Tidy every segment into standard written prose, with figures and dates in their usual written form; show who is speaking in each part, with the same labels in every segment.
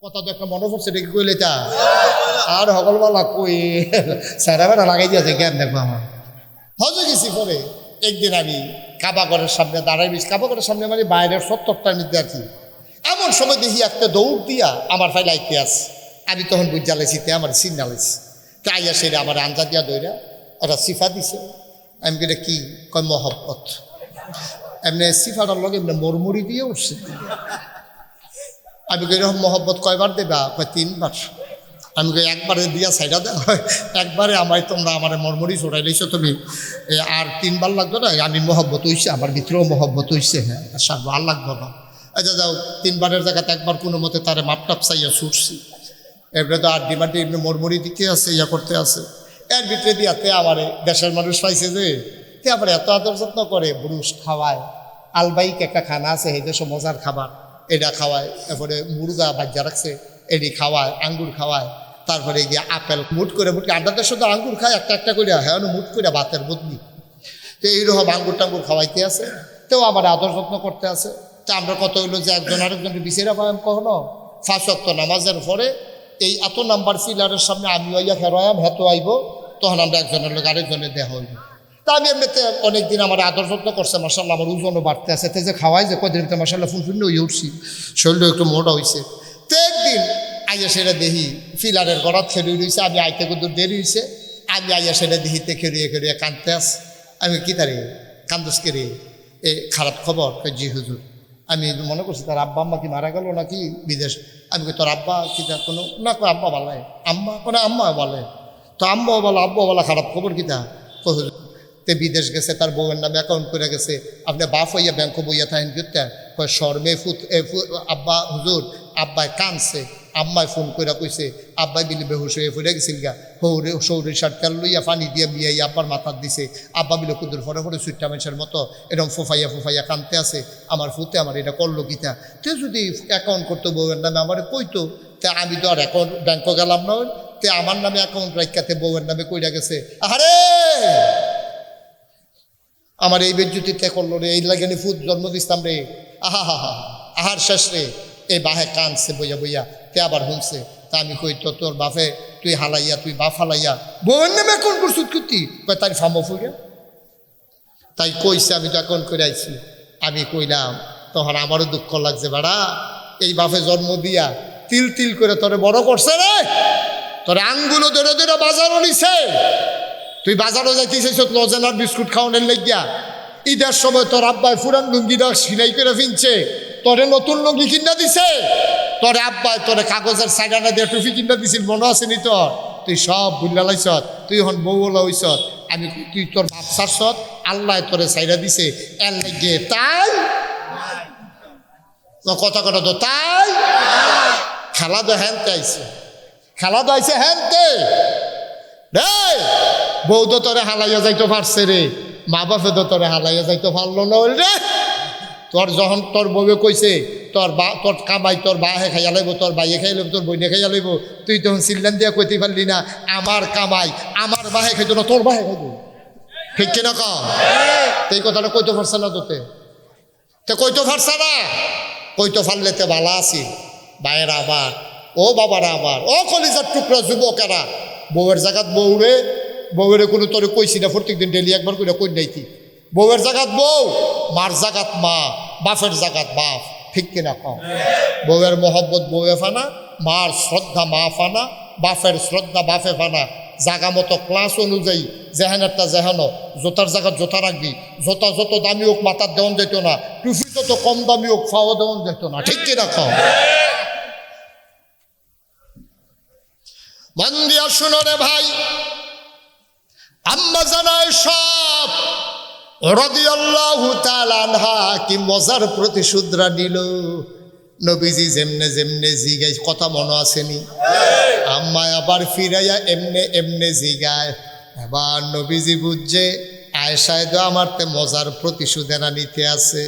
Speaker 1: কথা তো একটা মনে পড়ছে দেখি কইলে তা আর সকলবেলা কই স্যারা বেড়া লাগাই দিয়েছে জ্ঞান দেখবো আমার হজে গেছি পরে একদিন আমি কাবাগরের সামনে দাঁড়াই রয়েছি। কাবাগরের সামনে মানে বাইরের 70টার মধ্যে আর কি। এমন সময় দেখি একটা দৌড় দিয়া আমার ভাই লাইতে আস। আমি তখন বুঝালাইছি তে আমার সিগনালাইছি তে আইয়া সেটা আমার আঞ্জা দিয়া দইরা একটা সিফা দিছে। আমি কেটে কি কয় মহব্বত। এমনি সিফাটার লগে এমনি মরমুড়ি দিয়ে উঠছে। আমি এরকম মহব্বত কয়বার দেবা? কয় 3বার। আমি কই একবারে দিয়া সাইডা দেওয়া হয়, একবারে আমায় তোমরা আমার মরমরি চড়াই লইছো তুমি, আর 3বার লাগতো না। আমি মহব্বত হইছে, আমার ভিতরেও মহব্বত হইছে। হ্যাঁ সারবো, আর লাগতো না। আচ্ছা যাও, 3বারের জায়গাতে একবার কোনো মতে তারে মাপটাপ চাইয়া ছুটছি। এবারে তো আর ডিমান্ডে এমনি মরমরি দিতে আছে, ইয়া করতে আছে। এর ভিতরে দিয়াতে আমার দেশের মানুষ পাইছে যে তে আবার এত আদর যত্ন করে, ব্রুশ খাওয়ায়, আলবাইক একটা খানা আছে এই দেশে মজার খাবার, এটা খাওয়ায়। এরপরে মুরগা বাজ্যা রাখছে, এটি খাওয়ায়, আঙ্গুর খাওয়ায়। তারপরে গিয়ে আপেল মুট করে আন্ডারদের শুধু আঙ্গুর খায় একটা একটা করে, হ্যাঁ মুট করে ভাতের বদলি। তো এইরকম আঙ্গুর টাঙ্গুর খাওয়াইতে আছে, তেও আমার আদর যত্ন করতে আছে। তো আমরা কত হইলো যে একজন আরেকজনের বিচেরা পাইম কখনো 5 ওয়াক্ত নামাজের পরে এই এত নাম্বার ফিলারের সামনে আমি ওইয়া খেরোয়াম, হেতো আইব, তখন আমরা একজনের লোক আরেকজনের দেহ হইব। তা আমি এমনিতে অনেকদিন আমার আদর যত্ন করছে, মাসাল্লাহ আমার ওজনও বাড়তে আছে। তে যে খাওয়াই যে কদিন মাসাল্লাহ ফুলফুল হয়ে উঠছি, শরীরও একটু মোটা হয়েছে। তো একদিন আইয়া সেটা দেখি ফিলারের গড়াত খেলিয়ে রয়েছে, আমি আইতে কত দেরি হয়েছে। আমি আইয়া সেটা দেখিতে খেলিয়ে খেলিয়ে কাঁদতে আস। আমি কি তারে কান্দস রে এ খারাপ খবর? জি হুজুর। আমি মনে করছি তার আব্বা আম্মা কি মারা গেল নাকি বিদেশ। আমি তোর আব্বা কি কোনো না, কো আব্বা বলে, আম্মা কোনো আম্মা বলে। তো আম্মাও বলো আব্বাও বলা, খারাপ খবর কি তা? হুজুর তে বিদেশ গেছে, তার বউয়ের নামে অ্যাকাউন্ট করে গেছে। আপনি বাপ হইয়া ব্যাংক বইয়া থাকেন করতে কয় শর্মে আব্বা হুজুর আব্বায় কানছে। আম্মায় ফোন করে কইছে আব্বাই বিলি বেহুশ হয়ে ফুরে গেছিল গা, হৌরে সৌরের শার্ট তেল লইয়া পানি দিয়ে বিয়াই আব্বার মাথার দিছে। আব্বা বিলে কুদুর ফরে ফরে সুইট্টা মানুষের মতো এরকম ফোফাইয়া ফোফাইয়া কানতে আছে। আমার ফুতে আমার এটা করলো কিতা? তে যদি অ্যাকাউন্ট করতো বউয়ের নামে আমার কইতো, তে আমি তো আর অ্যাকাউন্ট ব্যাংকও গেলাম না, তে আমার নামে অ্যাকাউন্ট রাখাতে বউয়ের নামে কইরা গেছে। আরে আমার এই বেজ্জুতিতে করলো রে, এই লাগেনি ফুট জন্ম দিতাম রে। আহা হা হা আহার শেষ রে। এই বাহে কানছে বইয়া বইয়া, তে আবার শুনছে। তা আমি কই তো তোর বাপে তুই হালাইয়া, তুই বাপ হালাইয়া বউয়ের নামে অ্যাকাউন্ট করছিস কুতি? কয় তাই ফামো ফুইয়া। তাই কইছে আমি তো অ্যাকাউন্ট করে আইছি। আমি কইলাম তখন আমারও দুঃখ লাগছে, বাড়া এই বাপে জন্ম দিয়া তিল তিল করে তোরে বড় করছে রে, তোরে আঙ্গুলো ধরে ধরে বাজারও নিছে। তুই বাজারও যাইতেছিস লজেনার বিস্কুট খাওয়ানোর লেগিয়া। ঈদের সময় তোর আব্বাই ফুরান লুঙ্গিটা সিলাই করে ফিনছে, তোরে নতুন লুঙ্গি কিনা দিছে। তোরে আব্বাই তোরে কাগজের সাইডানা দিয়ে টুপি কিনা দিছিল, মনে আছে নি তোর? তুই সব ভুল্লা লাইছ, তুই এখন বউলা হইছ। আমি তুই তোর বাপ সারছত, আল্লাহ তোরে সাইডা দিছে এর লেগে। তাই কথা কথা তো তাই খেলা তো হ্যানতে আইছে, খেলা তো আইছে হ্যানতে রে। বউ তো তোরে হালাইয়া যাইতে পারছে রে, মা বাপে তো তোরে হালাইয়া যাইতে পারলো না রে। তোর যখন তোর বউয়ে কইছে তোর কামাই তোর বাহে খাইয়া লাইব, তোর বাইয়ে খাইয়া লাইব, তোর বইনে খাইয়া লাইব, তুই তখন সিল্লান দিয়া কইতে পারলি না আমার কামাই আমার বাহে খাইতো না, তোর বাহে খাইব। ঠিক কিনা কম? এই কথাটা কইতে পারছে না তোতে, তে কইতে পারছে না। কইতে পারলে তে ভালো আছি। ভাইয়েরা আমার, ও বাবারা আমার, ও কলিজার টুকরা যুবকেরা, বউয়ের জায়গাত বউয়ের কোনো তোরে কইছি না প্রত্যেকদিন ডেলি একবার করে কই নাইতি। বউয়ের জায়গাত বউ, মার জায়গাত মা, বাপের জায়গাত বাপ। ঠিক কিনা কম? বউয়ের মহব্বত বউয়ে ফানা, মার শ্রদ্ধা মা ফানা, বাপের শ্রদ্ধা বাপে ফানা। জাগা মতো ক্লাস অনুযায়ী যেহেনেরটা যেহেনো, জোতার জায়গাত জোতা রাখবি। জোতা যত দামি হোক মাথার দেওয়ান যেত না, টুপি তত কম দামি হোক ফাওয়া দেওয়ান যেত না। ঠিক কিনা কম? মন দিয়া শুনো রে ভাই, আম্মা জানায় সব রাদিয়াল্লাহু তাআলা আনহা কি মজার প্রতিশোধরা নিল। নবীজি যেমনে যেমনে জিগায়, কথা মনে আসেনি? আম্মা আবার ফিরাইয়া এমনে এমনে জিগায়। এবার নবীজি বুঝছে আয়েশায় তো আমার তে মজার প্রতিশোধেরা নিতে আছে।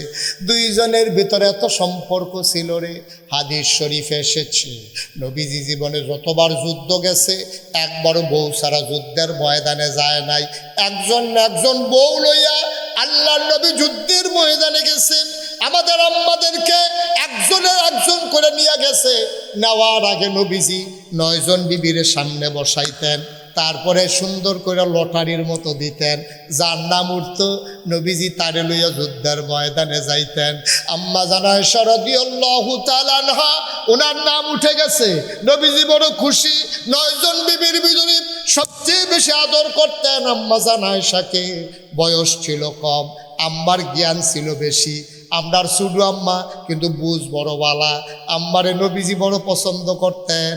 Speaker 1: দুইজনের ভিতরে এত সম্পর্ক ছিল রে। হাদিস শরীফে এসেছে নবীজি জীবনে যতবার যুদ্ধ গেছে একবার বউ ছাড়া যুদ্ধের ময়দানে যায় নাই। একজন বউ লইয়া আল্লাহর নবী যুদ্ধের ময়দানে গেছেন। আমাদের আম্মাদেরকে একজনের একজন করে নিয়ে গেছে। নেওয়ার আগে নবীজি 9 জন বিবির সামনে বসাইতেন, তারপরে সুন্দর করে লটারির মতো দিতেন। যার নাম উঠত নবীজি তারে লইয়া যুদ্ধের ময়দানে যাইতেন। আম্মা জান আয়েশা রাদিয়াল্লাহু তাআলা আনহা, ওনার নাম উঠে গেছে। নবীজি বড় খুশি। 9 জন বিবির ভিতরে সবচেয়ে বেশি আদর করতেন আম্মা জান আয়েশাকে। বয়স ছিল কম, আম্মার জ্ঞান ছিল বেশি। আমরার সুডু আম্মা কিন্তু বুঝ বড়ওয়ালা। আম্মারে নবীজি বড় পছন্দ করতেন।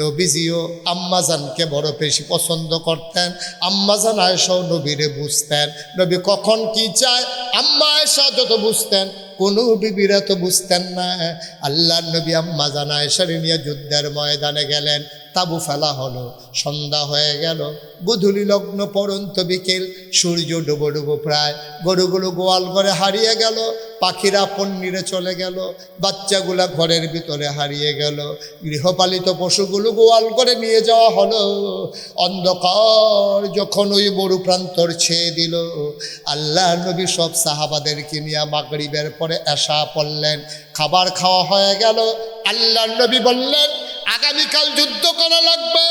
Speaker 1: নবীজিও আম্মাজানকে বড় বেশি পছন্দ করতেন। আম্মাজান আয়েশাও নবীরে বুঝতেন, নবী কখন কি চায় আম্মা আয়েশা যত বুঝতেন, কোনো বিবিরা তো বুঝতেন না। আল্লাহর নবী আম্মাজান আয়েশারে নিয়ে যুদ্ধের ময়দানে গেলেন। তাবু ফেলা হলো, সন্ধ্যা হয়ে গেল, গোধূলি লগ্ন পরন্ত বিকেল, সূর্য ডুবো ডুবো প্রায়। গরুগুলো গোয়াল ঘরে হারিয়ে গেল, পাখিরা পন্নিরে চলে গেল, বাচ্চাগুলা ঘরের ভিতরে হারিয়ে গেল, গৃহপালিত পশুগুলো গোয়াল করে নিয়ে যাওয়া হলো। অন্ধকার যখন ওই মরু প্রান্তর ছেয়ে দিল, আল্লাহ নবী সব সাহাবাদেরকে নিয়ে মাগরিবের পরে এশা পড়লেন। খাবার খাওয়া হয়ে গেল। আল্লাহ নবী বললেন, আগামীকাল যুদ্ধ করা লাগবে,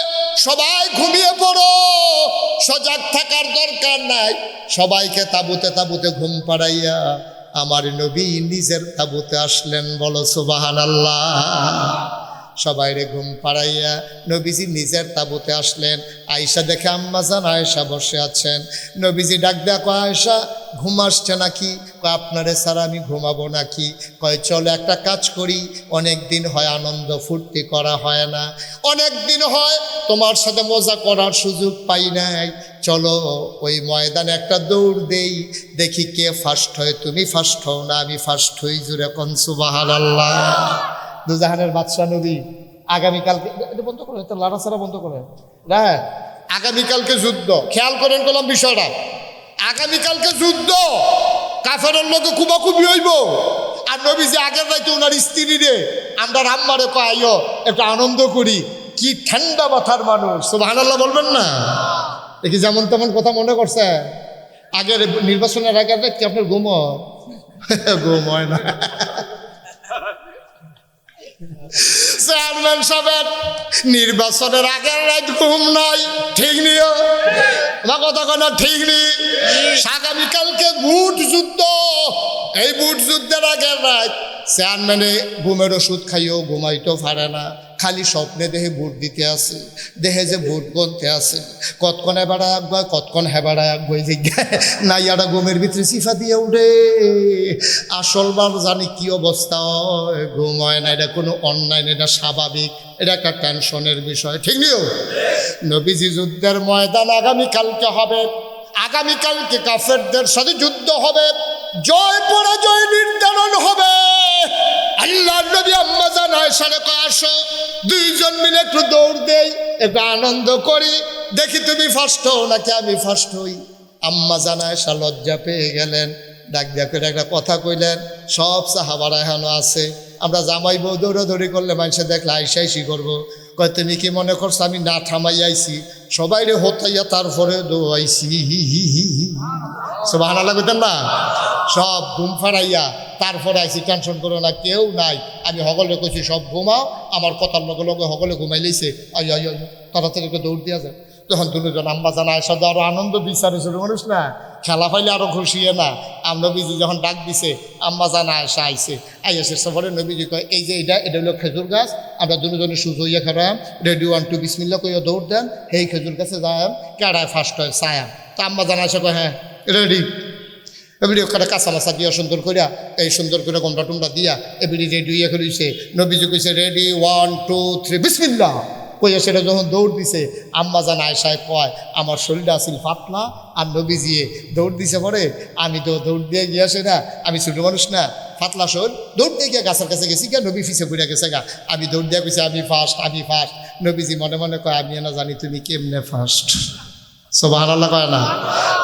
Speaker 1: সবাই ঘুমিয়ে পড়ো, সজাগ থাকার দরকার নাই। সবাইকে তাঁবুতে তাঁবুতে ঘুম পাড়াইয়া আমার নবী নিজের তাঁবুতে আসলেন। বলো সুবহানাল্লাহ। সবাইরে ঘুম পাড়াইয়া নবীজি নিজের তাঁবুতে আসলেন। আয়েশা দেখে আম্মাজান আয়েশা বসে আছেন। নবীজি ডাক দেয়া, কয় আয়েশা ঘুম আসছে নাকি? কয় আপনারে ছাড়া আমি ঘুমাবো নাকি? কয় চলো একটা কাজ করি, অনেক দিন হয় আনন্দ ফুর্তি করা হয় না, অনেক দিন হয় তোমার সাথে মজা করার সুযোগ পাই নাই। চলো ওই ময়দানে একটা দৌড় দেই, দেখি কে ফার্স্ট হয়। তুমি ফার্স্ট হও না আমি ফার্স্ট হই। জুড়ে কোন সুবহানাল্লাহ। দুজাহানের বাদশাহ নবী আগামীকালকে, এটা বন্ধ করে, এটা লাড়াছাড়া বন্ধ করে। হ্যাঁ, আগামীকালকে যুদ্ধ। খেয়াল করেন করলাম বিষয়টা, আগামীকালকে যুদ্ধ, কাফেরের লোকে কুবাকুবি হইব। আর নবীজি আগের রাইতে ওনার স্ত্রী রে আমরা আম্মারে কয়ও একটু আনন্দ করি। কি ঠান্ডা মাথার মানুষ, সুবহানাল্লাহ বলবেন না? দেখি যেমন তেমন কথা মনে করছে। আগের নির্বাচনের আগের রাত কি আপনার ঘুম হয় না? চেয়ারম্যান সাহেব নির্বাচনের আগের রাত ঘুম নাই, ঠিক নিও আমার কথা কোনো ঠিক নেই। আগামীকালকে বুট যুদ্ধ, এই বুট যুদ্ধের আগের রাত চেয়ারম্যানে ঘুমের ওষুধ খাইও ঘুমাইতেও পারে না, খালি স্বপ্নে দেহে বুট দিতে আসে, দেহে যে বুট গনতে আসে, কতক্ষণ হেবাড়া আগুয় কতক্ষণ হেবাড়া আগুয় জিজ্ঞায় না, ইয়ারা ঘুমের ভিতরে সিফা দিয়ে উঠে। আসল বার জানি কি অবস্থা হয়, ঘুম হয় না। এটা কোনো অন্যায় না, এটা স্বাভাবিক, এটা একটা টেনশনের বিষয়, ঠিক নিও। নবীজি যুদ্ধের ময়দান আগামীকালকে হবে। আগামীকালকে কাফেরদের সাথে যুদ্ধ হবে, জয় পরাজয় নির্ধারণ হবে। আল্লাহর নবী আম্মাজান আয়েশারে কয়, আসো 2 জন মিলে একটু দৌড় দেই, একটু আনন্দ করি, দেখি তুমি ফার্স্ট হও নাকি আমি ফার্স্ট হই। আম্মাজান আয়েশা লজ্জা পেয়ে গেলেন, ডাক দিয়া করে একটা কথা কইলেন, সব সাহাবারা এখনো আছে, আমরা জামাই বউ দৌড়াদৌড়ি করলে মানুষে দেখলে আইসাইসি করবো। কয় তুমি কি মনে করছো আমি না থামাই আইছি? সবাই রে হতাইয়া তারপরে দৌড়াইছি। সুবহানাল্লাহ কইতেন না? সব ঘুম ফাড়াইয়া তারপরে আইসি, টেনশন করো না, কেউ নাই। আমি হগলে কইছি সব ঘুমাও, আমার কথার লগে লগে হগলে ঘুমাই লইছে। তাড়াতাড়ি করে দৌড় দিয়া যায়। তখন দুজন আম্মাজান আয়েশা আরো আনন্দ বিচারে, ছোট মানুষ না, খেলা পাইলে আরো খুশিয়ে না। নবীজি যখন ডাক দিছে আম্মাজান আয়েশা আইসে, আইসে সফরে নবীজি কয়, এই যে এটা হলো খেজুর গাছ, আমরা দুজনে সুযোগ হইয়া খেলাম, রেডি 1 2 বিসমিল্লাহ কইয়া দৌড় দেন, সেই খেজুর গাছে যাম, কেডায় ফার্স্ট হয় ছায়া। তা আম্মাজান আয়েশা কয়, হ্যাঁ রেডি। এবিডি ওখানে কাঁচা মাছা দিয়া সুন্দর করিয়া, এই সুন্দর করে গমটা টুমটা দিয়া এবিডি রেডি হইয়া খেলিছে। নবীজি কইছে রেডি 1 2 3 বিসমিল্লাহ কইয়া সেটা যখন দৌড় দিছে, আম্মাজান আয়েশায় কয় আমার শরীরটা আসিল পাতলা, আর নবীজিয়ে দৌড় দিছে পরে আমি তো দৌড় দিয়ে গিয়েছে না, আমি ছোটো মানুষ না, পাতলা শরীর, দৌড় দিয়ে গিয়ে গাছের কাছে গেছি গা, নবী ফিসে পড়ে গেছে গা, আমি দৌড় দিয়ে কইছি আমি ফার্স্ট, আমি ফার্স্ট। নবীজি মনে মনে কয় আমি না জানি তুমি কেমনে ফার্স্ট। সুবহানাল্লাহ কয় না?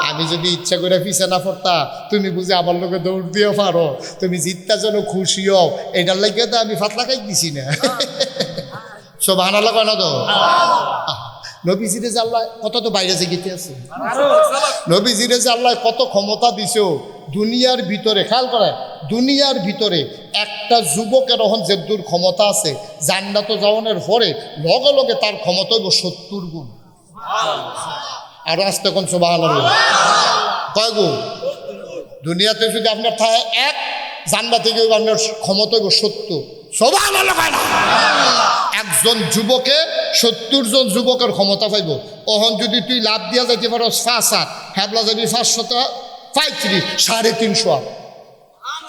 Speaker 1: আমি যদি ইচ্ছা করে পিছে না পড়তা, তুমি বুঝে আমার লোকে দৌড় দিয়েও পারো, তুমি জিতটা যেন খুশি হও, এটার লাগে তো আমি ফাতলা খাই দিছি না। সুবহানাল্লাহ কয় না তো? নবীজিরে যে আল্লাহ কত তো বাইরে জেগিতে আছে, নবীজিরে যে আল্লাহ কত ক্ষমতা দিছো দুনিয়ার ভিতরে। খেয়াল করে, দুনিয়ার ভিতরে একটা যুবকের এখন যে দূর ক্ষমতা আছে জান্নাত যাওয়ানোর পরে লগে লগে তার ক্ষমতা হইব 70 গুণ। আর আসতে কোন সুবহানাল্লাহ, কয় গুণ? দুনিয়াতে যদি আপনার থাকে এক, জান্নাতে গিয়ে আপনার ক্ষমতা হইব 70। সুবহানাল্লাহ। একজন যুবকে 70 জন যুবকের ক্ষমতা পাইব। ওহন যদি তুই লাভ দিয়া যাইতে পারো 5 হ্যাবলা যাবি 535, 350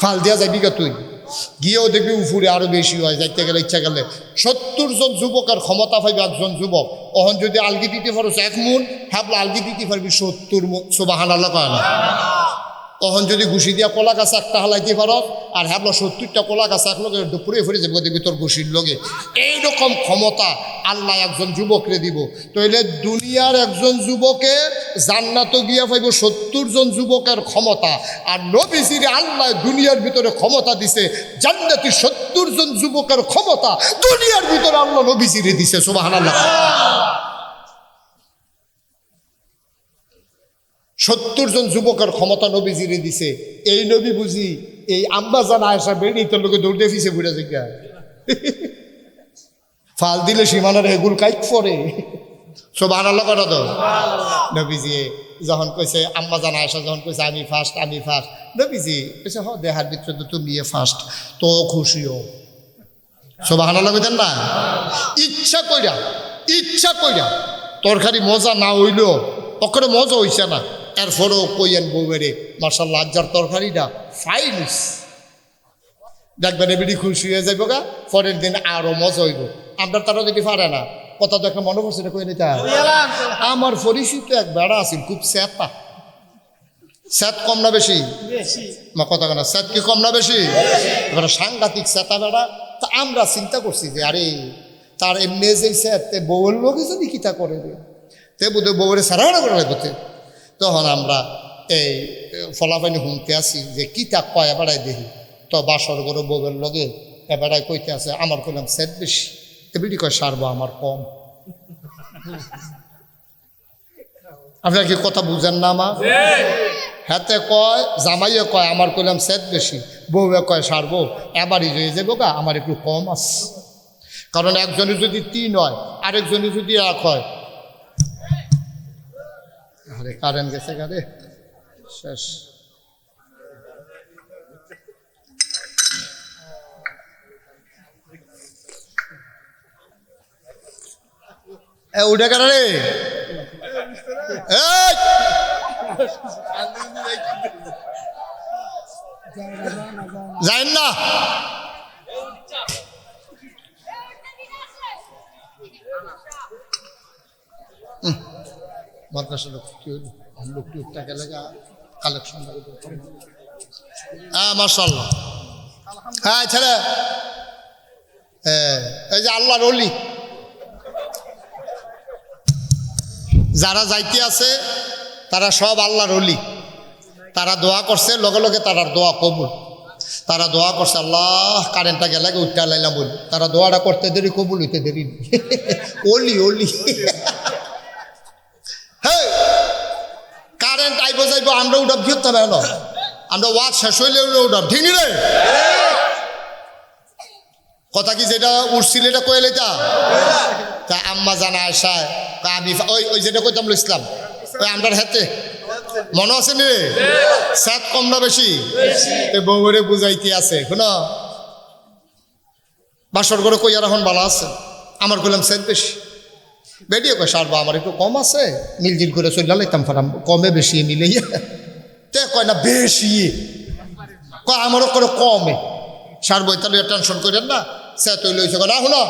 Speaker 1: ফাল দিয়া যাবি গা তুই, গিয়েও দেখবি উফুরে আরো বেশি হয় যাইতে গেলে ইচ্ছা গেলে। 70 জন যুবকের ক্ষমতা পাইবে একজন যুবক। ওহন যদি আলগি দিতে পারো 1 মুন, হ্যাবলা আলগি দিতে পারবি 70 মুন। সুবহানাল্লাহ কয় না? তখন যদি ঘুষি দিয়া কলা গাছ একটা হালাইতে পারো আর হ্যাবলো 70টা কলা গাছ এক লোকের দুপুরে ফিরে যাবে দেখবি তোর ঘুষির লগে। এইরকম ক্ষমতা আল্লাহ একজন যুবকরে দিব। তাইলে দুনিয়ার একজন যুবকে জান্নাত গিয়া পাইব 70 জন যুবকের ক্ষমতা। আর নবীজিরে আল্লাহ দুনিয়ার ভিতরে ক্ষমতা দিছে জান্নাতি 70 জন যুবকের ক্ষমতা দুনিয়ার ভিতরে আল্লাহ নবীজিরে দিছে। সুবহানাল্লাহ। 70 জন যুবকের ক্ষমতা নবীজিরে দিছে। এই নবী বুঝি এই আম্মা জান আয়েশা বেড়ি তোর লোকে দৌড়তে ফিসে ঘুরে জিজ্ঞা ফাল দিলে সীমানার এগুল কাইক পরে। সুবহানাল্লাহ করা তো। নবীজি যখন কইছে আম্মা জান আয়েশা যখন কইছে আমি ফার্স্ট, নবীজি কইছে হ দেহার ভিতরে তো তুমি ফার্স্ট, তো খুশিও। সুবহানাল্লাহ কইতেন না? ইচ্ছা কইরা তরকারি মজা না হইলেও ওখানে মজা হইছে না, এরপরেও কইয়েন বউবেরে মার্শাল্লাহ আজ্জার তরকারিটা ফাইনিস, দেখবেন এবিডি খুশি হয়ে যাইব গা, পরের দিন আরো মজা হইব। আমরা তারা যদি পারে না, কথা তো একটা মনে পড়ছে না, কই নিতে আমার পরিচিত এক বেড়া আছিল খুব স্যাতা। স্যাত কম না বেশি? কথা কেনা স্যাত কি কম না বেশি? এবার সাংঘাতিক স্যাতা বেড়া। তা আমরা চিন্তা করছি যে আরে তার এমনি যে স্যাত বউয়ের লোকে যদি কিতা করে রে, তে বোধ বউরে সারা করে লাগতে। তখন আমরা এই ফলাফানি শুনতে আসি যে কিতা কয় এবারাই দেখি। তো বাসর গরু বউয়ের লগে এবারাই কইতে আছে আমার কইলাম সেট বেশি, এবিডি কয় সারবো আমার কম। আপনার কি কথা বুঝেন না? আমার হাতে কয় জামাইয়ে কয় আমার কইলাম সেট বেশি, বউয়ে কয় সারবো এবারই হয়ে যাবো গা আমার একটু কম আছে। কারণ একজনে যদি 3 হয় আরেকজনে যদি 1 হয়। আরে কারেন্ট গেছে গাড়ি শেষ। উঠে কারা রে যাইন না। মাদ্রাসা লোক কি হইল, हम लोग की उठता क्या लगा कलेक्शन। হ্যাঁ মাশাআল্লাহ। হ্যাঁ ছেলে এই যে আল্লাহর ওলি যারা যাইতে আছে তারা সব আল্লাহর ওলি। তারা দোয়া করছে লগে লগে তারার দোয়া কবুল। তারা দোয়া করছে আল্লাহ কারেন্টটা গেলে উঠতে লাইলাম বলি, তারা দোয়াটা করতে দেরি কবুল হইতে দেরি। ওলি ওলি কারেন্ট আইব যাইব আমরা উঠাব ভিড়তে না, আমরা ওয়াজ শেষ হইলে উঠাব, ঠিক নি রে? কথা কি যেটা উঠছিল এটা কইলে তা আম্মা জানা আয়সায় আমি ওই যেটা কইতাম ইসলাম ওই আমরার হাতে মনে আছে নি রে? সাত কম না বেশি? বউরে বুঝাইতে আছে শুনো বাসর করে কই আর এখন ভালো আছে, আমার কইলাম সেট বেশি, বেরিয়ে কয় সারবা আমার একটু কম আছে, মিলজিল করে চলে লাইতাম ফারাম কমে বেশি মিলে তে কয় না বেশি কয় আমারও করে কমে সারবো, তাহলে টেনশন করেন না। সে তুই লইছে না শুনো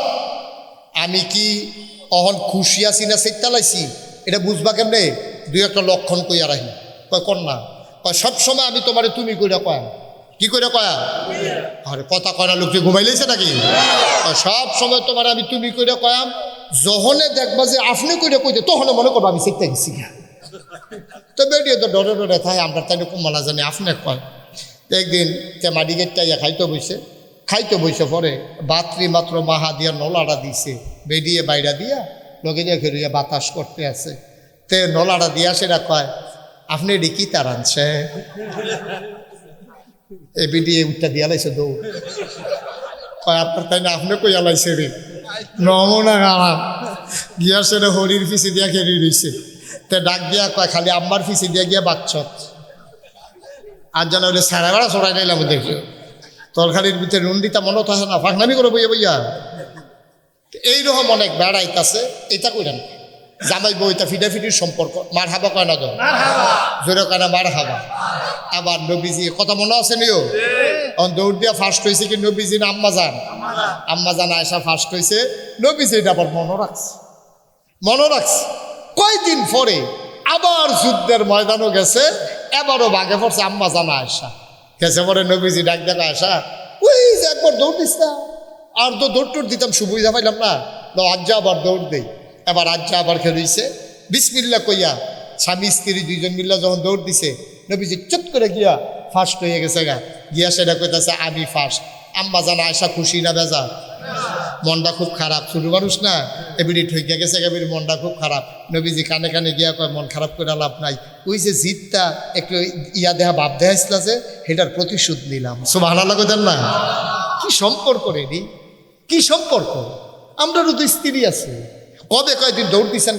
Speaker 1: আমি কি অহন খুশি আছি না সেটা লাইছি এটা বুঝবা কেমনে? 2-1টা লক্ষণ কইয়া রাখি। কয় কর না, কয় সবসময় আমি তোমারে তুমি কইরা কয়া। কি করে কয়া? আরে কথা কয় না, লোকটি ঘুমাই লেছে নাকি? সব সময় তোমার আমি তুমি কইরা কয়াম, যখনে দেখবা যে আপনি কইরা কইতে তখন মনে করবো আমি শিখতে গেছি। তো বেরিয়ে তো ডরে ডরে থাই আমরা তাই কুমালা জানি আপনি কয়। একদিন মাটি গেটটা খাইতে বইছে পরে বাতরি মাত্র মাহা দিয়া নলাটা দিছে, বেরিয়ে বাইরা দিয়া লগে দিয়ে খেলুইয়া বাতাস করতে আছে। তে নলাটা দিয়া সেটা কয়, আপনি এটি কি তার আনছে? এ বিডিয়ে উঠটা দিয়া লাইছে দৌড়। কয় আপনার তাই না, আপনি কই আলাইছে রে নমুনা গাড়া গিয়া সেটা হরির ফিসি দিয়া খেলি রইছে। তে ডাক দিয়া কয়, খালি আম্মার ফিসি দিয়া গিয়া বাচ্চত আর যেন ওটা সারা বেড়া ছড়াই নিলাম দেখি তরকারির ভিতরে রুন্ডিটা মনে থাকে না, ফাঁকনামি করে বইয়া বইয়া। এইরকম অনেক বেড়াইতাছে, এটা কইলেন জামাই বইটা ফিটাফিটির সম্পর্ক। মার হাবা কয় না তো, জোরে কয় না মার হাবা। আবার নবীজি কথা মনে আছে নিও, দৌড় দিয়া ফার্স্ট হয়েছে কি নবীজি না আম্মাজান? আম্মাজান আয়েশা ফার্স্ট হয়েছে, নবীজি এটা আবার মনে রাখছে। কয়দিন পরে আবার যুদ্ধের ময়দানও গেছে, এবারও বাঘে পড়ছে আম্মাজান আয়েশা। গেছে পরে নবীজি ডাক দেখ, আয়েশা ওই যে একবার দৌড় দিস না। আর তো দৌড় টোড় দিতাম সুবিধা পাইলাম না, আজ্জা আবার দৌড় দেই। এবার আজ্জা আবার খেলুইছে, বিসমিল্লা কইয়া স্বামী স্ত্রী দুইজন মিল্লা যখন দৌড় দিছে, নবীজি চুপ করে গিয়া ফার্স্ট হয়ে গেছে গিয়া সেটা কইতাছে আমি ফার্স্ট। আম্মাজান আয়েশা খুশি না বেজা? মনটা খুব খারাপ, ছোট মানুষ না, এবিডি ঠইকে গেছে, এবিডি মনটা খুব খারাপ। নবীজি কানে কানে গিয়া কয়, মন খারাপ করে লাভ নাই, ওই যে জিতটা একটু ইয়া দেহা ভাব দেখাইছিল যে সেটার প্রতিশোধ নিলাম। সুবহানাল্লাহ কইতেন না? কি সম্পর্ক রে, কি সম্পর্ক? আমরারও তো স্ত্রী আছে। কবে কয়দিন দৌড় দিচ্ছেন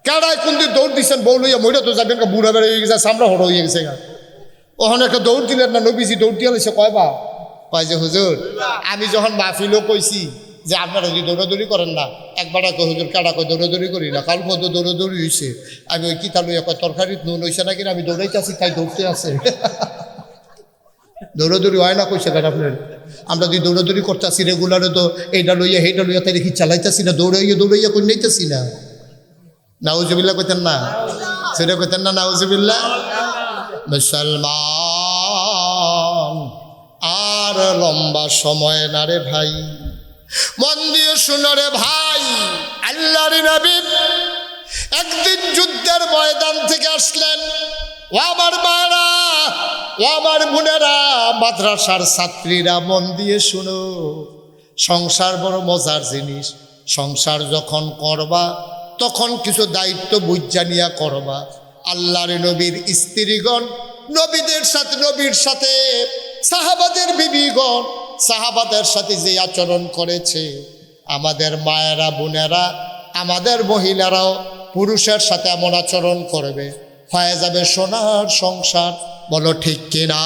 Speaker 1: কাটায় কোন দিন দৌড় দিচ্ছেন? বউ লইয়া মইরা তো যাবেন, বুড়া বেড়ে হয়ে গেছে, সামরা হড় হয়ে গেছে। ওখানে একটা দৌড় দিলেন না, নবীজি দৌড় দিয়ে লাইছে কয়বা? কয় যে হুজুর আমি যখন মাহফিলও কইছি যে আপনারা যদি দৌড়াদৌড়ি করেন না, একবার কয় হুজুর কাটা কয় দৌড়াদৌড়ি করি না, কাল কত দৌড়াদৌড়ি হয়েছে। আমি ওই কিতা লইয়া কয় তরকারিত নুন হয়েছে নাকি, আমি দৌড়াইতেছি তাই দৌড়তে আছে। দৌড়াদৌড়ি হয় না কইছে কেন আপনার? আমরা যদি দৌড়াদৌড়ি করতেছি রেগুলারে, তো এইটা লইয়া সেইটা লইয়া তাই দেখি চালাইতেছি না, দৌড়াইয়া কই নাইতেছি না। নাউজুবিল্লাহ কইতেন না? সেটা কইতেন না নাউজুবিল্লাহ? মুসলমান আর লম্বা সময় না রে ভাই, মন দিয়ে শুনো রে ভাই। আল্লাহর নবী একদিন যুদ্ধের ময়দান থেকে আসলেন। ও আমার মায়েরা, ও আমার বোনেরা, মাদ্রাসার ছাত্রীরা, মন দিয়ে শুনো। সংসার বড় মজার জিনিস। সংসার যখন করবা তখন কিছু দায়িত্ব বুঝা নিয়া করবা। আল্লাহর নবীর স্ত্রীগণ নবীর সাথে সাহাবাদের বিবিগণ সাহাবাদের সাথে যে আচরণ করেছে, আমাদের মায়েরা বোনেরা, আমাদের মহিলারাও পুরুষের সাথে এমন আচরণ করবে, হয়ে যাবে সোনার সংসার। বলো ঠিক কিনা?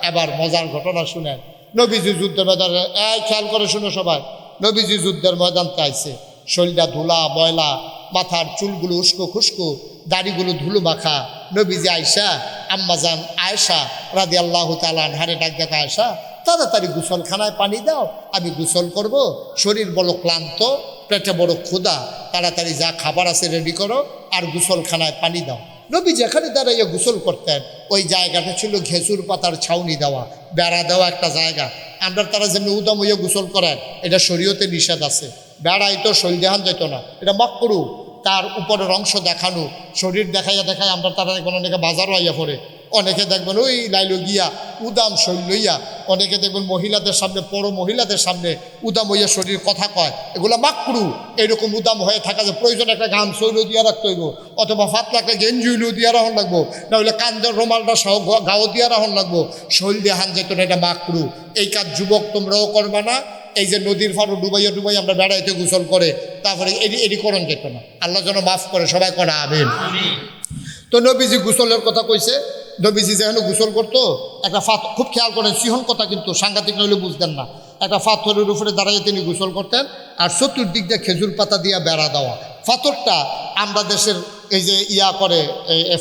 Speaker 1: এবার মজার ঘটনা শুনেন। নবীজি যুদ্ধের ময়দানে, খেয়াল করে শুনো সবাই, নবীজি যুদ্ধের ময়দান চাইছে, শরীরটা ধুলা ময়লা, মাথার চুলগুলো উস্কো খুস্কো, দাড়িগুলো ধুলো মাখা। নবীজি আয়েশা, আম্মাজান আয়েশা রাদিয়াল্লাহু তাআলা আনহারে ডাক দেখা, আয়েশা তাড়াতাড়ি গোসলখানায় পানি দাও, আমি গোসল করব, শরীর বড় ক্লান্ত, পেটে বড় ক্ষুধা, তাড়াতাড়ি যা খাবার আছে রেডি করো আর গোসলখানায় পানি দাও। নবী যেখানে দাঁড়াইয়া গোসল করতেন ওই জায়গাটা ছিল ঘেঁচুর পাতার ছাউনি দেওয়া, বেড়া দেওয়া একটা জায়গা। আমরা তারা যেমনি উদাম হইয়া গোসল করেন, এটা শরীয়তে নিষেধ আছে। বেড়াই তো শরীর দেখান যেত না, এটা মাকরু। তার উপরের অংশ দেখানো, শরীর দেখাইয়া আমরা তারা এখন অনেকে বাজারও আইয়া পড়ে, অনেকে দেখবেন ওই লাইলো গিয়া উদাম শরীর লইয়া, অনেকে দেখবেন মহিলাদের সামনে, বড় মহিলাদের সামনে উদাম হইয়া শরীর কথা কয়, এগুলো মাকরু। এরকম উদাম হয়ে থাকা যে প্রয়োজন একটা গান শৈল দিয়া রাখতে হইব, অথবা ফাতলা একটা গেঞ্জি হইলেও দিয়া রাখুন লাগবো, না হলে কান্দের রোমালটা সহ গাও দিয়া রাখুন লাগবো, শৈল দিয়ে হান যেত না, এটা মাকরু। এই কাজ যুবক তোমরাও করবা না। এই যে নদীর ফারো ডুবাইয়া আমরা বেড়াইতে গোসল করে, তারপরে এটি করণ যেত না। আল্লাহ যেন মাফ করে, সবাই করা আমিন। তো নবীজি গোসলের কথা কইছে। নবীজি যেখানে গোসল করতো, একটা পাথর, খুব খেয়াল করেন, সিহন কথা কিন্তু সাংঘাতিক নইলে বুঝতেন না, একটা পাথরের উপরে দাঁড়াইয়ে তিনি গোসল করতেন, আর চতুর্দিক দিয়ে খেজুর পাতা দিয়ে বেড়া দেওয়া। পাথরটা আমরা দেশের এই যে ইয়া করে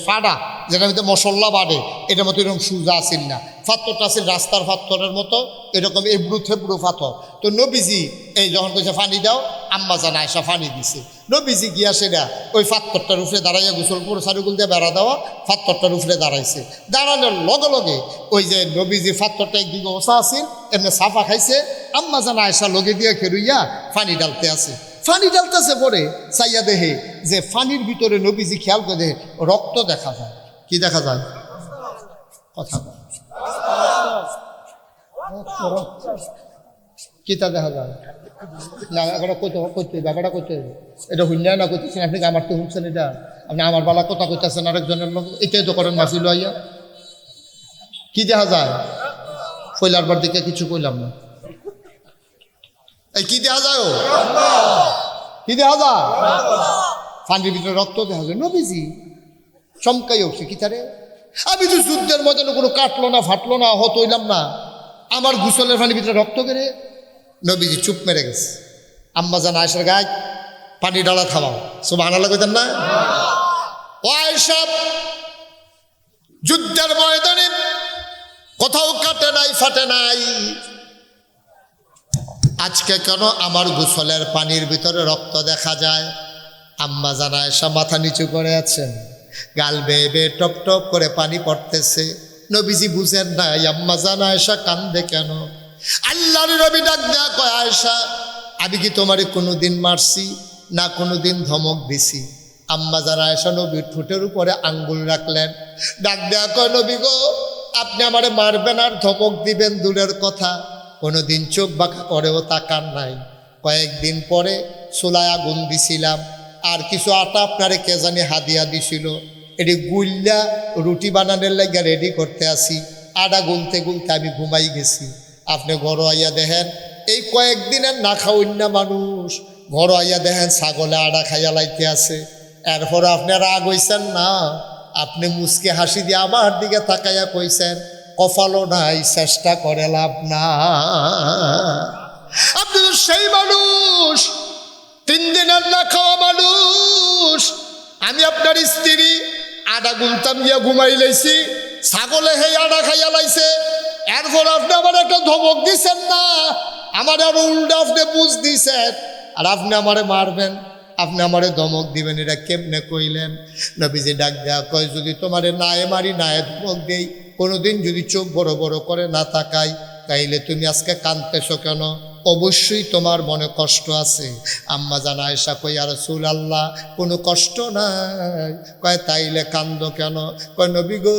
Speaker 1: ফাড়া, যেটার মধ্যে মশলা বাড়ে, এটার মতো এরকম সুজা আসিল না, পাথরটা আসিল রাস্তার পাথরের মতো, এরকম এবড়ো থেবড়ো পাথর। তো নবীজি এই যখন কইছে পানি দাও, আম্মাজান আয়েশা পানি দিছে। নবীজি গিয়া সেটা ওই পাথরটার উপরে দাঁড়াইয়া গোসল করে সারিগুল দিয়ে বেড়া দেওয়া, পাথরটার উপরে দাঁড়াইছে। দাঁড়ানোর লগে লগে ওই যে নবীজি পাথরটা একদিকে ওসা আসিল, এমনি সাফা খাইছে, আম্মাজান আয়েশা লগে দিয়ে খেরুইয়া পানি ডালতে আছে। পানি ডালতেছে পরে চাইয়া দেহে যে পানির ভিতরে নবীজি খেয়াল করে দেখে রক্ত দেখা যায়। কি দেখা যায়? কথা কিতা দেখা যায়? না এখন করতে ব্যাপারটা করতে এটা শুনলে না করতেছেন আপনি আমার তো শুনছেন এটা আপনি আমার বালা কথা কইতেছেন আরেকজনের লোক এটাই তো করেন মাসিল আইয়া কি দেখা যায় ফইলার বার দিকে কিছু কইলাম না এই কি দেখা যায় ও কি দেখা যায় পানির ভিতরে রক্ত দেখা যায় নবীজি চমকাই উঠছে কি তারে আমি তো যুদ্ধের ময়দানে কোনো কাটলো না ফাটলো না হত হইলাম না আমার গুসলের পানির ভিতরে রক্ত কেড়ে নবীজি চুপ মেরে গেছে আম্মা জান আয়েশার গায়ে পানি ডালা থামাও সুবহানাল্লাহ কইতেন না ও আয়েশা যুদ্ধের ময়দানে কোথাও কাটে নাই ফাটে নাই আজকে কেন আমার গোসলের পানির ভিতরে রক্ত দেখা যায় আম্মা জান আয়েশা মাথা নিচু করে আছেন গাল বেয়ে বেয়ে টপ টপ করে পানি পড়তেছে নবীজি বুঝেন নাই আম্মা জান আয়েশা কান্দে কেন আল্লাহর নবী ডাক দেয়া কয় আয়েশা আমি কি তোমারে কোনোদিন মারছি না কোনোদিন ধমক দিছি আম্মা জান আয়েশা নবীর ঠোঁটের উপরে আঙ্গুল রাখলেন ডাক দেয়া কয় নবী গো আপনি আমারে মারবেন আর ধমক দিবেন দূরের কথা কোনোদিন চোখ বাঁকা করেও তাকান নাই কয়েকদিন পরে চুলায় আগুন দিছিলাম আর কিছু আটা আপনারে কে জানি হাদিয়া দিছিল এটি গুল্লা রুটি বানানোর লাগিয়া রেডি করতে আসি আটা গুলতে গুলতে আমি ঘুমাই গেছি আপনি ঘর আইয়া দেখেন এই কয়েকদিনের না খাওয়ান্না মানুষ ঘর আইয়া দেখেন ছাগলে আটা খাইয়া লাইতে আছে এরপর আপনি রাগ হইছেন না আপনি মুসকে হাসি দিয়ে আমার দিকে তাকাইয়া কইছেন কপালও নাই চেষ্টা করে লাভ না আপনি তো সেই মানুষ 3 দিনের না খাওয়া মানুষ আমি আপনার স্ত্রী আটা গুলতাম গিয়া ঘুমাই লাইছি ছাগলে হে আটা খাইয়া লাইছে এরপর আপনি আমার একটা ধমক দিছেন না আমার আরো উল্টা আপনি বুঝ দিছেন আর আপনি আমারে মারবেন আপনি আমারে ধমক দিবেন এটা কেমনে কইলেন নবীজি ডাক দেয়া কয় যদি তোমারে নায়ে মারি নায়ে ধমক দেই কোনোদিন যদি চোখ বড় বড় করে না তাকাই তাইলে তুমি আজকে কাঁদতেছো কেন অবশ্যই তোমার মনে কষ্ট আছে আম্মা জান আয়েশা কই ইয়া রাসূলুল্লাহ কোনো কষ্ট নাই কয় তাইলে কান্দো কেন কয় নবী গো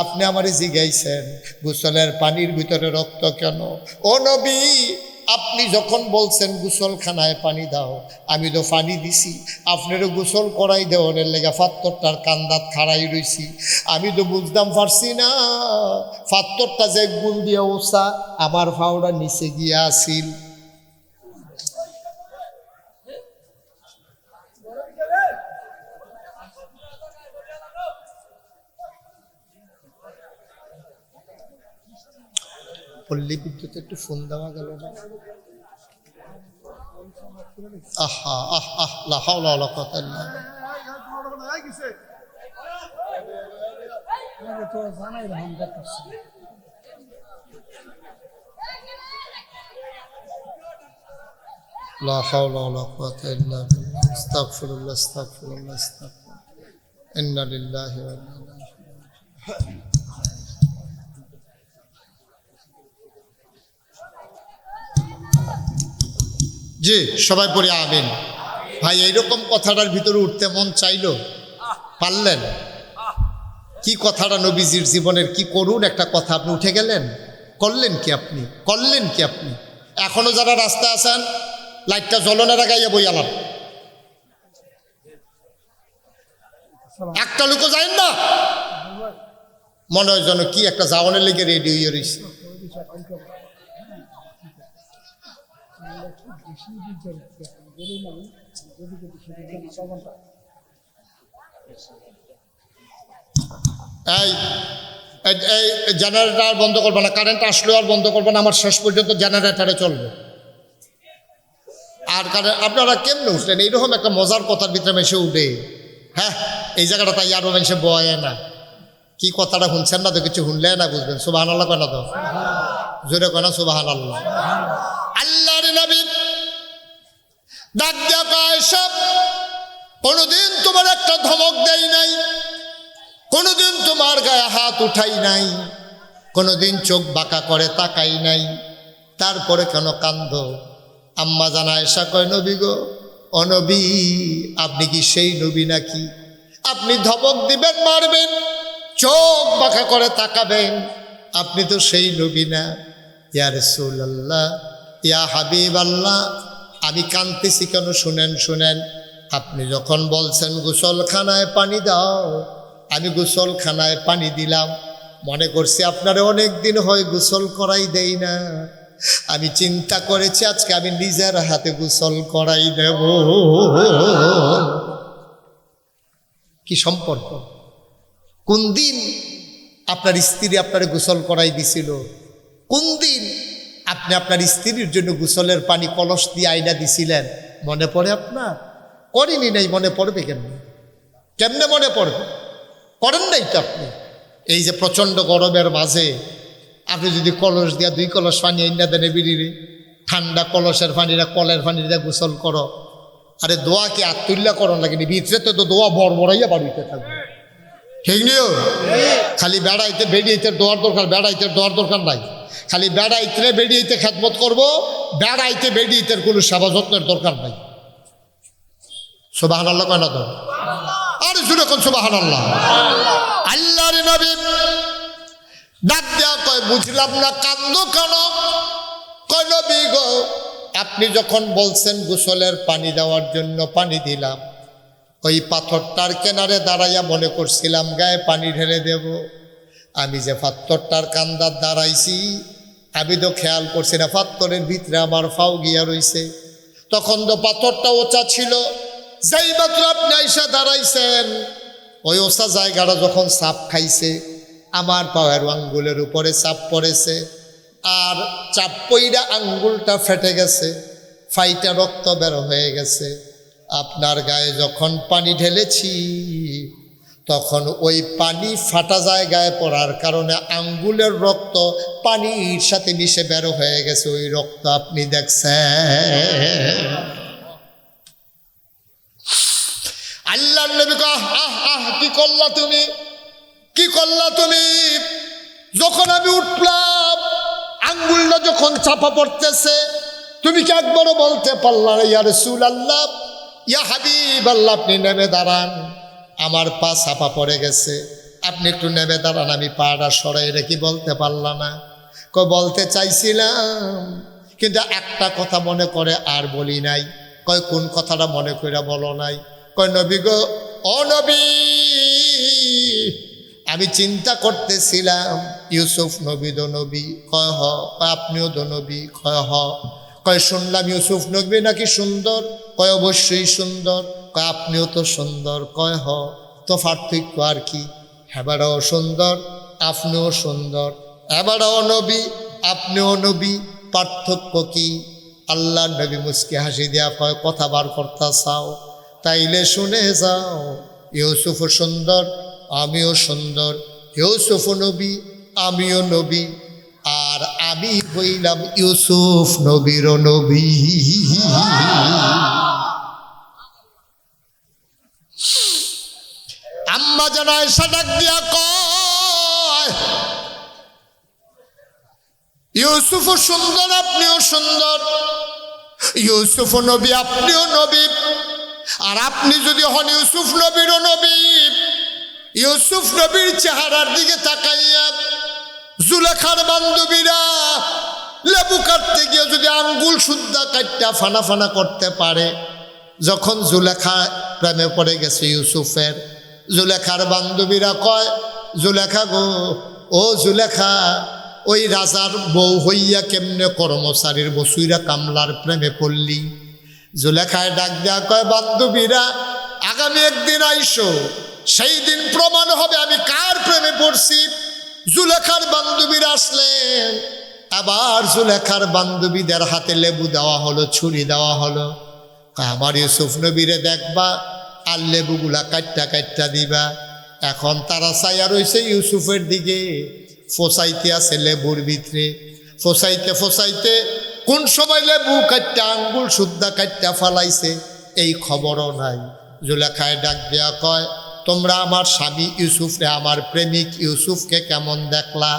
Speaker 1: আপনি আমারে জিগাইছেন গোসলের পানির ভিতরে রক্ত কেন ও নবী আপনি যখন বলছেন গোসলখানায় পানি দাও আমি তো পানি দিছি আপনারও গোসল করাই দেওয়ানের লেগে ফাত্তরটার কান্দাত খাড়াই রইছি আমি তো বুঝতাম পারছি না ফাত্তরটা যে গুল দিয়ে ওসা আমার ফাওড়া নিচে গিয়া আসিল পল্লী বিদ্যুৎ একটু ফোন দেওয়া গেল না আহা আহ আহ লা হাওলা ওয়ালা কুওয়াতা ইল্লা বিল্লাহ লা হাওলা ওয়ালা কুওয়াতা ইল্লা বিল্লাহ আস্তাগফিরুল্লাহ আস্তাগফিরুল্লাহ আস্তাগফিরুল্লাহ ইন্না লিল্লাহি ওয়া ইন্না ইলাইহি রাজিউন জি সবাই পড়ে আমিন ভাই এইরকম কথাটার ভিতরে উঠতে মন চাইলো পারলেন কি কথাটা নবীজির জীবনের কি করুন একটা কথা আপনি উঠে গেলেন করলেন কি আপনি এখনো যারা রাস্তায় আছেন লাইটটা জ্বলনের আগাইয়া বইয়ালাম একটা লোকও যায় না মনে হয় যেন কি একটা যাওয়ানের লেগে রেডি হয়ে রয়েছে এই জেনারেটর বন্ধ করবে না কারেন্ট আসলেও আর বন্ধ করবে না আমার শেষ পর্যন্ত জেনারেটরে চলবে আর কারণ আপনারা কেমনে উঠলেন এইরকম একটা মজার কথার ভিতরে মেশে উঠে হ্যাঁ এই জায়গাটা তাই আরো মেশে বয় না কি কথাটা শুনছেন না তো কিছু শুনলে না বুঝবেন সুবহানাল্লাহ কয় না তো জোরে কয় না সুবহানাল্লাহ আল্লাহর নবী ডাক দিয়া কয় সব কোনোদিন তোমার একটা ধমক দেই নাই কোনোদিন তোমার গায়ে হাত উঠাই নাই কোনোদিন চোখ বাঁকা করে তাকাই নাই তারপরে কেন কান্দো আম্মা জান আয়েশা কয় নবী গো ও নবী আপনি কি সেই নবী নাকি আপনি ধমক দিবেন মারবেন চোখ বাঁকা করে তাকাবেন আপনি তো সেই নবী না ইয়া রাসূলুল্লাহ ইয়া হাবিবাল্লাহ আমি কাঁদতেছি কেন শুনেন শুনেন। আপনি যখন বলছেন গোসলখানায় পানি দাও, আমি গোসলখানায় পানি দিলাম। মনে করছি আপনারা অনেক দিন হয় গোসল করাই দেই না। আমি চিন্তা করেছি আজকে আমি নিজের হাতে গোসল করাই দেব। কি সম্পর্ক? কোন দিন আপনার স্ত্রী আপনার গোসল করাই দিছিল? কোন দিন আপনি আপনার স্ত্রীর জন্য গোসলের পানি কলস দিয়ে আইনা দিছিলেন? মনে পড়ে আপনার? করেনি নাই, মনে পড়বে কেমনে? কেমনে মনে পড়বে? করেন নাই তো আপনি। এই যে প্রচণ্ড গরমের মাঝে আপনি যদি কলস দিয়া 2 কলস পানি আইনা দেন বিড়িরে, ঠান্ডা কলসের পানিরা কলের পানিরা গোসল করো, আরে দোয়া কি আত্মুল্লা করন লাগেনি? ভিতরে তো দোয়া বড়াইয়া বাড়িতে থাকবে, ঠিক নিও। খালি বেড়াইতে বেরিয়েতে দোয়ার দরকার, বেড়াইতে দোয়ার দরকার নাই। খালি বেড়াইতে বেরিয়েতে খেদমত করবো, বেড়াইতে বেরিয়েতে কোনো সেবা যত্নের দরকার নাই। সুবহানাল্লাহ কয় না তো? আরে শুনে কোন সুবহানাল্লাহ। আল্লাহর নবী ডাক দেয়া কয়, বুঝলাম না কান্দো কেন? কয় নবী গো, আপনি যখন বলছেন গোসলের পানি দেওয়ার জন্য পানি দিলাম, ওই পাথরটার কিনারে দাঁড়াইয়া মনে করছিলাম গায়ে পানি ঢেলে দেব। আমি যে পাথরটার কান্দার দাঁড়াইছি, আমি তো খেয়াল করছি না পাথরের ভিতরে আমার ফাও গিয়া রইছে। তখন তো পাথরটা ওচা ছিল। যেই মাত্র আপনি আইসা দাঁড়াইছেন, ওই ওচা জায়গাটা যখন চাপ খাইছে, আমার পায়ের আঙ্গুলের উপরে চাপ পড়েছে। আর চাপ পইরা আঙ্গুলটা ফেটে গেছে, ফাইটা রক্ত বের হয়ে গেছে। আপনার গায়ে যখন পানি ঢেলেছি, তখন ওই পানি ফাটা জায়গায় পড়ার কারণে আঙ্গুলের রক্ত পানির সাথে মিশে বের হয়ে গেছে। ওই রক্ত আপনি দেখছেন। আল্লাহর নবী কয়, আহ আহ কি করলা তুমি, কি করলা তুমি? যখন আমি উঠলাম, আঙ্গুলটা যখন চাপা পড়তেছে, তুমি কি একবারও বলতে পারলা না ইয়া রাসূলুল্লাহ, ইয়া হাবিব আল্লাহ, আপনি নেমে দাঁড়ান, আমার পা চাপা পড়ে গেছে, আপনি একটু নেমে দাঁড়ান, আমি পাটা সরাই রেখে বলতে পারলাম না? কয় বলতে চাইছিলাম, কিন্তু একটা কথা মনে করে আর বলি নাই। কয় কোন কথাটা মনে করে বলো নাই? কয় নবী গো, ও নবী, আমি চিন্তা করতেছিলাম ইউসুফ নবী দো নবী। কয় হ। কয় আপনিও দো নবী? কয় হ। কয় শুনলাম ইউসুফ নবী নাকি সুন্দর। কয় অবশ্যই সুন্দর। কয় আপনিও তো সুন্দর। কয় হ। তো পার্থক্য আর কি? হেবারাও সুন্দর, আপনিও সুন্দর। হেবারাও নবী, আপনিও নবী, পার্থক্য কি? আল্লাহ নবী মুস্কি হাসি দেয়া কয়, কথা বার করতে চাও? তাইলে শুনে যাও, ইউসুফও সুন্দর, আমিও সুন্দর। ইউসুফ নবী, আমিও নবী, আর আমি হইলাম ইউসুফ নবীর নবী। আম্মা জান আয়েশা ডাক দিয়া কয়, ইউসুফও সুন্দর, আপনিও সুন্দর। ইউসুফ নবী, আপনিও নবী। আর আপনি যদি হন ইউসুফ নবীরও নবী, ইউসুফ নবীর চেহারার দিকে তাকাইয়া জুলেখার বান্ধবীরা লেবু কাটতে গিয়ে যদি আঙ্গুল সুদ্ধা কাটটা ফানা ফানা করতে পারে, যখন জুলেখা প্রেমে পড়ে গেছে ইউসুফের, জুলেখার বান্ধবীরা কয়, জুলেখা গো, ও জুলেখা, ওই রাজার বউ হইয়া কেমনে কর্মচারীর বসুইরা কামলার প্রেমে পড়লি? জুলেখায় ডাক দেয়া কয়, বান্ধবীরা, আগামী একদিন আইসো, সেই দিন প্রমাণ হবে আমি কার প্রেমে পড়ছি। জুলেখার বান্ধবীরা আসলেন, আবার জুলেখার বান্ধবীদের হাতে লেবু দেওয়া হলো, ছুরি দেওয়া হলো। আমার ইউসুফ নবীরে দেখবা আর লেবুগুলা কাটটা কাটটা দিবা। এখন তারা চাইয়া রয়েছে ইউসুফের দিকে, ফোসাইতে আছে লেবুর ভিতরে, ফোসাইতে ফোসাইতে কোন সময় লেবু কাটটা আঙ্গুল সুদ্ধা কাটটা ফালাইছে এই খবরও নাই। জুলেখায় ডাক দেয়া কয়, তোমরা আমার স্বামী ইউসুফরে, আমার প্রেমিক ইউসুফকে কেমন দেখলা?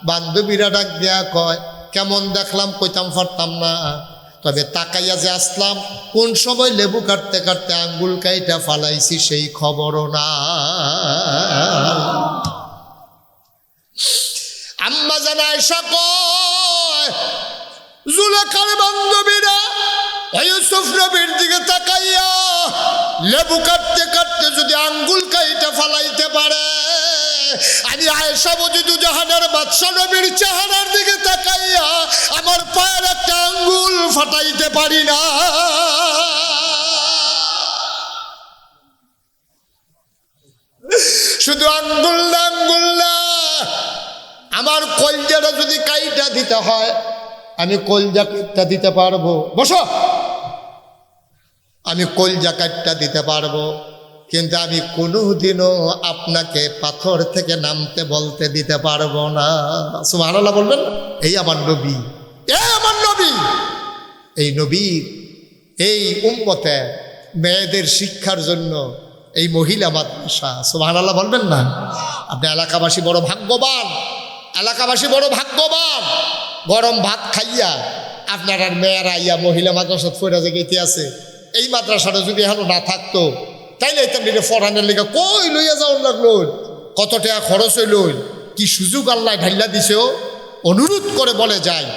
Speaker 1: বান্ধবীরা ডাক দেয়া কয়, কেমন দেখলাম কইতাম পারতাম না, তবে তাকাইয়া যে আসলাম, কোন সময় লেবু কাটতে কাটতে আঙ্গুল কাইটা ফালাইছি সেই খবরও না। আম্মা জান আয়েশা কয়, জুলেখার বান্ধবীরা ইউসুফ নবীর দিকে তাকাইয়া লেবু কাটতে কাটতে যদি আঙ্গুল কাইটা ফালাইতে পারে, আমি আয়েশা বজিদু জাহানের বাদশা নবীর চেহারার দিকে তাকাইয়া আমার পায়ের একটা আঙ্গুল ফাটাইতে পারি না। শুধু আঙ্গুল না, আঙ্গুল না, আমার কলজাটা যদি কাইটা দিতে হয় আমি কলজা কাইটা দিতে পারবো। বসো, আমি কলজা কাইটা দিতে পারবো, কিন্তু আমি কোনোদিনও আপনাকে পাথর থেকে নামতে বলতে দিতে পারবো না। সুবহানাল্লাহ বলবেন। এই আমার নবী, এই আমার নবী, এই নবীর এই উম্মতে মেয়েদের শিক্ষার জন্য এই মহিলা মাদ্রাসা। সুবহানাল্লাহ বলবেন না? আপনি এলাকাবাসী বড় ভাগ্যবান, এলাকাবাসী বড় ভাগ্যবান। গরম ভাত খাইয়া আপনার আর মেয়েরা ইয়া মহিলা মাদ্রাসা ফেরা জায়গাতে আছে। এই মাদ্রাসাটা যদি এখন না থাকতো তাইলে এটা মেরে ফরানের লেগে কই লইয়া যাওয়ার লাগলো, কত টাকা খরচ হইল, কি সুযোগ আল্লাহ ঢাইলা দিছেও। অনুরোধ করে বলে যায়,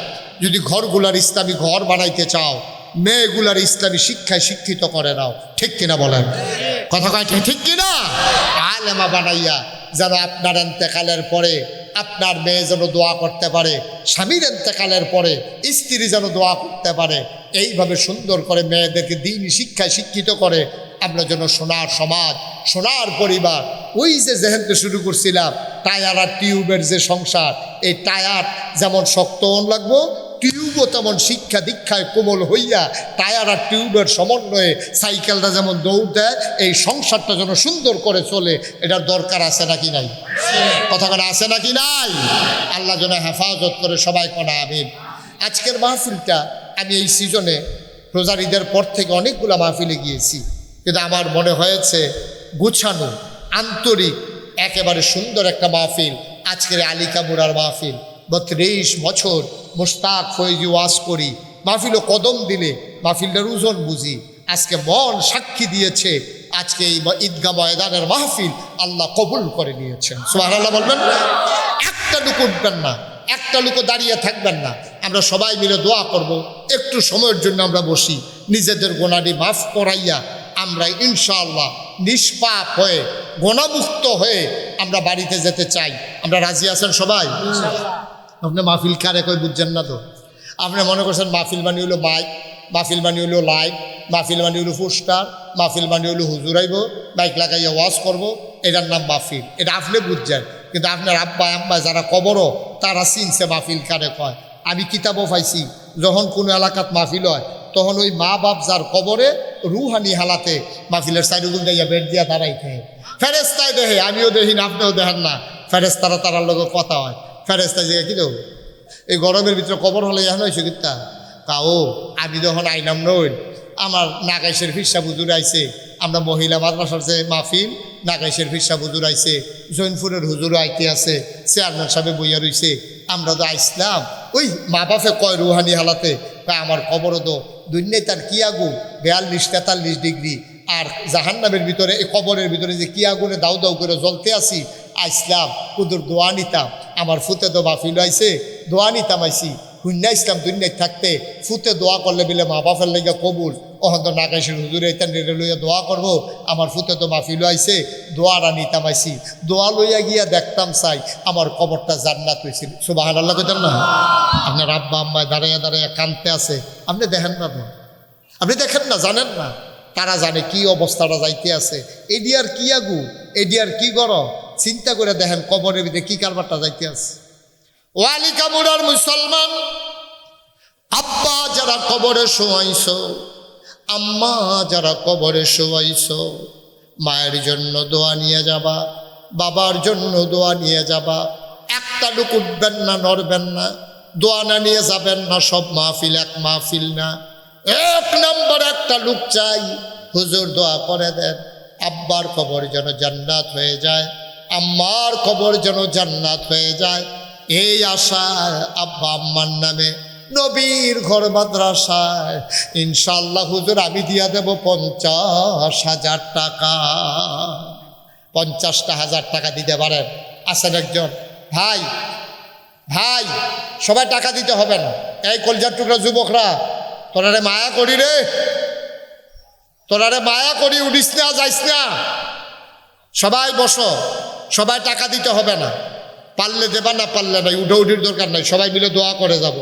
Speaker 1: যদি ঘরগুলার ইসলামী ঘর বানাইতে চাও, মেয়েগুলার ইসলামী শিক্ষায় শিক্ষিত করে নাও। ঠিক কিনা বলেন? কথা কয় ঠিক কিনা? আলেমা বানাইয়া যেন আপনার এন্তেকালের পরে আপনার মেয়ে যেন দোয়া করতে পারে, স্বামীর এন্তেকালের পরে স্ত্রী যেন দোয়া করতে পারে। এইভাবে সুন্দর করে মেয়েদেরকে দ্বীনি শিক্ষায় শিক্ষিত করে আমরা যেন সোনার সমাজ, সোনার পরিবার। ওই যে যেহেতু শুরু করছিলাম টায়ার আর টিউবের যে সংসার, এই টায়ার যেমন শক্ত লাগবো, টিউবও তেমন শিক্ষা দীক্ষায় কোমল হইয়া টায়ার আর টিউবের সমন্বয়ে সাইকেলটা যেমন দৌড় দেয়, এই সংসারটা যেন সুন্দর করে চলে, এটার দরকার আছে নাকি নাই? কথা কেন আছে নাকি নাই? আল্লাহ যেন হেফাজত করে, সবাই কনা আমিন। আজকের মাহফিলটা আমি এই সিজনে রোজার ঈদের পর থেকে অনেকগুলো মাহফিলে গিয়েছি, কিন্তু আমার মনে হয়েছে গুছানো, আন্তরিক, একেবারে সুন্দর একটা মাহফিল আজকের আলিকা মুরার মাহফিল। 32 বছর মুশতাক ফয়েজি ওয়াজ করি, মাহফিলও কদম দিলে মাহফিলটার ওজন বুঝি। আজকে মন সাক্ষী দিয়েছে, আজকে এই ঈদগাহ ময়দানের মাহফিল আল্লাহ কবুল করে নিয়েছেন। সুবহানাল্লাহ বলবেন। একটা লুক উঠবেন না, একটা লুকও দাঁড়িয়ে থাকবেন না। আমরা সবাই মিলে দোয়া করব, একটু সময়ের জন্য আমরা বসি, নিজেদের গোনাটি মাফ করাইয়া আমরা ইনশাআল্লাহ নিষ্পাপ হয়ে, গোনামুক্ত হয়ে আমরা বাড়িতে যেতে চাই। আমরা রাজি আছেন সবাই? আপনি মাহফিল কারে কই বুঝছেন না তো? আপনি মনে করছেন মাহফিল মানে হলো মাইক, মাহফিল মানে হলো লাইভ, মাহফিল মানে হলো পোস্টার, মাহফিল মানে হলো হুজুর আইব বাইক লাগাইয়া ওয়াজ করবো, এটার নাম মাহফিল। এটা আপনি বুঝছেন, কিন্তু আপনার আব্বা আম্মা যারা কবরও তারা চিনছে মাহফিল কারে কয়। আমি কিতাবও পাইছি, যখন কোনো এলাকাত মাহফিল হয় তখন ওই মা বাপ যার কবরে রুহানি হালাতে মাহফিলের সাইডুগুল দিয়া বেড দিয়া দাঁড়াই থাকে। ফেরেস্তায় দেখে, আমিও দেখি না, আপনিও দেখেন না, ফেরেস্তারা তারার লোক কথা হয়। ফেরেস্তায় যে কি দেব, এই গরমের ভিতরে কবর হলে এখন হয়েছে কিতা কাও। আমি যখন আইনাম নই, আমার নাগাইশের ফিরসা বুজুর আইছে, আমরা মহিলা মাদ্রাসার যে মাহফিল, নাগাইশের ফিরসা বুজুর আইছে, জৈনপুরের হুজুরও আইতে আছে, চেয়ারম্যান সাহেব বইয়া রইছে। আমরা তো আইসলাম ওই মা বাপে কয় রুহানি হালাতে, আমার কবরও তো দুনিয়ায় তার কি আগুন 42-43 ডিগ্রি, আর জাহান্নামের ভিতরে এই কবরের ভিতরে যে কি আগুনে দাউ দাউ করে জ্বলতে আসি। আইসলাম কুদুর দোয়া নিতাম, আমার ফুতে তো মাহফিল আইছে, দোয়া নিতাম আইসি। হুন্না ইসলাম দুনিয়ায় থাকতে ফুতে দোয়া করলে বিলে মা বাপের লেগে কবুল। ওখান তো নাগাইশের হুজুরে এটা নেড়ে লইয়া দোয়া করবো, আমার ফুতে তো মাহফিল আইছে, দোয়ারা নিতাম আইসি। দোয়া লইয়া গিয়া দেখতাম চাই আমার কবরটা জান্নাত হয়েছিল। সুবহানাল্লাহ কইতেন না? আপনার আব্বা আম্মায় দাঁড়াইয়া দাঁড়াইয়া কানতে আছে, আপনি দেখেন না তো? আপনি দেখেন না, জানেন না? তারা জানে কি অবস্থাটা যাইতে আছে। এডি আর কি আগু, এডি আর কি গরম, চিন্তা করে দেখেন কবরের ভিতরে কি কারবারটা যাইতে আছে। ওয়ালিকা মুরার মুসলমান, আব্বা যারা কবরে শোয়াইছ, আম্মা যারা কবরে শোয়াইছ, মায়ের জন্য দোয়া নিয়ে যাবা, বাবার জন্য দোয়া নিয়ে যাবা। একটা লোক উঠবেন না, নড়বেন না, দোয়া না নিয়ে যাবেন না। সব মাহফিল এক মাহফিল না, 1 নম্বর একটা লোক চাই, হুজুর দোয়া করে দেন আব্বার কবর যেন জান্নাত হয়ে যায়, আম্মার কবর যেন জান্নাত হয়ে যায়। এই আশায় আব্বা আম্মার নামে নবীর ঘর মাদ্রাসায় ইনশাআল্লাহ হুজুর আমি দিয়া দেব 50,000 টাকা। 50,000 টাকা দিতে পারেন? আছেন একজন ভাই? ভাই সবাই টাকা দিতে হবে না। এই কলজার টুকরা যুবকরা তোরারে মায়া করি রে, তোরারে মায়া করি, উঠিস না, যাইস না। সবাই বসো, সবাই টাকা দিতে হবে না, পারলে দেবা, না পারলে নাই, উঠোউঠির দরকার নাই, সবাই মিলে দোয়া করে যাব।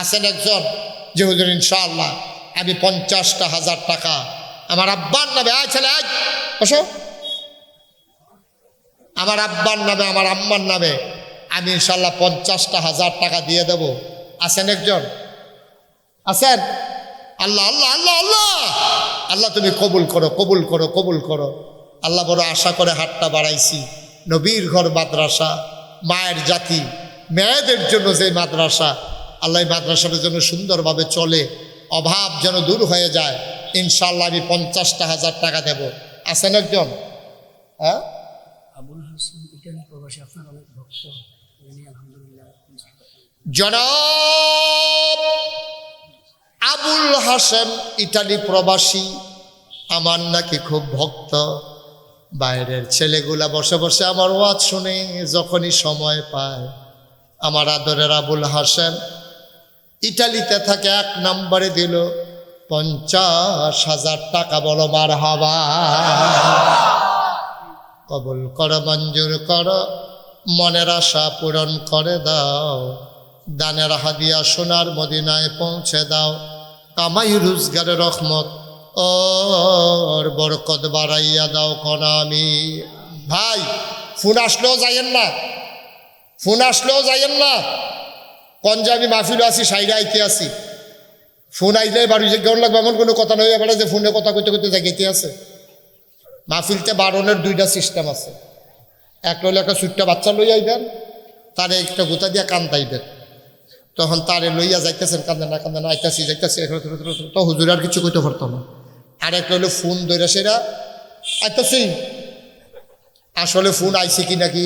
Speaker 1: আছেন একজন যে হুজুর ইনশাআল্লাহ আমি 50,000 টাকা আমার আব্বার নামে, আয় ছেলে আয় বসো, আমার আব্বার নামে আমার আম্মার নামে আমি ইনশাআল্লাহ 50,000 টাকা দিয়ে দেব। আছেন একজন? আছেন? আল্লাহ আল্লাহ আল্লাহ আল্লাহ আল্লাহ তুমি কবুল করো, কবুল করো, কবুল করো। আল্লাহ বড় আশা করে হাতটা বাড়াইছি। নবীর ঘর মাদ্রাসা, মায়ের জাতি, মেয়েদের জন্য যে মাদ্রাসা, আল্লাহ মাদ্রাসার জন্য সুন্দরভাবে চলে, অভাব যেন দূর হয়ে যায়। ইনশাআল্লাহ আমি 50,000 টাকা দেব। আছেন একজন? হ্যাঁ,
Speaker 2: আবুল হাসেম ইটালি প্রবাসী, আপনার অনেক ভক্ত, আলহামদুলিল্লাহ।
Speaker 1: জনাব আবুল হাসেম ইটালি প্রবাসী আমার নাকি খুব ভক্ত। বাইরের ছেলেগুলা বসে বসে আমার ওয়াজ শুনে যখনই সময় পায়। আমার আদরের আবুল হাসেম ইটালিতে থাকে, 1 নম্বরে দিল 50,000 টাকা। বলো মারহাবা। কবুল করো, মঞ্জুর করো, মনের আশা পূরণ করে দাও। দানের হাদিয়া সোনার মদিনায় পৌঁছে দাও। কামাই রোজগারের রহমত ওর বরকত বাড়াইয়া দাও কোনা আমি। ভাই ফোন আসলেও যাইয়েন না, ফোন আসলেও যাইয়েন না। কোন যে আমি মাহফিল আছি, সাইডে আইতে আছি, ফোন আইলে বাড়ি যে কেমন লাগবে এমন কোনো কথা নয় এবারে যে ফোনে কথা কইতে কইতে জায়গাতে আছে। মাহফিলতে বারণের 2টা সিস্টেম আছে। একটা হলো একটা ছোট্ট বাচ্চা লই আইবেন, তারে একটা গোতা দিয়া কান্দাইবেন, তখন তারে লইয়া যাইতেছেন, কান্দে না আইতাছি যাইতাছি, তো হুজুর আর কিছু কইতে পারতো না। আর একটা হলো ফোন ধরে সেরা আইতাছি, আসলে ফোন আইছে কি নাকি।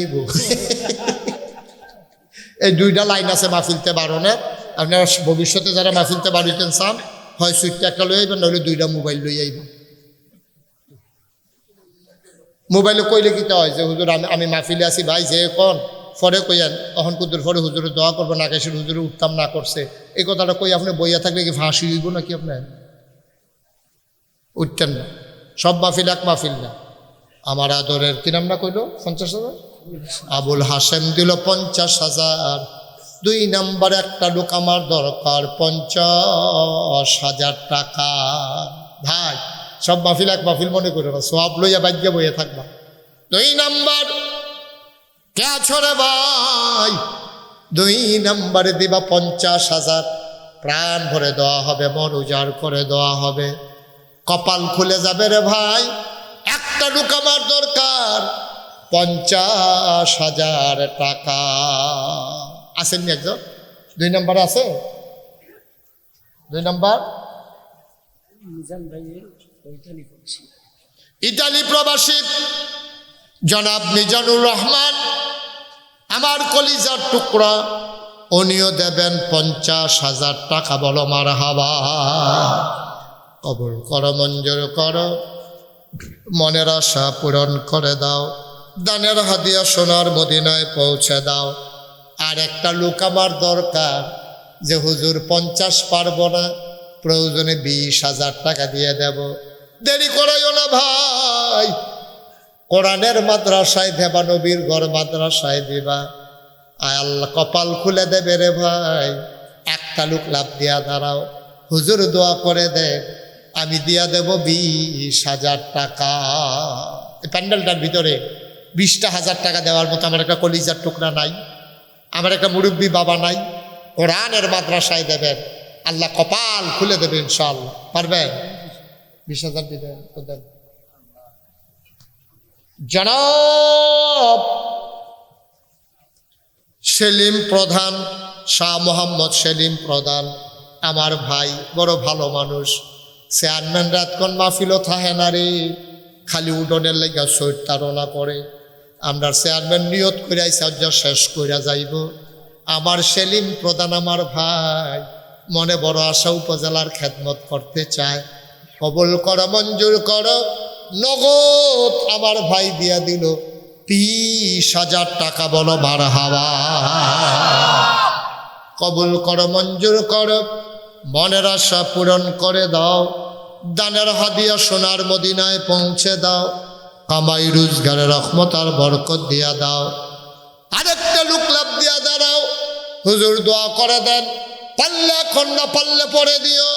Speaker 1: এই 2টা লাইন আছে মাহফিলতে বারণের। আপনারা ভবিষ্যতে যারা মাহফিলতে বাড়িতেন চান, হয় সুইটটা একটা লই আইবেন, নইলে 2টা মোবাইল লই আইবেন। মোবাইলে কইলে কিতা হয় যে হুজুর আমি মাহফিলে আছি ভাই, যে কোন ফরে কইয়ান, তখন কুদুর ফরে হুজুরে দোয়া করবো, না কেসে হুজুরে উঠতাম না করছে, এই কথাটা কই আপনি বইয়া থাকলে কি ফাঁসি হইব নাকি? আপনার উঠতেন না। সব মাহফিল এক মাহফিল না। আমার আদরের কি নাম না কইল 50,000? আবুল হাসেম দিল 50,000। 2 নম্বর একটা লোক আমার দরকার 50,000 টাকা। ভাই সব মাহফিল এক মাহফিল মনে করে না, সব লইয়া বাজ্যে বইয়া থাকবা। 2 নম্বর কে আছো রে ভাই? 2 নম্বরে দিবা 50,000। প্রাণ ভরে দেওয়া হবে, মন উজাড় করে দেওয়া হবে, কপাল খুলে যাবে রে ভাই। একটা লোক আমার দরকার 50,000 টাকা। আসেননি একজন? 2 নম্বরে আছে? 2 নম্বর
Speaker 2: মিজান ভাইয়ের ইটালি প্রবাসী,
Speaker 1: ইটালি প্রবাসী জনাব মিজানুর রহমান, আমার কলিজার টুকরা, উনিও দেবেন 50,000 টাকা। বলো মারহাবা। কবুল করো, মঞ্জুর করো, মনের আশা পূরণ করে দাও। দানের হাদিয়া সোনার মদিনায় পৌঁছে দাও। আর একটা লোক আমার দরকার যে হুজুর 50 পারবো না, প্রয়োজনে 20,000 টাকা দিয়ে দেব। দেরি করাইও না ভাই, কোরআনের মাদ্রাসায় দেবা, নবীর ঘর মাদ্রাসায় দিবা। আয় আল্লাহ কপাল খুলে দেবে রে ভাই। একটা লোক লাভ দিয়া দাঁড়াও, হুজুর দোয়া করে দে, আমি দিয়া দেব 20,000 টাকা। এই প্যান্ডেলটার ভিতরে 20,000 টাকা দেওয়ার মতো আমার একটা কলিজার টুকরা নাই, আমার একটা মুরব্বী বাবা নাই। কোরআনের মাদ্রাসায় দেবেন, আল্লাহ কপাল খুলে দেবে ইনশাআল্লাহ। পারবেন? 20,000 দিবেন তো দেন। জনাব সেলিম প্রধান, শাহ মোহাম্মদ সেলিম প্রধান আমার ভাই, বড় ভালো মানুষ। চেয়ারম্যান রাতক্ষণ মাহফিলও থাহে না রে, খালি উডনের লেগা সৈর তাড়না করে। আমরা চেয়ারম্যান নিয়ত করে আইসা শেষ করে যাইব। আমার সেলিম প্রধান আমার ভাই মনে বড় আশা, উপজেলার খেদমত করতে চায়। কবুল করো, মঞ্জুর করো। নগদ আমার ভাই দিয়া দিল 30,000 টাকা। বলো মারহাবা। কবুল করো, মঞ্জুর করো, মনের আশা পূরণ করে দাও, দানের হাদিয়া সোনার মদিনায় পৌঁছে দাও, কামাই রোজগারে রহমত আর বরকত দিয়া দাও। আরেকটা লোক লাভ দিয়া দাঁড়াও, হুজুর দোয়া করে দেন, পারলে এখন না পারলে পরে দিও।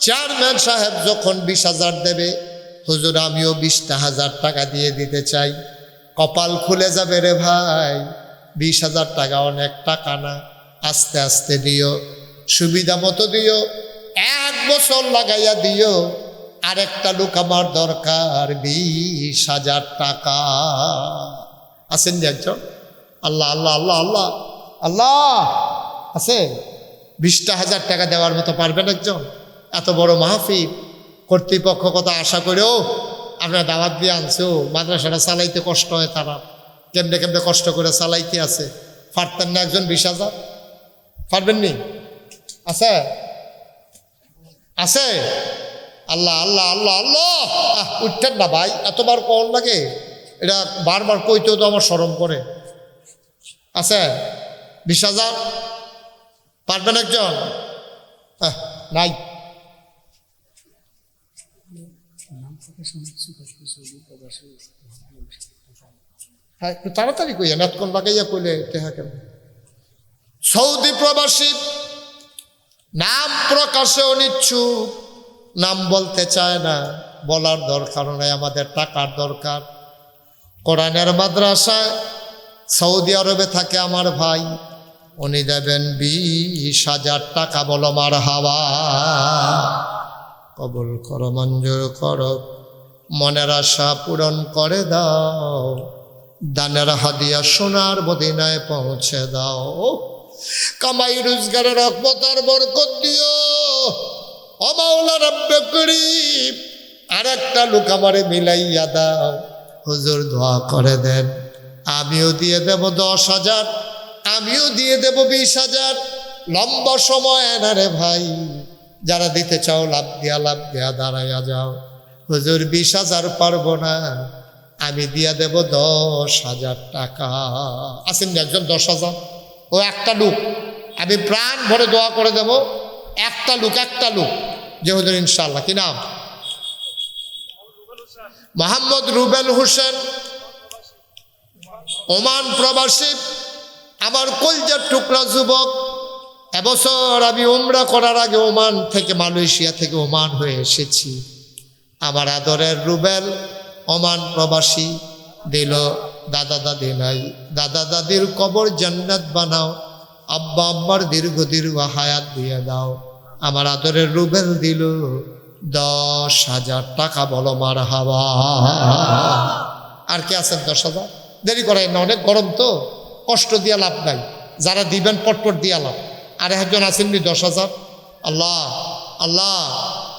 Speaker 1: চেয়ারম্যান সাহেব যখন 20,000 দেবে, হুজুর আমিও 20,000 টাকা দিয়ে দিতে চাই। কপাল খুলে যাবে রে ভাই, 20,000 টাকা অনেক টাকা না, আস্তে আস্তে দিও, সুবিধা মতো দিও, 1 বছর লাগাইয়া দিও। আরেকটা লোক আমার দরকার 20,000 টাকা। আছেন যে একজন? আল্লাহ আল্লাহ আল্লাহ আল্লাহ আল্লাহ আছে। 20,000 টাকা দেওয়ার মতো পারবেন একজন? এত বড় মাহফিল, কর্তৃপক্ষ কত আশা করেও আপনার দাওয়াত দিয়ে আনছো, মাদ্রাসাটা চালাইতে কষ্ট হয়, তারা কেমনে কেমনে কষ্ট করে চালাইতে আছে। পারতেন না একজন 20,000? পারবেন নি? আছে আছে? আল্লাহ আল্লাহ আল্লাহ আল্লাহ। উঠতেন না ভাই, এতবার কল লাগে, এটা বারবার কইতেও তো আমার শরম করে। আছে 20,000? পারবেন একজন? নাই। হ্যাঁ, একটু তাড়াতাড়ি কইয়া, নাতক্ষণ লাগাইয়া কইলে টেহা কেন? সৌদি প্রবাসী, নাম প্রকাশে অনিচ্ছুক, নাম বলতে চায় না, বলার দরকার নাই, আমাদের টাকার দরকার। কোরআনের মাদ্রাসায় সৌদি আরবে থাকে আমার ভাই, উনি দেবেন 20,000 টাকা। বলো মারহাবা। কবুল করো, মঞ্জুর করো, মনের আশা পূরণ করে দাও, দানের হাদিয়া সোনার মদিনায় পৌঁছে দাও। কামাই রোজগারের রহমত আর বরকত দিও। ও মাওলা রব্বে করিম, আরেকটা লোক আমারে মিলাইয়া দাও। হুজুর দোয়া করে দেন, আমিও দিয়ে দেব 10,000, আমিও দিয়ে দেব 20,000। লম্বা সময় না রে ভাই, যারা দিতে চাও লাভ দিয়া দাঁড়াইয়া যাও। হুজুর 20,000 পারবো না, আমি দিয়া দেব 10,000 টাকা। আসেন একজন 10,000? ও একটা লোক, আমি প্রাণ ভরে দোয়া করে দেব। একটা লোক যে হুজুর ইনশাল্লাহ, কি নাম? মোহাম্মদ রুবেল হোসেন, ওমান প্রবাসী, আমার কলজার টুকরা যুবক। এবছর আমি উমরা করার আগে ওমান থেকে, মালয়েশিয়া থেকে ওমান হয়ে এসেছি। আমার আদরের রুবেল ওমান প্রবাসী দিল, দাদা দাদি নাই, দাদা দাদির কবর জান্নাত বানাও, আব্বা আব্বার দীর্ঘ হায়াত দিয়ে দাও। আমার আদরের রুবেল দিল 10,000 টাকা। বলো মারহাবা। আর কে আছেন 10,000? দেরি করাই না, অনেক গরম তো, কষ্ট দিয়া লাভ নাই, যারা দিবেন পটপট দিয়া লাভ। আর একজন আসেননি 10,000? আল্লাহ আল্লাহ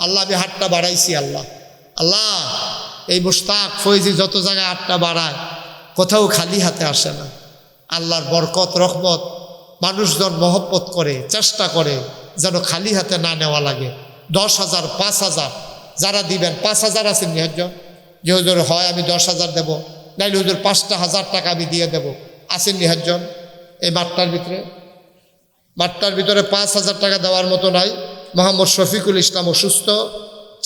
Speaker 1: আল্লাহ, আমি হাতটা বাড়াইছি। আল্লাহ আল্লাহ, এই মুশতাক ফৈজি যত জায়গায় হাতটা বাড়ায়, কোথাও খালি হাতে আসে না। আল্লাহর বরকত রহমত, মানুষজন মহব্বত করে, চেষ্টা করে যেন খালি হাতে না নেওয়া লাগে। 10,000, 5,000 যারা দিবেন, 5,000 আছেন নিহজন? যে হুজুর হয় আমি 10,000 দেবো, নাইলে হুজুর 5,000 টাকা আমি দিয়ে দেবো, আসেন নিহজন? এই মাঠটার ভিতরে 5,000 টাকা দেওয়ার মতো নাই। মোহাম্মদ শফিকুল ইসলাম অসুস্থ,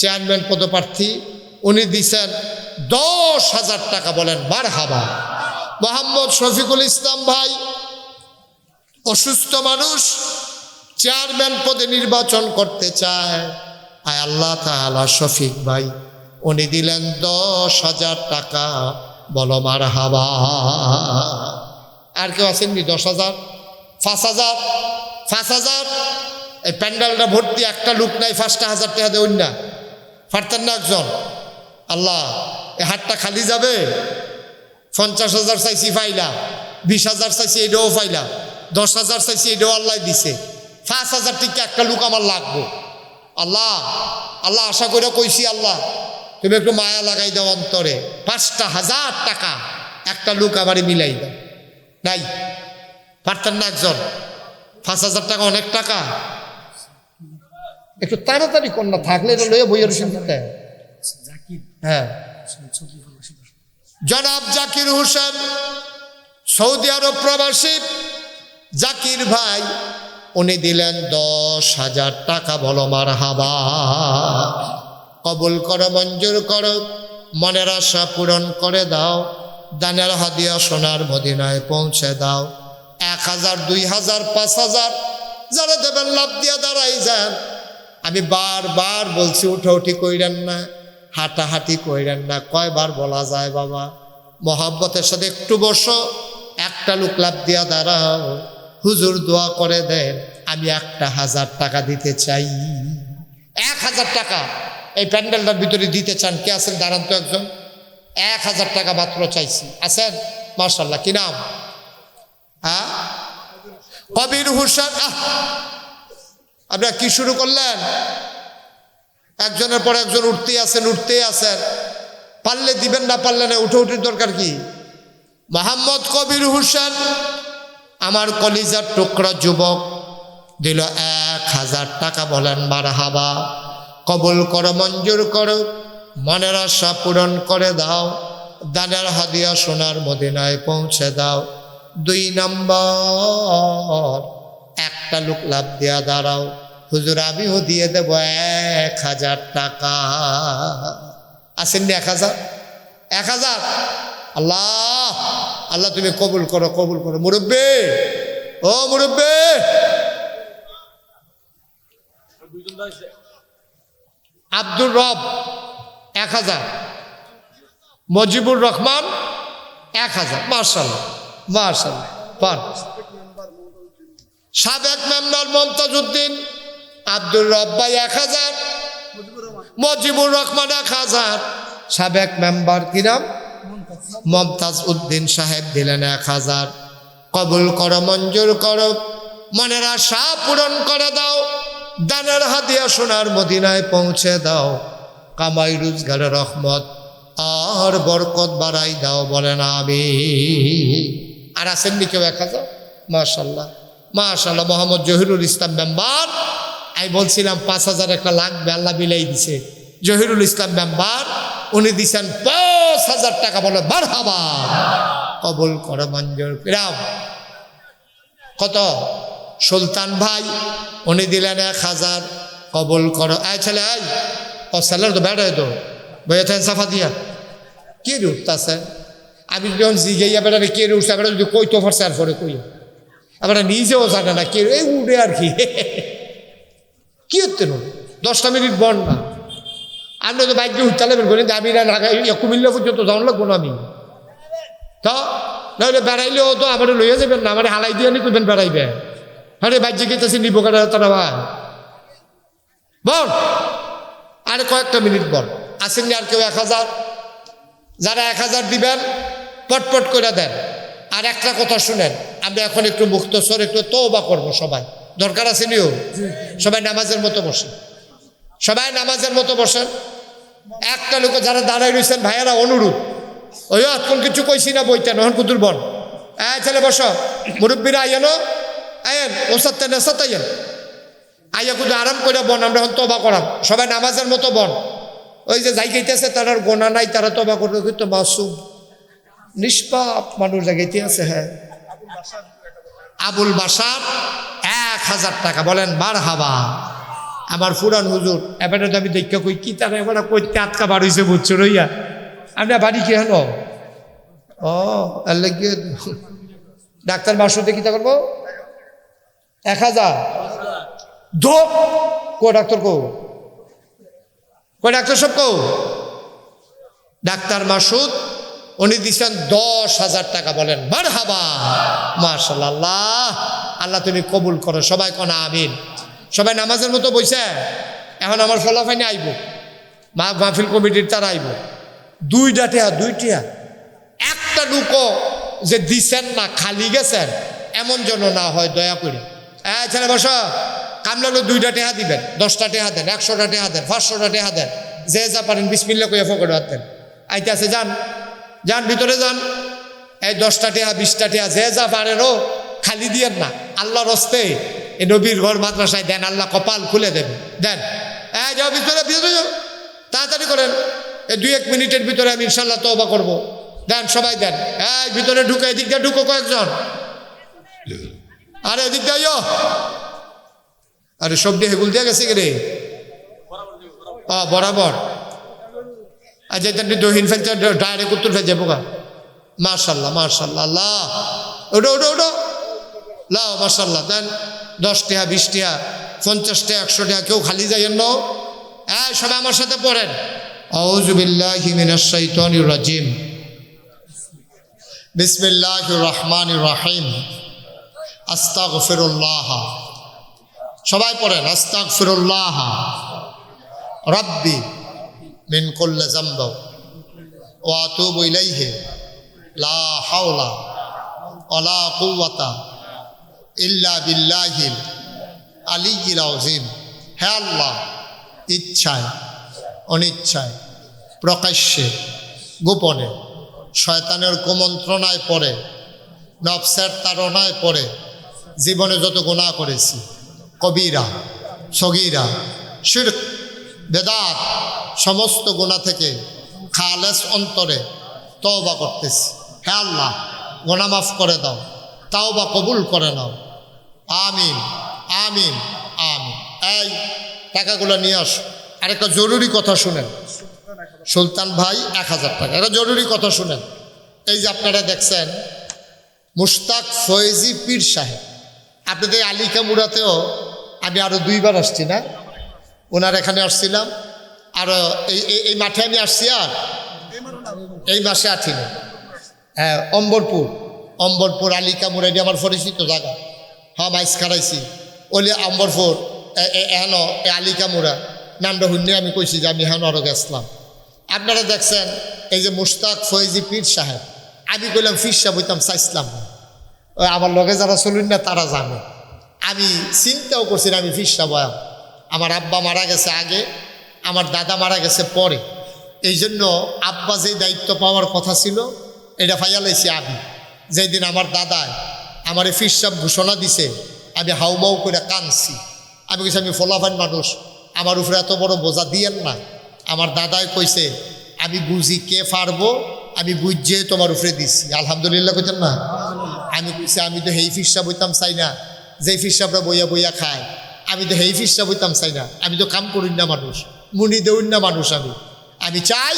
Speaker 1: চেয়ারম্যান পদপ্রার্থী, উনি দিছেন 10,000 টাকা। বলেন মারহাবা। মোহাম্মদ শফিকুল ইসলাম ভাই অসুস্থ মানুষ, চেয়ারম্যান পদে নির্বাচন করতে চায়। আয় আল্লাহ তাআলা, শফিক ভাই উনি দিলেন 10,000 টাকা। বলো মারহাবা। আর কেউ আসেননি 10,000? 5,000? এই প্যান্ডেলটা ভর্তি, একটা লোক নাই 5,000 টাকা দেউন না, পারতেন না একজন? আল্লাহ, এই হাটটা খালি যাবে? 50,000 চাইছি পাইলা, 20,000 চাইছি এটাও পাইলা, 10,000 চাইছি এটাও আল্লাহ দিছে, 5,000 টিকা একটা লোক আমার লাগবো। আল্লাহ আল্লাহ, আশা করে কইছি, আল্লাহ তুমি একটু মায়া লাগাই দাও অন্তরে, 5,000 টাকা একটা লোক আমারই মিলাই দাও। নাই, পারতেন না একজন? 5,000 টাকা অনেক টাকা, একটু তাড়াতাড়ি কন্যা থাকলে এটা লইয়া বইয়ের শুনতে। হ্যাঁ, জনাব জাকির হোসেন, সৌদি আরব প্রবাসী। জাকির ভাই উনি দিলেন 10,000 টাকা। বলো মারহাবা। কবুল করো, মঞ্জুর করো, মনের আশা পূরণ করে দাও, দানের হাদিয়া সোনার মদিনায় পৌঁছে দাও। 1,000, 2,000, 5,000 যারা দেবেন লাভ দিয়া দাঁড়াই যান। আমি বারবার বলছি উঠি কইরেন না, হাঁটাহাঁটি কইরেন না। কয়বার বলা যায় বাবা? মহাব্বতের সাথে একটু বসো, একটা লোক লাভ দিয়া দাঁড়াও, হুজুর দোয়া করে দেন, আমি 1,000 টাকা দিতে চাই। 1,000 টাকা এই প্যান্ডেলটার ভিতরে দিতে চান? কে আছেন? দাঁড়ান তো একজন। 1,000 টাকা মাত্র চাইছি। আছেন? মাশাআল্লাহ। কি নাম? হ্যাঁ, কবির হোসেন। আপনারা কি শুরু করলেন? একজনের পর একজন উঠতেই আছেন। পারলে দিবেন, না পারলে না। উঠির দরকার কি? মোহাম্মদ কবির হোসেন, আমার কলিজার টুকরা যুবক, দিল 1,000 টাকা। বলেন মারহাবা। কবুল করো, মঞ্জুর করো, মনের আশা পূরণ করে দাও, দানের হাদিয়া সোনার মদিনায় পৌঁছে দাও। 2 নম্বর, একটা লোক লাভ দিয়া দাঁড়াও, হুজুর আমিও দিয়ে দেব 1,000 টাকা। আসেননি? 1,000। আল্লাহ আল্লাহ তুমি কবুল করো, কবুল করো। মুরব্বী, ও মুরব্বী, আব্দুর রব 1,000, মজিবুর রহমান 1,000। মাশাআল্লাহ মাশাআল্লাহ। পান সাবেক মেম্বার মমতাজ উদ্দিন, আব্দুর রব ভাই 1,000, মজিবুর রহমান 1,000, সাবেক মেম্বার কি নাম? মমতাজ উদ্দিন সাহেব দিলেন 1,000। কবুল করো, মঞ্জুর করো, মনের আশা পূরণ করে দাও, দানের হাদিয়া সোনার মদিনায় পৌঁছে দাও, কামাই রোজগারের রহমত আর বরকত বাড়াই দাও। বলেন আমিন। আর আসেননি কেউ? 1,000। মাশাআল্লাহ মাশাআল্লাহ। মোহাম্মদ জহিরুল ইসলাম মেম্বার, আমি বলছিলাম 5,000 একটা লাগবে, আল্লাহ মিলাই দিছে। জহিরুল ইসলাম মেম্বার উনি দিছেন 5,000 টাকা। বলে মারহাবা। কবুল করো, মঞ্জুর করো। কত? সুলতান ভাই উনি দিলেন 1,000। কবুল করো। ছেলে ও ছেলের তো বেড়ায় তো বইয়েছেন সাফা দিয়া কে উঠতেছে? আমি যখন জিগাইয়া বেড়াবে কে উঠছে, বেড়া যদি কই তো ফারছে আর পরে কই আমরা নিজেও জানে না কে এই উঠে আর কি কি হচ্ছে না। 10টা মিনিট বন না, আপনি তো বাইক দিয়ে উঠতে লাগবেন করেন। আমি কুমিল্লা পর্যন্ত যাওয়ার লাগবো না আমি তো, নাহলে বেড়াইলেও তো আমার লইয়া যাবেন না, আমার হালাই দিয়ে নি করবেন বেড়াইবে। আরে বাইক গেতেছি নিব কাটা তারা ভাই বল। আরে কয়েকটা মিনিট বল। আসেননি আর কেউ? 1,000। যারা 1,000 দিবেন পটপট করে দেন। আর একটা কথা শুনেন, আমরা এখন একটু মুক্তসর একটু তওবা করবো। সবাই দরকার আছে নিও, সবাই নামাজের মতো বসেন, সবাই নামাজের মতো বসেন। একটা লোক যারা দাঁড়াই রয়েছেন ভাইয়েরা, অনুরোধ, ওই এখন কিছু কইছি না বইতেন এখন কুতুর বন। ছেলে বস, মুরব্বীরা আইয়েন, আইয়েন ওসাতে নেশাতে আইয়েন, আইয়া কুতু আরাম করে বন। আমরা এখন তওবা করাম, সবাই নামাজের মতো বন। ওই যে যাই গাইতেছে তার গোনা নাই, তারা তওবা করবে, কিন্তু মাসুম নিষ্পাপ মানুষ জায়গাইতে আছে। হ্যাঁ, আবুল বাসার 1,000 টাকা। বলেন মারহাবা। আমার ফুরান হুজুর এবারে তো আমি দেখা কই কি তারা এবার কইতে আটকা বার হয়েছে বুঝছো রইয়া। আপনার বাড়ি কি হেন? ও আল্লাহ, ডাক্তার মাসুদে কি তা করবো? 1,000 ধো কো ডাক্তার কো ডাক্তার সব কো ডাক্তার মাসুদ উনি দিচ্ছেন 10,000 টাকা। বলেন মারহাবা মাশাআল্লাহ। আল্লাহ তুমি কবুল করো। সবাই কোন আমিন। সবাই নামাজের মতো বইছে। এখন আমার ফলাফাইনে আইব, মাহফিল কমিটির তারা আইব। 2টা একটা লুকো যে দিছেন না খালি গেছেন এমন যেন না হয়, দয়া করে। ছেলে বসা, কাম লাগলো 2টা টেহা দিবেন, 10টা টেহা দেন, 100টা টেহা দেন, 500টা টেহা দেন, যে যা পারেন বিসমিল্লাহ কইয়া ফকড়ে হাত দেন। আইতে আছে, যান যান ভিতরে যান। এই 10টা টেহা 20টা টেহা যে যা পারেনও খালি দিয়েন না, আল্লাহর হস্তে এই নবীর ঘর মাদ্রাসায় দেন, আল্লাহ কপাল খুলে দেবে। দেন, যাও ভিতরে, তাড়াতাড়ি করেন। এই 2-1 মিনিটের ভিতরে আমি ইনশাল্লাহ তওবা করবো। দেন, সবাই দেন। ভিতরে ঢুকে, এদিক দিয়ে ঢুকো কয়েকজন, আরে এদিক দিয়ে আরে সব দিয়ে হেগুল দিয়ে গেছে রে বরাবর আচ্ছা এটা দহিন ফেলছে ডাইরেক্ট উত্তর ফেলছে বোকা মার্শাল্লাহ মার্শাল্লাহ আল্লাহ ওটো ওটো ওটো লাও মার্শাল্লাহ দেন 10 টাকা 20 টাকা 50 টাকা 100 টাকা কেউ খালি যাইয়েন না সবাই আমার সাথে পড়েন আউযু বিল্লাহি মিনাশ শাইতানির রাজিম বিসমিল্লাহির রহমানির রহিম আস্তাগফিরুল্লাহ সবাই পড়েন আস্তাগফিরুল্লাহ রাব্বি মিন কুল্লি যামব ওয়া আতুবু ইলাইহি লা হাওলা ওয়ালা কুওয়াতা ইল্লা বিল্লাহিল আলিয়্যিল আযীম। হে আল্লাহ, ইচ্ছায় অনিচ্ছায় প্রকাশ্যে গোপনে শয়তানের কুমন্ত্রণায় পড়ে নফসের তাড়নায় পড়ে জীবনে যত গুনাহ করেছি কবিরা সগীরা শিরক বেদাত সমস্ত গুনাহ থেকে খালেস অন্তরে তওবা করতেছি। হে আল্লাহ, গুনাহ মাফ করে দাও, তাওবা কবুল করে নাও। আমিন আমিন আমিন। এই টাকাগুলো নিয়ে আসো। আরেকটা জরুরি কথা শুনেন সুলতান ভাই, 1000 টাকা। এটা জরুরি কথা শুনেন। এই যে আপনারা দেখছেন মুশতাক ফয়েজি পীর সাহেব, আপনাদের আলিকা মুরাতেও আমি আরও 2 বার আসছি না, ওনার এখানে আসছিলাম, আরও এই মাঠে আমি আসছি, আর এই মাসে আছি না। হ্যাঁ, অম্বরপুর আলিকা মুরাইডি আমার পরিচিত জায়গা। হ্যাঁ, মাইস খারাইছি ওলি অম্বরপুর এহেন আলিকা মুরা নামটা শুনে আমি কইছি যে আমি এখন আরও গেছিলাম। আপনারা দেখছেন এই যে মুশতাক ফয়েজি পীর সাহেব, আমি কইলাম পীর সাহেব হইতাম চাইছিলাম না, ওই আমার লগে যারা চলুন না তারা জানে। আমি চিন্তাও করছি না আমি পীর সাহেব হইয়াম। আমার আব্বা মারা গেছে আগে, আমার দাদা মারা গেছে পরে। এই জন্য আব্বা যে দায়িত্ব পাওয়ার কথা ছিল এটা ফাইয়া লাইছি আমি। যেই দিন আমার দাদায় আমার পীর সাহেব ঘোষণা দিছে, আমি হাউমাউ করে কাঁদছি। আমি কইছি আমি ফলাফান মানুষ, আমার উপরে এত বড় বোঝা দিয়েন না। আমার দাদাই কইছে আমি বুঝি কে পারবো, আমি বুঝে তোমার উপরে দিছি। আলহামদুলিল্লাহ কইতেন না? আমি কইছি আমি তো হেই পীর সাহেব হইতাম চাই না, যেই পীর সাহেবরা বইয়া বইয়া খায়। আমি তো হেই পীর সাহেব হইতাম চাই না, আমি তো কাম করি না মানুষ, মুনি দেউন না মানুষ। আমি চাই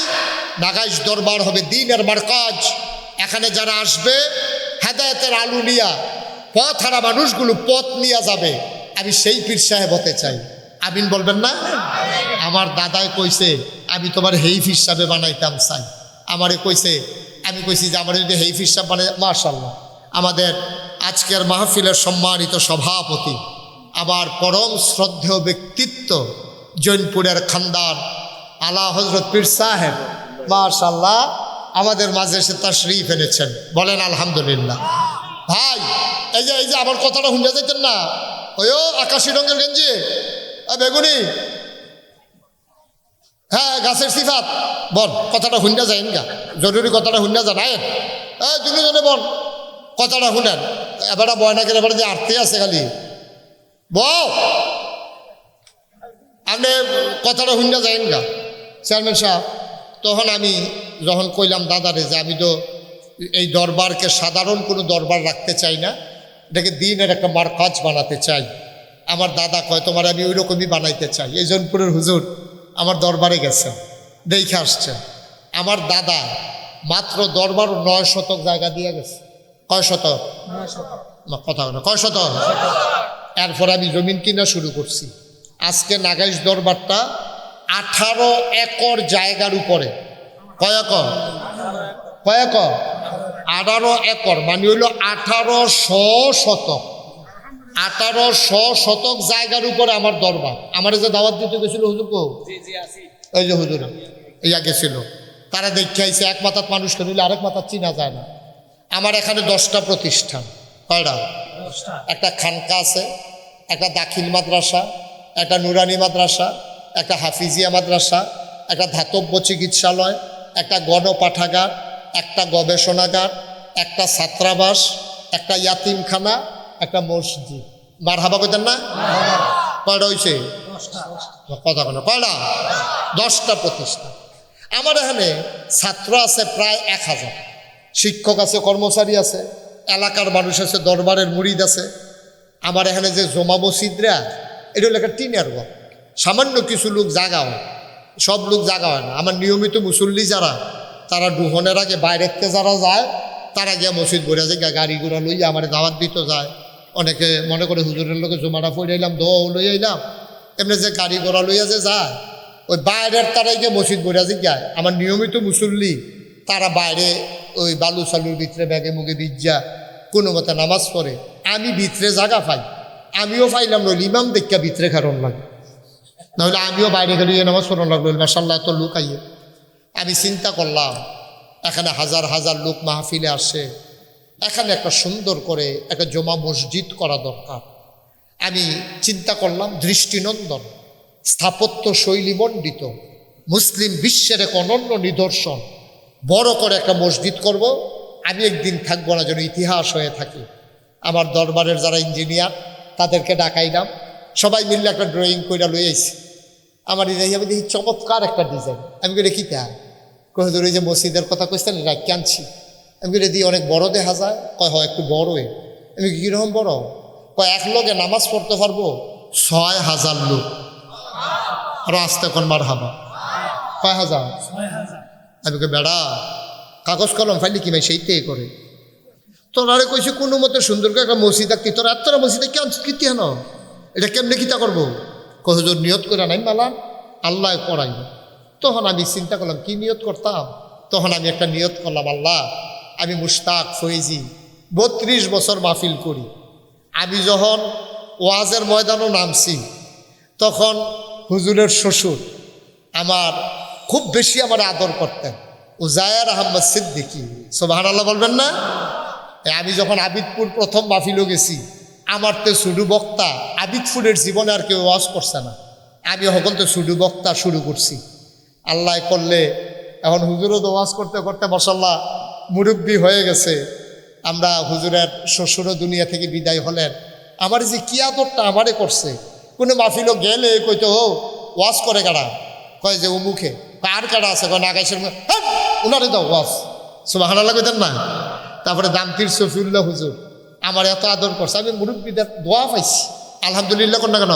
Speaker 1: নাগাইশ দরবার হবে দ্বীনের মারকাজ। এখানে যারা আসবে হেদায়েতের আলু নিয়া পথ হারা মানুষগুলো পথ নিয়ে যাবে। আমি সেই পীর সাহেব হতে চাই। আমিন বলবেন না? আমার দাদাই কইছে আমি তোমার হেই পীর সাহেব বানাইতাম চাই। আমারে কইছে, আমি কইছি যে আমার যদি হেই পীর সাহেব বানাই। মাশাআল্লাহ, আমাদের আজকের মাহফিলের সম্মানিত সভাপতি, আমার পরম শ্রদ্ধেয় ব্যক্তিত্ব, জৈনপুরের খানদান আলা হজরত পীর সাহেব, মাশাআল্লাহ আমাদের মাঝে এসে তাশরীফ এনেছেন। বলেন আলহামদুলিল্লাহ। ভাই, এই যে আমার কথাটা শুনে যাইতেন না, ওই আকাশি রঙের গেঞ্জি বেগুনি, হ্যাঁ গাছের সিফাত, বল কথাটা শুনে যাইন গা, জরুরি কথাটা শুনে যান। এই দুজনে বল কথাটা শুনেন। এবারে বয়নাকের এবারে যে আরতে আছে খালি বল, আপনি কথাটা শুনে যাইন গা। চেয়ারম্যান সাহেব, তখন আমি যখন কইলাম দাদারে যে আমি তো এই দরবারকে সাধারণ কোনো দরবার রাখতে চাই না, এটাকে দ্বীনের একটা মারকাজ বানাতে চাই। আমার দাদা কয় তোমার আমি ওই রকমই বানাইতে চাই। এই জৈনপুরের হুজুর আমার দরবারে গেছেন, দেখে আসছেন। আমার দাদা মাত্র দরবার 9 শতক জায়গা দিয়ে গেছে। কয় শতক? কথা না, কয় শতক? এরপর আমি জমিন কিনা শুরু করছি। আজকে নাগাইশ দরবারটা 18 একর জায়গার উপরে। কয় একর? 18 একর, মানে হইল 1800 শতক। 1800 শতক জায়গার উপরে আমার দরবার। আমার যে দাওয়াত দিতে গেছিল হুজুর, ওই যে হুজুর ইয়া গেছিল, তারা দেখে আইছে এক মাথার মানুষকে নিলে আরেক মাথার চিনা যায় না। আমার এখানে 10টা প্রতিষ্ঠান। কয়টা? একটা খানকা আছে, একটা দাখিল মাদ্রাসা, একটা নুরানি মাদ্রাসা, একটা হাফিজিয়া মাদ্রাসা, একটা ধাতব্য চিকিৎসালয়, একটা গণপাঠাগার, একটা গবেষণাগার, একটা ছাত্রাবাস, একটা ইয়াতিমখানা, একটা মসজিদ। মারহাবা কইতেন না? কয়টা হয়েছে? কথা বলো, কয়টা? 10টা প্রতিষ্ঠান। আমার এখানে ছাত্র আছে প্রায় 1000, শিক্ষক আছে, কর্মচারী আছে, এলাকার মানুষ আছে, দরবারের মুরিদ আছে। আমার এখানে যে জমা মসজিদরা এটা হলো একটা টিনের ঘর। সামান্য কিছু লোক জাগা হয়, সব লোক জাগা হয় না। আমার নিয়মিত মুসল্লি যারা, তারা ডুহনের আগে বাইরেতে যারা যায়, তারা গিয়া মসজিদ ভরে যায়, গাড়ি ঘোড়া লইয়া আমার দাওয়াত দিতে যায়। অনেকে মনে করে হুজুরের লোকে জমাটা পড়ে আইলাম, দোয়াও লই আইলাম, এমনি যে গাড়ি ঘোড়া লইয়া যে যায়, ওই বাইরের তারাই গিয়ে মসজিদ ভরে যায়। আমার নিয়মিত মুসল্লি তারা বাইরে ওই বালু সালুর ভিতরে ব্যাগে মুখে বিজ্জা কোনো মতে নামাজ পড়ে। আমি ভিতরে জায়গা পাই, আমিও পাইলাম, নইলে ইমাম দেখা ভিতরে কারণ লাগে, নাহলে আমিও বাইরে গেলে নামাজ পড়ানো লাগলো। মাসাল্লাহ এত লোক আইয়ে। আমি চিন্তা করলাম এখানে হাজার হাজার লোক মাহফিলে আসে, এখানে একটা সুন্দর করে একটা জমা মসজিদ করা দরকার। আমি চিন্তা করলাম দৃষ্টিনন্দন, স্থাপত্য শৈলী মণ্ডিত, মুসলিম বিশ্বের এক অনন্য নিদর্শন, বড় করে একটা মসজিদ করব। আমি একদিন থাকবো না, যেন ইতিহাস হয়ে থাকি। আমার দরবারের যারা ইঞ্জিনিয়ার তাদেরকে ডাকাইলাম, সবাই মিললে একটা ড্রয়িং করে লই আইছি। আমার আমি দেখি চমৎকার একটা ডিজাইন। আমি করে কি তা কয়ে ধরে যে মসজিদের কথা কইছেন রাখি আনছি। আমি করে দিয়ে অনেক বড় দেখা যায়, কয় হয় একটু বড়ই। আমি কীরকম বড়? কয় এক লোকে নামাজ পড়তে পারবো ৬,০০০ লোক। আরো আসতে কোন মার হাবা, কয় হাজার? আমি কে বেড়া কাগজ কলম ফাইলি কি ভাই সেইটাই করে। তোরারে কইছে কোনো মতে সুন্দর করে একটা মসজিদ আঁকতি, তোরা এতটা মসজিদে কেন কীর্তি হেন, এটা কেমনে কিতা করবো? কহজোর নিয়ত করে নাই মালান আল্লাহ পড়াইব। তখন আমি চিন্তা করলাম কি নিয়ত করতাম। তখন আমি একটা নিয়ত করলাম, আল্লাহ আমি মুশতাক ফয়েজি 32 বছর মাহফিল করি। আমি যখন ওয়াজের ময়দানও নামছি, তখন হুজুরের শ্বশুর আমার খুব বেশি আমার আদর করতেন, উজায়ের আহমদ সিদ্দিকী, সুবহানাল্লাহ বলবেন না? আমি যখন আবিদপুর প্রথম মাহফিলও গেছি, আমার তো শুধু বক্তা, আবিদপুরের জীবনে আর কেউ ওয়াজ করছে না, আমি এখন তো শুধু বক্তা শুরু করছি। আল্লাহ করলে এখন হুজুরও তো ওয়াজ করতে করতে মাশাআল্লাহ মুরব্বী হয়ে গেছে। আমরা হুজুরের শ্বশুরও দুনিয়া থেকে বিদায় হলেন। আমার যে কি আদরটা আমারে করছে, কোনো মাহফিলও গেলে কইতো ও ওয়াজ করে কারা, কয় যে মুখে কার কারা আছে, কয় নাগাইশের উনারে দাও ওয়াজ, সুবহানাল্লাহ কইতেন না? তারপরে দামতির সফিউল্লাহ হুজুর আমার এত আদর করছে, আমি মুরব্বীদের দোয়া পাইছি, আলহামদুলিল্লাহ কর না কেন,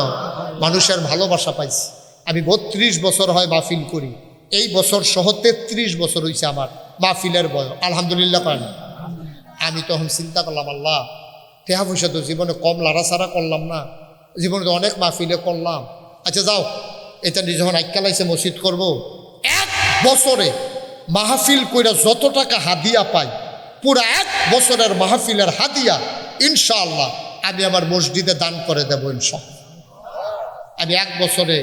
Speaker 1: মানুষের ভালোবাসা পাইছি। আমি 32 বছর হয় মাহফিল করি, এই বছর সহ 33 বছর হয়েছে আমার মাহফিলের বয়স, আলহামদুলিল্লাহ করেন। আমি তখন চিন্তা করলাম, আল্লাহ টেহা পয়সা তো জীবনে কম লাড়াছাড়া করলাম না, জীবনে তো অনেক মাহফিলে করলাম। আচ্ছা যাও, এটা যখন আইকালাইছে মসজিদ করব, 1 বছরে মাহফিল কইরা যত টাকা হাদিয়া পাই, পুরা 1 বছরের মাহফিলের হাদিয়া ইনশাআল্লাহ আমি আমার মসজিদে দান করে দেব ইনশাআল্লাহ। আমি 1 বছরে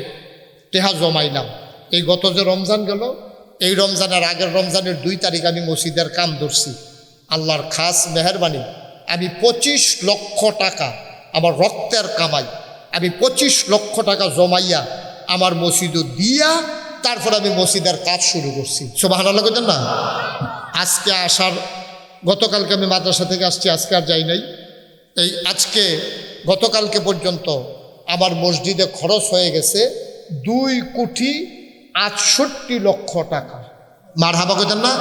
Speaker 1: টেহা জমাইলাম। এই গত যে রমজান গেল, এই রমজানের আগের রমজানের 2 তারিখ আমি মসজিদের কাম ধরছি। আল্লাহর খাস মেহরবানি, আমি 25 লক্ষ টাকা আমার রক্তের কামাই, আমি 25 লক্ষ টাকা জমাইয়া আমার মসজিদও দিয়া তারপর আমি মসজিদের কাজ শুরু করছি। সুবহানাল্লাহ কইতেন না? আজকে আসার, গতকালকে আমি মাদ্রাসা থেকে আসছি, আজকে আর যাই নাই। এই আজকে গতকালকে পর্যন্ত আমার মসজিদে খরচ হয়ে গেছে 2,68,00,000 টাকা। মারহাবা কইতেন না?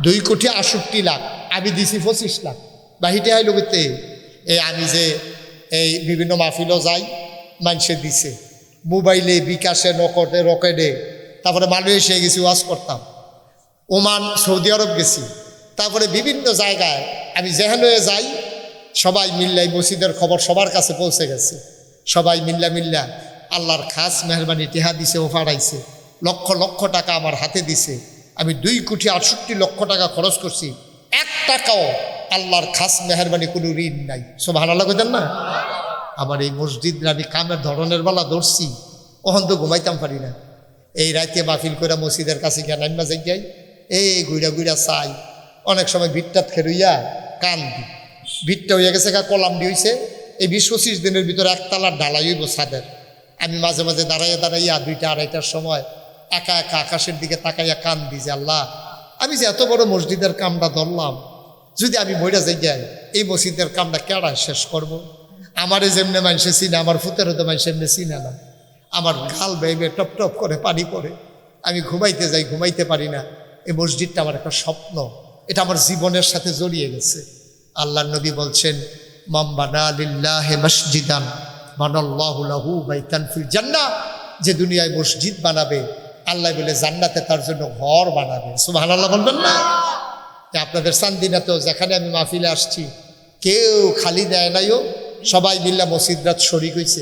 Speaker 1: 2,68,00,000। আমি দিছি 25 লাখ। বাহিতে আইল গেতে এই আমি যে এই বিভিন্ন মাহফিলও যাই, মানুষে দিছে মোবাইলে, বিকাশে, নকটে, রকেটে। তারপরে মালয়েশিয়া গেছি ওয়াজ করতাম, ওমান, সৌদি আরব গেছি, তারপরে বিভিন্ন জায়গায় আমি যেখানে যাই সবাই মিল্লাই মসজিদের খবর সবার কাছে পৌঁছে গেছে। সবাই মিল্লা আল্লাহর খাস মেহরবানি টেহা দিছে, ও ফাড়াইছে, লক্ষ লক্ষ টাকা আমার হাতে দিছে। আমি 2,68,00,000 টাকা খরচ করছি, 1 টাকাও আল্লাহর খাস মেহরবানি কোনো ঋণ নাই। সুবহানাল্লাহ কইতেন না? আমার এই মসজিদ আমি কামের ধরনের বেলা ধরছি, ওখান তো ঘুমাইতাম পারি না। এই রাতে মাহফিল করে মসজিদের কাছে গিয়ে নাইমা যাই, এই ঘুরা ঘুরা চাই, অনেক সময় ভিটটাত খেরুইয়া কান দি, ভিটটা হইয়া গেছে কলাম হইছে। এই 20-25 দিনের ভিতরে 1 তালার ঢালাই হইব ছাদের। আমি মাঝে মাঝে দাঁড়াইয়া 2টা 2:30টার সময় একা একা আকাশের দিকে তাকাইয়া কান দি যে আল্লাহ, আমি যে এত বড় মসজিদের কামটা ধরলাম, যদি আমি মইরা যাই এই মসজিদের কামটা কেডা শেষ করব? আমারে যেমনে মানুষে চিনে, আমার ফুতেরও তো মানুষ এমনি চিনে না। আমার গাল বেয়ে টপ টপ করে পানি পড়ে, আমি ঘুমাইতে যাই, ঘুমাইতে পারি না। এই মসজিদটা আমার একটা স্বপ্ন, এটা আমার জীবনের সাথে জড়িয়ে গেছে। আল্লাহর নবী বলছেন, মান বানা লিল্লাহি মসজিদান বানাল্লাহু লাহু বাইতান ফিল জান্নাহ, যে দুনিয়ায় মসজিদ বানাবে আল্লাহ বলে জান্নাতে তার জন্য ঘর বানাবে। সুবহানাল্লাহ বলবেন না? আপনাদের চান্দিনাতেও যেখানে আমি মাহফিলে আসছি কেউ খালি দেয় নাইও, সবাই মিল্লা মসজিদরাত শরিক হয়েছে।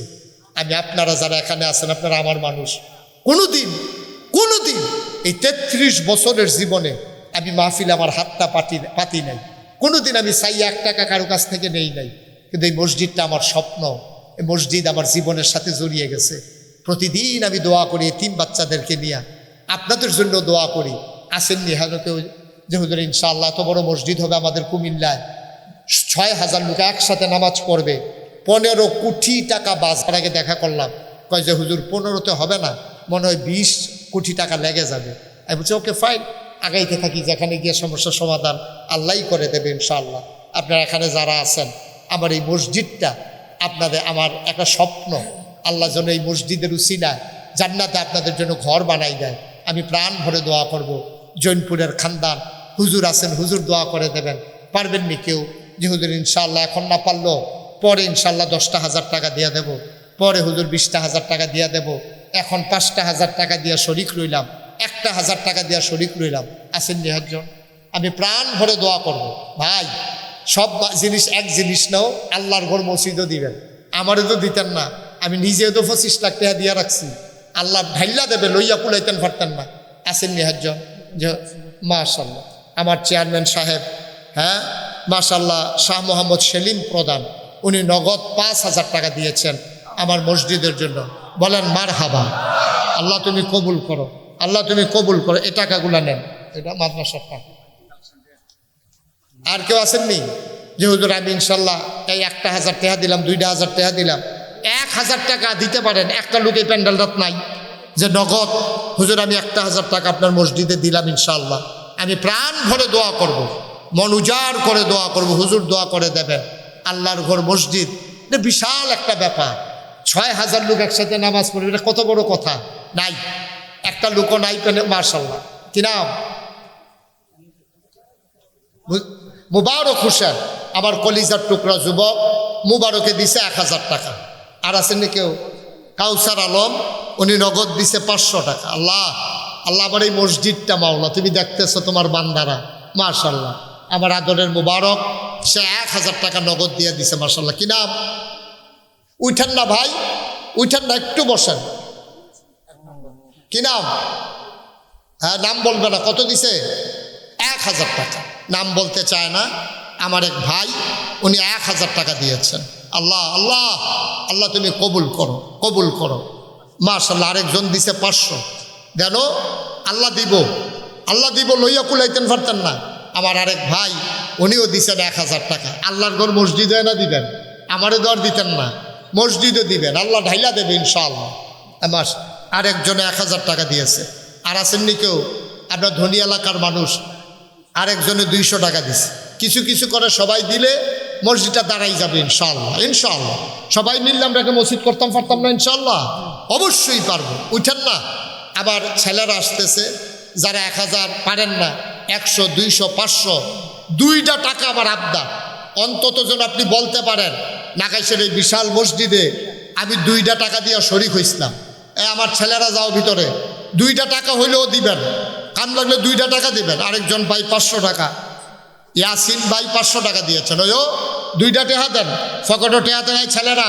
Speaker 1: আমি আপনারা যারা এখানে আছেন আপনারা আমার মানুষ। কোনোদিন এই 33 বছরের জীবনে আমি মাহফিলে আমার হাতটা পাতি নাই, কোনোদিন আমি চাই 1 টাকা কারো কাছ থেকে নেই নাই। কিন্তু এই মসজিদটা আমার স্বপ্ন, এই মসজিদ আমার জীবনের সাথে জড়িয়ে গেছে। প্রতিদিন আমি দোয়া করি এতিম বাচ্চাদেরকে নিয়ে, আপনাদের জন্য দোয়া করি। আসেননি হাজতেও যে হুজুর ইনশাআল্লাহ এত বড় মসজিদ হবে আমাদের কুমিল্লায়, 6000 লোক একসাথে নামাজ পড়বে, 15 কোটি টাকা বাজার আগে দেখা করলাম। কয় যে হুজুর 15তে হবে না, মনে হয় 20 কোটি টাকা লেগে যাবে। আমি বলছি ওকে ফাইন, আগাইতে থাকি, যেখানে গিয়ে সমস্যার সমাধান আল্লাহই করে দেবে ইনশাআল্লাহ। আপনারা এখানে যারা আছেন, আমার এই মসজিদটা আপনাদের আমার একটা স্বপ্ন, আল্লাহ যেন এই মসজিদের উসিলায় জান্নাতে আপনাদের জন্য ঘর বানাই দেয়। আমি প্রাণ ভরে দোয়া করব। জৈনপুরের খানদান হুজুর আছেন, হুজুর দোয়া করে দেবেন। পারবেননি কেউ যে হুজুর ইনশাআল্লাহ এখন না পারলেও পরে ইনশাআল্লাহ 10,000 টাকা দিয়ে দেব, পরে হুজুর 20,000 টাকা দিয়ে দেব, এখন 5,000 টাকা দিয়ে শরিক রইলাম, 1,000 টাকা দিয়ে শরিক রইলাম। আসেন নিহজন, আমি প্রাণ ভরে দোয়া করব। ভাই সব জিনিস এক জিনিস নাও, আল্লাহর ঘর মসজিদও দিবেন। আমারও তো দিতেন না, আমি নিজেও তো 25 লাখ টাকা দিয়ে রাখছি। আল্লাহ ঢাইলা দেবে, লইয়া কুলাইতেন পারতেন না। আসেন নিহজন যে মাশাল্লাহ আমার চেয়ারম্যান সাহেব, হ্যাঁ মাশাল্লাহ শাহ মোহাম্মদ সেলিম প্রধান, উনি নগদ 5,000 টাকা দিয়েছেন আমার মসজিদের জন্য। বলেন মারহাবা। আল্লাহ তুমি কবুল করো, আল্লাহ তুমি কবুল করো। এই টাকাগুলো নেন, এটা মাদ্রাসার টাকা। আর কেউ আসেননি যে হুজুর আমি ইনশাল্লাহ এই 1,000 টাকা দিলাম, 2,000 টাকা দিলাম? 1,000 টাকা দিতে পারেন। একটা লোক এই প্যান্ডেলটাত নাই যে নগদ হুজুর আমি 1,000 টাকা আপনার মসজিদে দিলাম ইনশাল্লাহ। আমি প্রাণ ভরে দোয়া করব, মন উজাড় করে দোয়া করব, হুজুর দোয়া করে দেবেন। আল্লাহর ঘর মসজিদ এটা বিশাল একটা ব্যাপার। 6,000 লোক একসাথে নামাজ পড়বে, এটা কত বড় কথা। নাই একটা লোকও নাই পেলে মাশাল্লাহ। কি নাম? মুবারক হোসেন, আমার কলিজার টুকরা যুবক, মুবারকে দিছে 1,000 টাকা। আর আছেননি কেউ? কাউসার আলম, উনি নগদ দিছে 500 টাকা। আল্লাহ আল্লাহ আমার এই মসজিদটা মাওলা তুমি দেখতেছো, তোমার বান্দারা মাশাল্লাহ। আমার আদরের মুবারক সে 1,000 টাকা নগদ দিয়ে দিছে মাশাল্লাহ। কি নাম? উঠেন না ভাই, উঠেন না, একটু বসেন। কি নাম? হ্যাঁ নাম বলবে না। কত দিছে? 1,000 টাকা। নাম বলতে চায় না। আমার এক ভাই, উনি 1,000 টাকা দিয়েছেন। আল্লাহ আল্লাহ আল্লাহ তুমি কবুল করো, কবুল করো মাশাল্লাহ। আরেকজন দিছে 500। দেন আল্লাহ দিব, আল্লাহ দিব, লইয়া কুলাইতেন পারতেন না। আমার আরেক ভাই, উনিও দিছেন 1,000 টাকা। আল্লাহর ঘর মসজিদে না দিবেন, আমারে দর দিতেন না, মসজিদও দিবেন, আল্লাহ ঢাইলা দেবে ইনশাআল্লাহ। আমার আরেকজনে 1,000 টাকা দিয়েছে। আর আসেননি কেউ? আপনার ধনী এলাকার মানুষ, আরেকজনে 200 টাকা দিছে। কিছু কিছু করে সবাই দিলে মসজিদটা দাঁড়াই যাবে ইনশাআল্লাহ। ইনশাআল্লাহ সবাই মিললে আমরা একটা মসজিদ করতাম পারতাম না? ইনশাআল্লাহ অবশ্যই পারবো। উঠেন না। আবার ছেলেরা আসতেছে যারা 1,000 পারেন না, 100, 200, 500, 2টা টাকা আমার আবদার। অন্তত যেন আপনি বলতে পারেন নাকাইশের এই বিশাল মসজিদে আমি 2টা টাকা দিয়ে শরিক হইছিলাম। আমার ছেলেরা যাও ভিতরে, 2টা টাকা হইলেও দিবেন, কাম লাগলে 2টা টাকা দিবেন। আরেকজন ভাই 500 টাকা, ইয়াসিন ভাই 500 টাকা দিয়েছেন। ওইও 2টা টাকা দেন, পকেটে টাকা দেন। ছেলেরা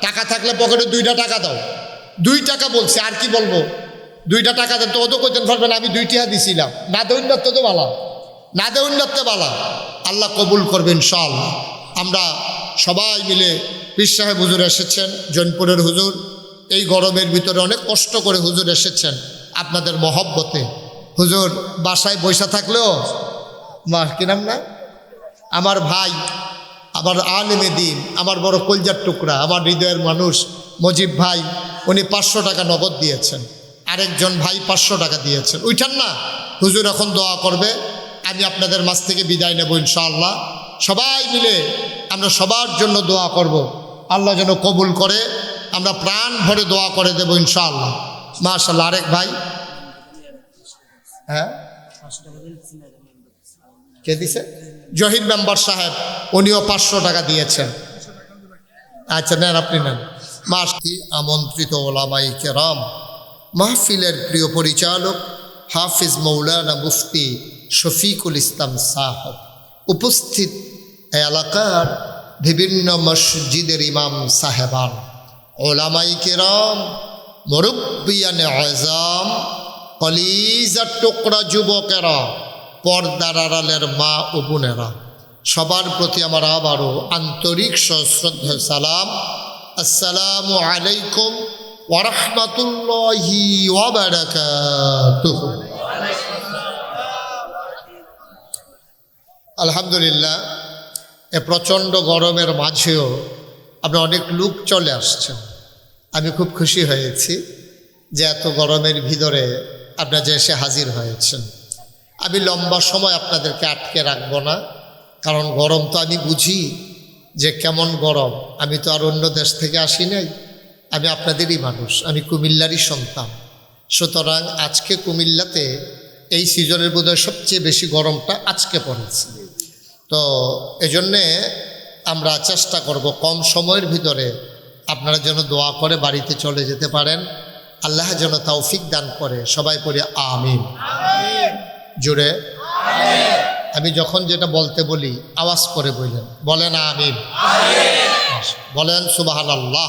Speaker 1: টাকা থাকলে পকেটে 2টা টাকা দাও। 2 টাকা বলছে, আর কি বলবো? 2টা টাকা দেন। তো ও তো কইতেন পারবেন আমি 2 টাকা দিছিলাম। না দে উন্নত তো বালা, না দে উন্নত বালা। আল্লাহ কবুল করবেন ইনশাআল্লাহ। আমরা সবাই মিলে পীর সাহেব হুজুর এসেছেন, জৈনপুরের হুজুর। এই গরমের ভিতরে অনেক কষ্ট করে হুজুর এসেছেন আপনাদের মহব্বতে। হুজুর বাসায় বৈশা থাকলেও কি নাম না, আমার ভাই, আমার আলেমে দিন, আমার বড় কলজার টুকরা, আমার হৃদয়ের মানুষ মজিব ভাই, উনি 500 টাকা নগদ দিয়েছেন। আরেকজন ভাই 500 টাকা দিয়েছেন। উঠান না, হুজুর এখন দোয়া করবে। আমি আপনাদের মাঝ থেকে বিদায় নেব ইনশাআল্লাহ। সবাই মিলে আমরা সবার জন্য দোয়া করব, আল্লাহ যেন কবুল করে। আমরা প্রাণ ভরে দোয়া করে দেব ইনশাআল্লাহ। মাশাআল্লাহ। আরেক ভাই, হ্যাঁ কে দিছে? জহির মেম্বার সাহেব, উনিও 500 টাকা দিয়েছেন। আচ্ছা নেন, আপনি নেন মাসটি আমন্ত্রিত ওলামাই কেরাম, মাহফিলের প্রিয় পরিচালক হাফিজ মৌলানা মুফতি শফিকুল ইসলাম সাহেব, উপস্থিত এলাকার বিভিন্ন মসজিদের ইমাম সাহেবান, ওলামাই কেরাম, মুরব্বিয়ানে আযম, কলিজার টুকরা যুবকেরা, পর্দার আড়ালের মা ও বোনেরা, সবার প্রতি আমার আবারও আন্তরিক সশ্রদ্ধ সালাম। আসসালামু আলাইকুম ওয়া রাহমাতুল্লাহি ওয়া বারাকাতুহু। আলহামদুলিল্লাহ, এ প্রচণ্ড গরমের মাঝেও আপনি অনেক লোক চলে আসছেন। আমি খুব খুশি হয়েছি যে এত গরমের ভিতরে আপনারা যে এসে হাজির হয়েছেন। আমি লম্বা সময় আপনাদেরকে আটকে রাখবো না, কারণ গরম তো আমি বুঝি যে কেমন গরম। আমি তো আর অন্য দেশ থেকে আসি নাই, আমি আপনাদেরই মানুষ, আমি কুমিল্লারই সন্তান। সুতরাং আজকে কুমিল্লাতে এই সিজনের বোধহয় সবচেয়ে বেশি গরমটা আজকে পড়েছে। তো এজন্যে আমরা চেষ্টা করব কম সময়ের ভিতরে আপনারা যেন দোয়া করে বাড়িতে চলে যেতে পারেন। আল্লাহ যেন তৌফিক দান করে। সবাই পড়ে আমিন জুড়ে। আমি যখন যেটা বলতে বলি আওয়াজ করে বলেন আমিন, বলেন সুবহানাল্লাহ।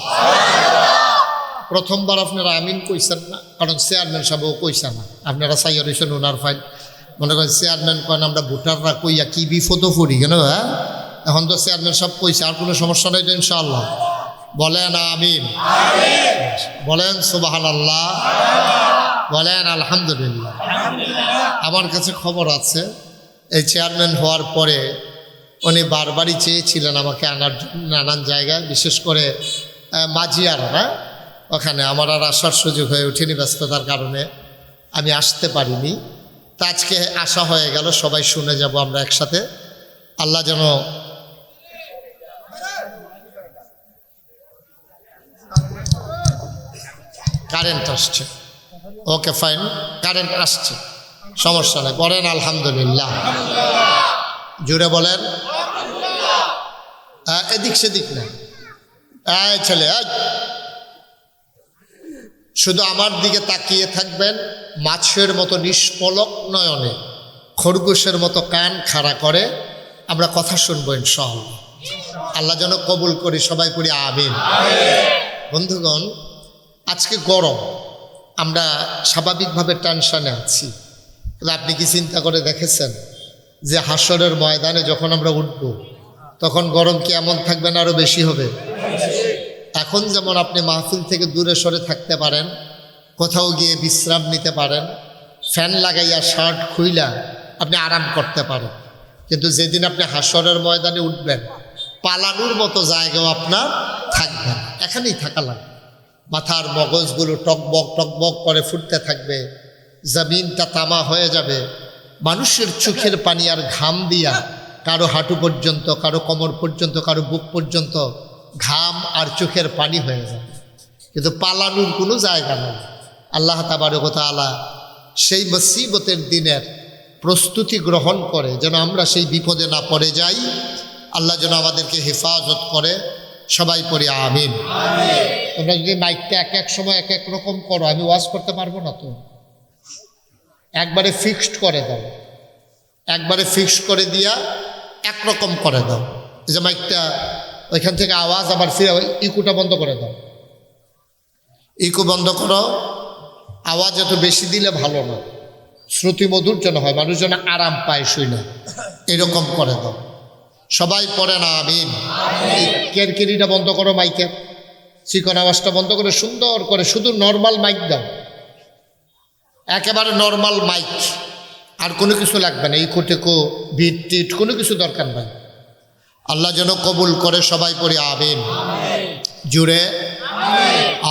Speaker 1: প্রথমবার আপনারা আমিন কইছেন না, কারণ চেয়ারম্যান সাহেবও কইছে না। আপনারা সাইয়ার হয়েছেন ওনার ফাইল, মনে করেন চেয়ারম্যান কয়েন আমরা ভোটাররা কইয়া কি বিপদও পড়ি কেন। হ্যাঁ, এখন তো চেয়ারম্যান সাহেব কইছে, আর কোনো সমস্যা নেই তো ইনশাআল্লাহ। বলেন আমিন, বলেন সুবহানাল্লাহ, বলেন আলহামদুলিল্লাহ। আমার কাছে খবর আছে, এই চেয়ারম্যান হওয়ার পরে উনি বারবারই চেয়েছিলেন আমাকে আনার জন্য নানান জায়গায়, বিশেষ করে মাঝিয়ার, হ্যাঁ ওখানে আমার আর আসার সুযোগ হয়ে ওঠেনি, ব্যস্ততার কারণে আমি আসতে পারিনি। তা আজকে আসা হয়ে গেল, সবাই শুনে যাব আমরা একসাথে। আল্লাহ যেন কারেন্ট আসছে, ওকে ফাইন, কারেন্ট আসছে, সমস্যা নেই, বলেন আলহামদুলিল্লাহ জুড়ে বলেন। এদিক সেদিক না, এই ছেলে শুধু আমার দিকে তাকিয়ে থাকবেন, মাছের মতো নিষ্পলক নয়নে, খরগোশের মতো কান খাড়া করে আমরা কথা শুনবো ইনশাআল্লাহ। আল্লাহ যেন কবুল করি, সবাই করি আমিন। বন্ধুগণ, আজকে গরম, আমরা স্বাভাবিকভাবে টেনশনে আছি। আপনি কি চিন্তা করে দেখেছেন যে হাসরের ময়দানে যখন আমরা উঠব তখন গরম কি এমন থাকবে না আরও বেশি হবে? এখন যেমন আপনি মাহফিল থেকে দূরে সরে থাকতে পারেন, কোথাও গিয়ে বিশ্রাম নিতে পারেন, ফ্যান লাগাইয়া শার্ট খুইলা আপনি আরাম করতে পারেন, কিন্তু যেদিন আপনি হাসরের ময়দানে উঠবেন পালানোর মতো জায়গাও আপনার থাকবে না, এখানেই থাকা লাগবে। মাথার মগজগুলো টকবক টকবক করে ফুটতে থাকবে, জমিনটা তামা হয়ে যাবে, মানুষের চোখের পানি আর ঘাম দিয়া কারো হাঁটু পর্যন্ত, কারো কোমর পর্যন্ত, কারো বুক পর্যন্ত ঘাম আর চোখের পানি হয়ে যাবে, কিন্তু পালানোর কোনো জায়গা নেই। আল্লাহ তাবারক ওয়া তাআলা সেই মুসিবতের দিনের প্রস্তুতি গ্রহণ করে যেন আমরা সেই বিপদে না পড়ে যাই। আল্লাহ যেন আমাদেরকে হেফাজত করে। সবাই পড়ি আমিন। তোমরা যদি মাইকটা এক এক সময় এক এক রকম করো, আমি ওয়াজ করতে পারবো না। তো একবারে ফিক্সড করে দাও, একবারে ফিক্সড করে দিয়া একরকম করে দাও। এই যে মাইকটা ওইখান থেকে আওয়াজ আবার ফিরে, ইকুটা বন্ধ করে দাও, ইকো বন্ধ করো। আওয়াজ এত বেশি দিলে ভালো না, শ্রুতি মধুর যেন হয়, মানুষ যেন আরাম পায় শুনে, এরকম করে দাও। সবাই পড়ে না আমিন। এই কেরকেরিটা বন্ধ করো, মাইকের চিকন আওয়াজটা বন্ধ করে সুন্দর করে শুধু নর্মাল মাইক দাও, একেবারে নর্মাল মাইক, আর কোনো কিছু লাগবে না, ইকো টেকো বিট টিট কোনো কিছু দরকার নাই। আল্লাহ যেন কবুল করে। সবাই পড়ি আমিন জুড়ে,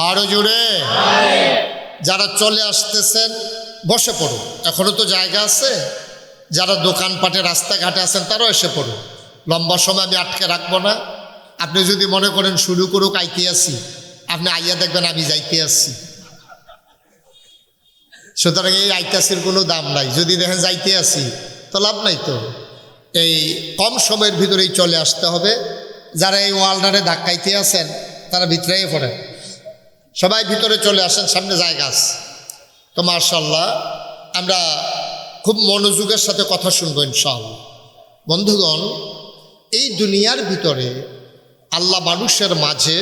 Speaker 1: আরো জুড়ে। যারা চলে আসতেছেন বসে পড়ুন, এখনো তো জায়গা আছে। যারা দোকানপাটে রাস্তাঘাটে আছেন তারাও এসে পড়ুন, লম্বা সময় আমি আটকে রাখবো না। আপনি যদি মনে করেন শুরু করুক আইতে আসি, আপনি আইয়া দেখবেন আমি যাইতে আসছি। সুতরাং এই আইতাসির কোনো দাম নাই। যদি দেখেন যাইতে আসি তো লাভ নাই। তো এই কম সময়ের ভিতরেই চলে আসতে হবে। যারা এই ওয়ালডারে ধাক্কাইতে আছেন তারা ভিতরেই পড়েন, সবাই ভিতরে চলে আসেন, সামনে জায়গা আছে। তো মাশাআল্লাহ আমরা খুব মনোযোগের সাথে কথা শুনবো ইনশাআল্লাহ। বন্ধুগণ, এই দুনিয়ার ভিতরে আল্লাহ মানুষের মাঝে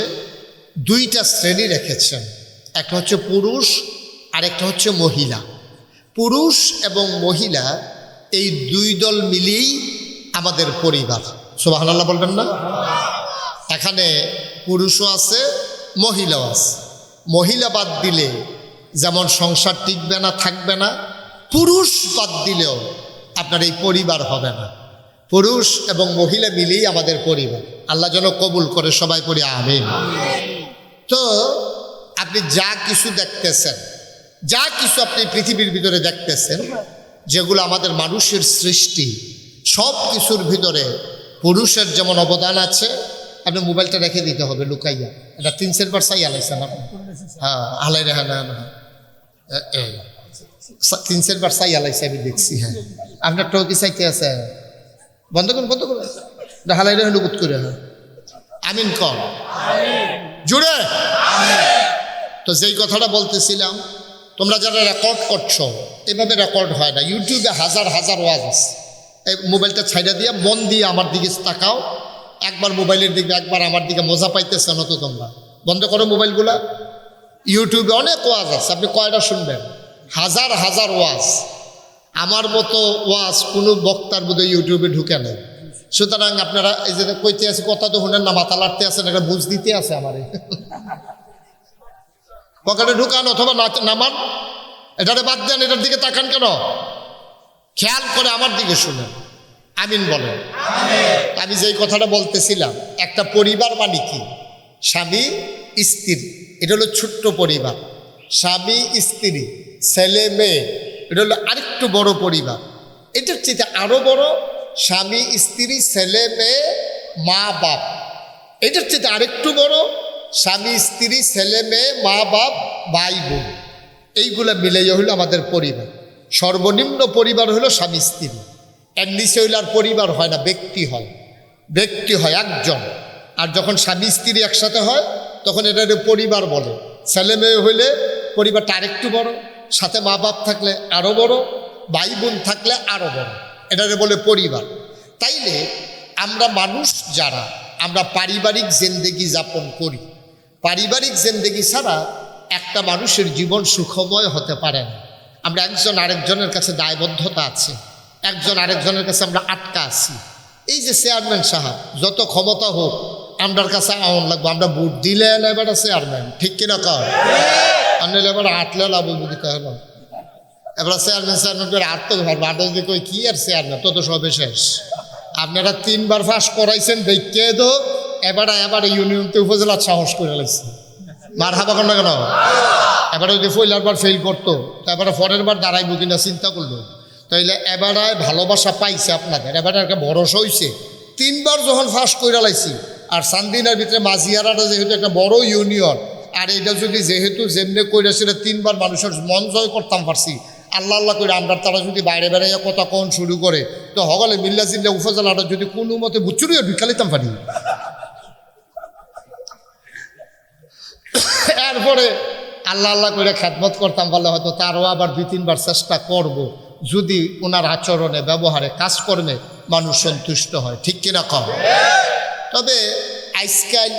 Speaker 1: দুইটা শ্রেণী রেখেছেন, একটা হচ্ছে পুরুষ আর একটা হচ্ছে মহিলা। পুরুষ এবং মহিলা এই দুই দল মিলেই আমাদের পরিবার। সুবহানাল্লাহ বলবেন না? এখানে পুরুষও আছে, মহিলাও আছে। মহিলা বাদ দিলে যেমন সংসার টিকবে না, থাকবে না, পুরুষ বাদ দিলেও আপনার এই পরিবার হবে না। পুরুষ এবং মহিলা মিলেই আমাদের পরিবার। আল্লাহ যেন কবুল করে, সবাই পড়ি আমিন। তো আপনি যা কিছু দেখতেছেন, যা কিছু আপনি পৃথিবীর ভিতরে দেখতেছেন, যেগুলো আমাদের মানুষের সৃষ্টি, সব কিছুর ভিতরে পুরুষের যেমন অবদান আছে। আপনি মোবাইলটা রেখে দিতে হবে লুকাইয়া, এটা 3-4 চাই আলাইছেন আপনি। হ্যাঁ আলাই রেখা না না 3-4 চাই আলাইছে, আমি দেখছি। হ্যাঁ আপনার টকি চাইতে আছে, বন্ধ করুন, বন্ধ করুন, হালাই রেখা লুকুত করে। হ্যাঁ আমিন কর জুড়ে। তো যেই কথাটা বলতেছিলাম, তোমরা যারা রেকর্ড করছো, এভাবে রেকর্ড হয় না। ইউটিউবে হাজার হাজার ওয়াজ আছে। এই মোবাইলটা ছাইড়া দিয়ে মন দিয়ে আমার দিকে তাকাও, একবার মোবাইলের দিকে, একবার আমার দিকে। মজা পাইতেছে না তো তোমরা? বন্ধ করো মোবাইলগুলা। ইউটিউবে অনেক ওয়াজ আছে, আপনি কয়টা শুনবেন? হাজার হাজার ওয়াজ। আমার মতো ওয়াজ কোনো বক্তার বোধ ইউটিউবে ঢুকে নেই। সুতরাং আপনারা এই যে কইতে আছে, কথা তো শুনেন না, মাথা লাড়তে আছেন, এটা বুঝ দিতে আছে আমারে। পকেটে ঢুকান অথবা নামান, এটারে বাদ দেন, এটার দিকে তাকান কেন? খেয়াল করে আমার দিকে শুনেন, আমিন বলেন। আমি যেই কথাটা বলতেছিলাম, একটা পরিবার মানে কি? স্বামী স্ত্রী, এটা হলো ছোট্ট পরিবার। স্বামী স্ত্রী ছেলে মেয়ে, এটা হলো আরেকটু বড় পরিবার। এটার চেয়ে আরো বড় স্বামী স্ত্রী ছেলে মেয়ে মা বাপ। এটার চেয়ে আরেকটু বড় স্বামী স্ত্রী ছেলে মেয়ে মা বাপ ভাই বোন। এইগুলো মিলেই হইল আমাদের পরিবার। সর্বনিম্ন পরিবার হলো স্বামী স্ত্রী। এর নিচে হইলে আর পরিবার হয় না, ব্যক্তি হয়। ব্যক্তি হয় একজন। আর যখন স্বামী স্ত্রী একসাথে হয় তখন এটাকে পরিবার বলে। ছেলে মেয়ে হইলে পরিবারটা আরেকটু বড়, সাথে মা বাপ থাকলে আরও বড়, ভাই বোন থাকলে আরও বড়, এটাকে বলে পরিবার। তাইলে আমরা মানুষ যারা, আমরা পারিবারিক জিন্দেগি যাপন করি। পারিবারিক জিন্দেগি ছাড়া একটা মানুষের জীবন সুখময় হতে পারে না। আমরা একজন আরেকজনের কাছে দায়বদ্ধতা আছে, একজন আরেকজনের কাছে আমরা আটকা আছি। এই যে চেয়ারম্যান সাহেব, যত ক্ষমতা হোক আমরার কাছে আউন লাগবো, আমরা ভোট দিলে এবার চেয়ারম্যান, ঠিক কিনা কর? আনলে এবার আটলে লাভ দিতে হলো। এবার চেয়ারম্যান করে আটতে পারবো, আটে যদি কই কি আর চেয়ারম্যান, তত সবে শেষ। আপনারা 3 বার ফাঁস করাইছেন, দেখে তো এবার ইউনিয়নতে উপজেলার সাহস করে লাগছে। মার হাবা কর না কেন? এবারে যদি পয়লার বার ফেল করতো, তারপরে পরের বার দাঁড়াইব কিনা চিন্তা করলো। তাইলে এবারে ভালোবাসা পাইছে আপনাদের, এবারে একটা ভরসা হয়েছে। 3 বার যখন ফাঁস করে লাইছি, আর সান্দিনার ভিতরে মাঝিয়ারাটা যেহেতু একটা বড় ইউনিয়ন, আর এটা যদি যেহেতু যেমনি করে সেটা 3 বার মানুষের মন জয় করতাম পারছি, আল্লাহ আল্লাহ করে আমরা তারা যদি বাইরে বেড়াইয়া কথা কন শুরু করে, তো হগলে মিল্লা জিল্লা উপজেলাটা যদি কোনো মতে বুচুরিয়া ঢুকালিতাম পারি। এরপরে আল্লাহ আল্লাহ করে খ্যাতমত করতাম পারলে হয়তো তারও আবার 2-3 বার চেষ্টা করব, যদি ওনার আচরণে ব্যবহারে কাজকর্মে মানুষ সন্তুষ্ট হয়, ঠিক কিনা কম? তবে আজকাল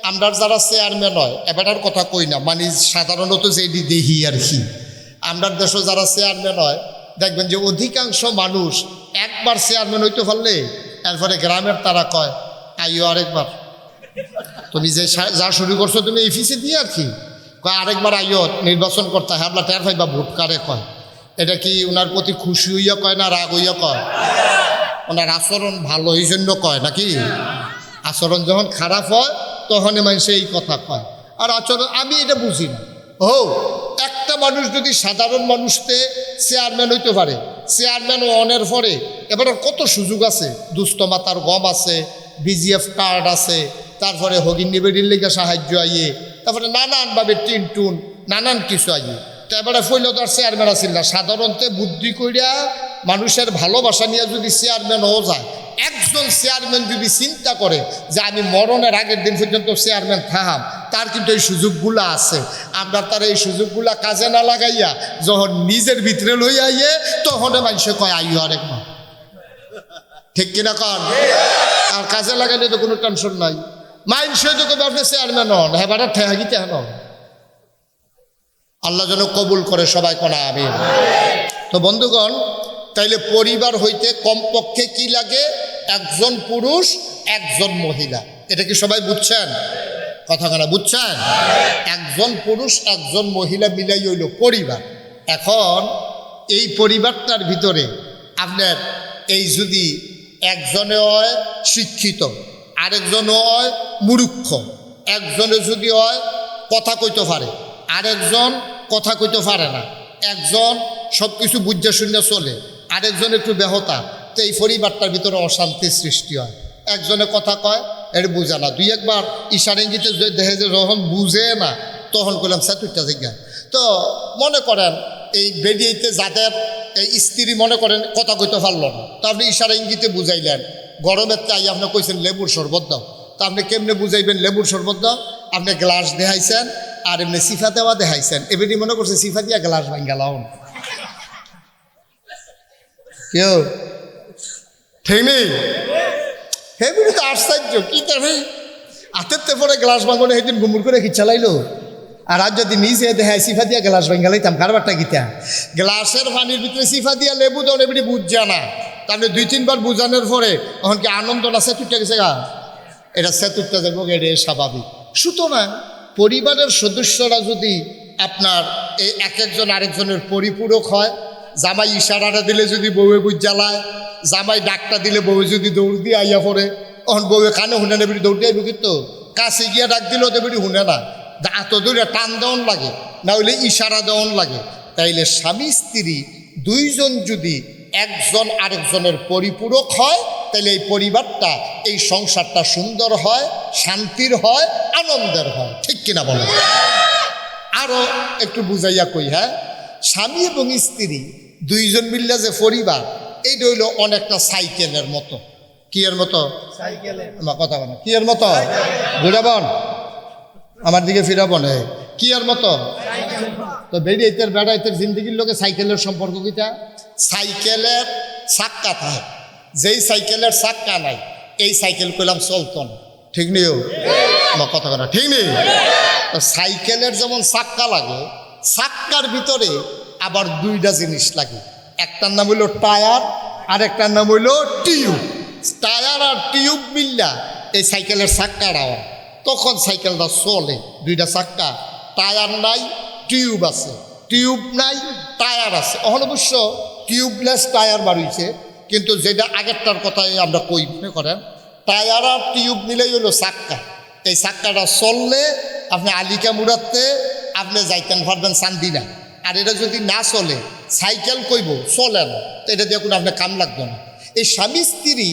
Speaker 1: আমরা যারা চেয়ারম্যান হয়, এবারটার কথা কই না, মানে সাধারণত যেটি দেখি আর কি, আমরা দেশে যারা চেয়ারম্যান হয় দেখবেন যে অধিকাংশ মানুষ একবার চেয়ারম্যান হইতে পারলে এরপরে গ্রামের তারা কয় আইও আরেকবার, তুমি যে যা শুরু করছো তুমি এফিসে দিয়ে আর কি কয় আরেকবার আইও নির্বাচন করতে হয়, আপনার টের পাইবা ভোট কারে কয়। এটা কি ওনার প্রতি খুশি হইয়া কয় না রাগ হইয়া কয়? ওনার আচরণ ভালো এই জন্য কয় নাকি? আচরণ যখন খারাপ হয় তখন মানুষ এই কথা কয়। আর আচরণ আমি এটা বুঝি না। ও একটা মানুষ যদি সাধারণ মানুষতে চেয়ারম্যান হইতে পারে, চেয়ারম্যান অনের পরে এবার কত সুযোগ আছে, দুস্থ মাতার গম আছে, বিজিএফ কার্ড আছে, তারপরে হগিন নিবেদির লেগে সাহায্য আইয়ে, তারপরে নানানভাবে টিনটুন নানান কিছু আইয়ে। তো এবারে ফৈলদার চেয়ারম্যান আসিল না, সাধারণত বুদ্ধি করিয়া মানুষের ভালোবাসা নিয়ে যদি চেয়ারম্যান হয়ে যায়, একজন চেয়ারম্যান যদি চিন্তা করে যে আমি মরণের আগের দিন পর্যন্ত চেয়ারম্যান থাকাম, তার কিন্তু এই সুযোগগুলো আছে। আমরা তার এই সুযোগগুলা কাজে না লাগাইয়া যখন নিজের ভিতরে লই আইয়ে তখন মানুষে কয় আইও আরেক মা, ঠিক কিনা কন? আর কাজে লাগাইলে তো কোনো টেনশন নাই। মানুষে তো কবে আপনি চেয়ারম্যান হন, হ্যাঁ বাটা ঠেহাগিতে হেন। আল্লাহ যেন কবুল করে, সবাই কোনা আমিন। তো বন্ধুগণ, তাইলে পরিবার হইতে কমপক্ষে কি লাগে? একজন পুরুষ একজন মহিলা। এটা কি সবাই বুঝছেন? কথা কেনা বুঝছেন? একজন পুরুষ একজন মহিলা মিলাই হইল পরিবার। এখন এই পরিবারটার ভিতরে আপনার এই যদি একজনে হয় শিক্ষিত, আরেকজন হয় মূর্খ, একজনে যদি হয় কথা কইতে পারে, আরেকজন কথা কইতে পারে না, একজন সব কিছু বুঝে শুনে চলে, আরেকজন একটু বেহতা, তো এই পরিবারটার ভিতরে অশান্তির সৃষ্টি হয়। একজনে কথা কয়, এটা বুঝে না, দুই একবার ইশারা ইঙ্গিতে দেখে যে যখন বুঝে না তখন করলাম স্যাটুইটা জায়গা। তো মনে করেন এই বেরিয়েতে যাদের এই স্ত্রী মনে করেন কথা কইতে পারল না, তো আপনি ইশারা ইঙ্গিতে বুঝাইলেন। গরমের তাই আপনি কইছেন লেবুর শরবত দাও, তো আপনি কেমনে বুঝাইবেন লেবুর শরবত দাও? আপনি গ্লাস দেখাইছেন আর এমনি সিফা দেওয়া দেখাইছেন, এমনি মনে করছে সিফা দিয়া গ্লাস ভাঙ্গালাম। কেউ ঠিক নেই, হেবুড়ি তো আশ্চর্য কি তাহলে হাতের পরে গ্লাস ভাঙনে সেদিন গুমুর করে কি চালাইলো। আর আজ যদি নিজে দেখায় সিফা দিয়া গ্লাস ভাঙ্গালাইতাম, কারবারটা গীতা গ্লাসের পানির ভিতরে সিফা দিয়া লেবু দাও, এমনি বুঝছে না। তাহলে দুই তিনবার বুঝানোর পরে এখন কি আনন্দ না সেতুরটা গেছে গা, এটা সেতুরটা দেখবো, এটা স্বাভাবিক। সুতরাং পরিবারের সদস্যরা যদি আপনার এই এক একজন আরেকজনের পরিপূরক হয়, জামাই ইশারাটা দিলে যদি বউয়ে বুঝ জ্বালায়, জামাই ডাকটা দিলে বউ যদি দৌড় দিয়ে আইয়া পড়ে, তখন বউয়ে কানে শুনে নেবে, দৌড় দিয়ে কিন্তু কাছে গিয়া ডাক দিলেও দেবেটি শুনে না, এত দূরে টান দেওয়ান লাগে, না হইলে ইশারা দেওয়ান লাগে। তাইলে স্বামী স্ত্রী দুইজন যদি একজন আরেকজনের পরিপূরক হয়, তাহলে এই পরিবারটা, এই সংসারটা সুন্দর হয়, শান্তির হয়, আনন্দের হয়, ঠিক কিনা বলেন? আরও একটু বুঝাইয়া কই, হ্যাঁ, স্বামী এবং স্ত্রী দুইজন মিললে যে পরিবার, এইটা হইল অনেকটা সাইকেলের মতো। কি এর মতো? আমার কথা বলে কি এর মতো? বুঝাবন আমার দিকে ফিরাবন, কি এর মতো? তো বেড়াইতের বেড়াইতের জিন্দগির লোকে সাইকেলের সম্পর্ক কিটা? সাইকেলের চাক্কা থাকে, যেই সাইকেলের চাক্কা নাই এই সাইকেল কইলাম চলতো না, ঠিক নেই? আমার কথা বলে ঠিক নেই? তো সাইকেলের যেমন চাক্কা লাগে, চাক্কার ভিতরে আবার দুইটা জিনিস লাগে, একটার নাম হইল টায়ার আর একটার নাম হইল টিউব। টায়ার আর টিউব মিললা এই সাইকেলের চাক্কাটা হয়, তখন সাইকেলটা চলে। দুইটা চাক্কা, টায়ার নাই টিউব আছে, টিউব নাই টায়ার আছে। এখন অবশ্য টিউবলেস টায়ার বাড়িয়েছে, কিন্তু যেটা আগেরটার কথাই আমরা কই মনে করেন, টায়ার আর টিউব মিলেই হলো চাক্কা। এই চাক্কাটা চললে আপনি আলিকা মুড়াতে আপনি যাইতেন পারবেন চান্দিনা। আর এটা যদি না চলে, সাইকেল কইব চলে না, তো এটা দিয়ে কোনো আপনার কাম লাগবে না। এই স্বামী স্ত্রী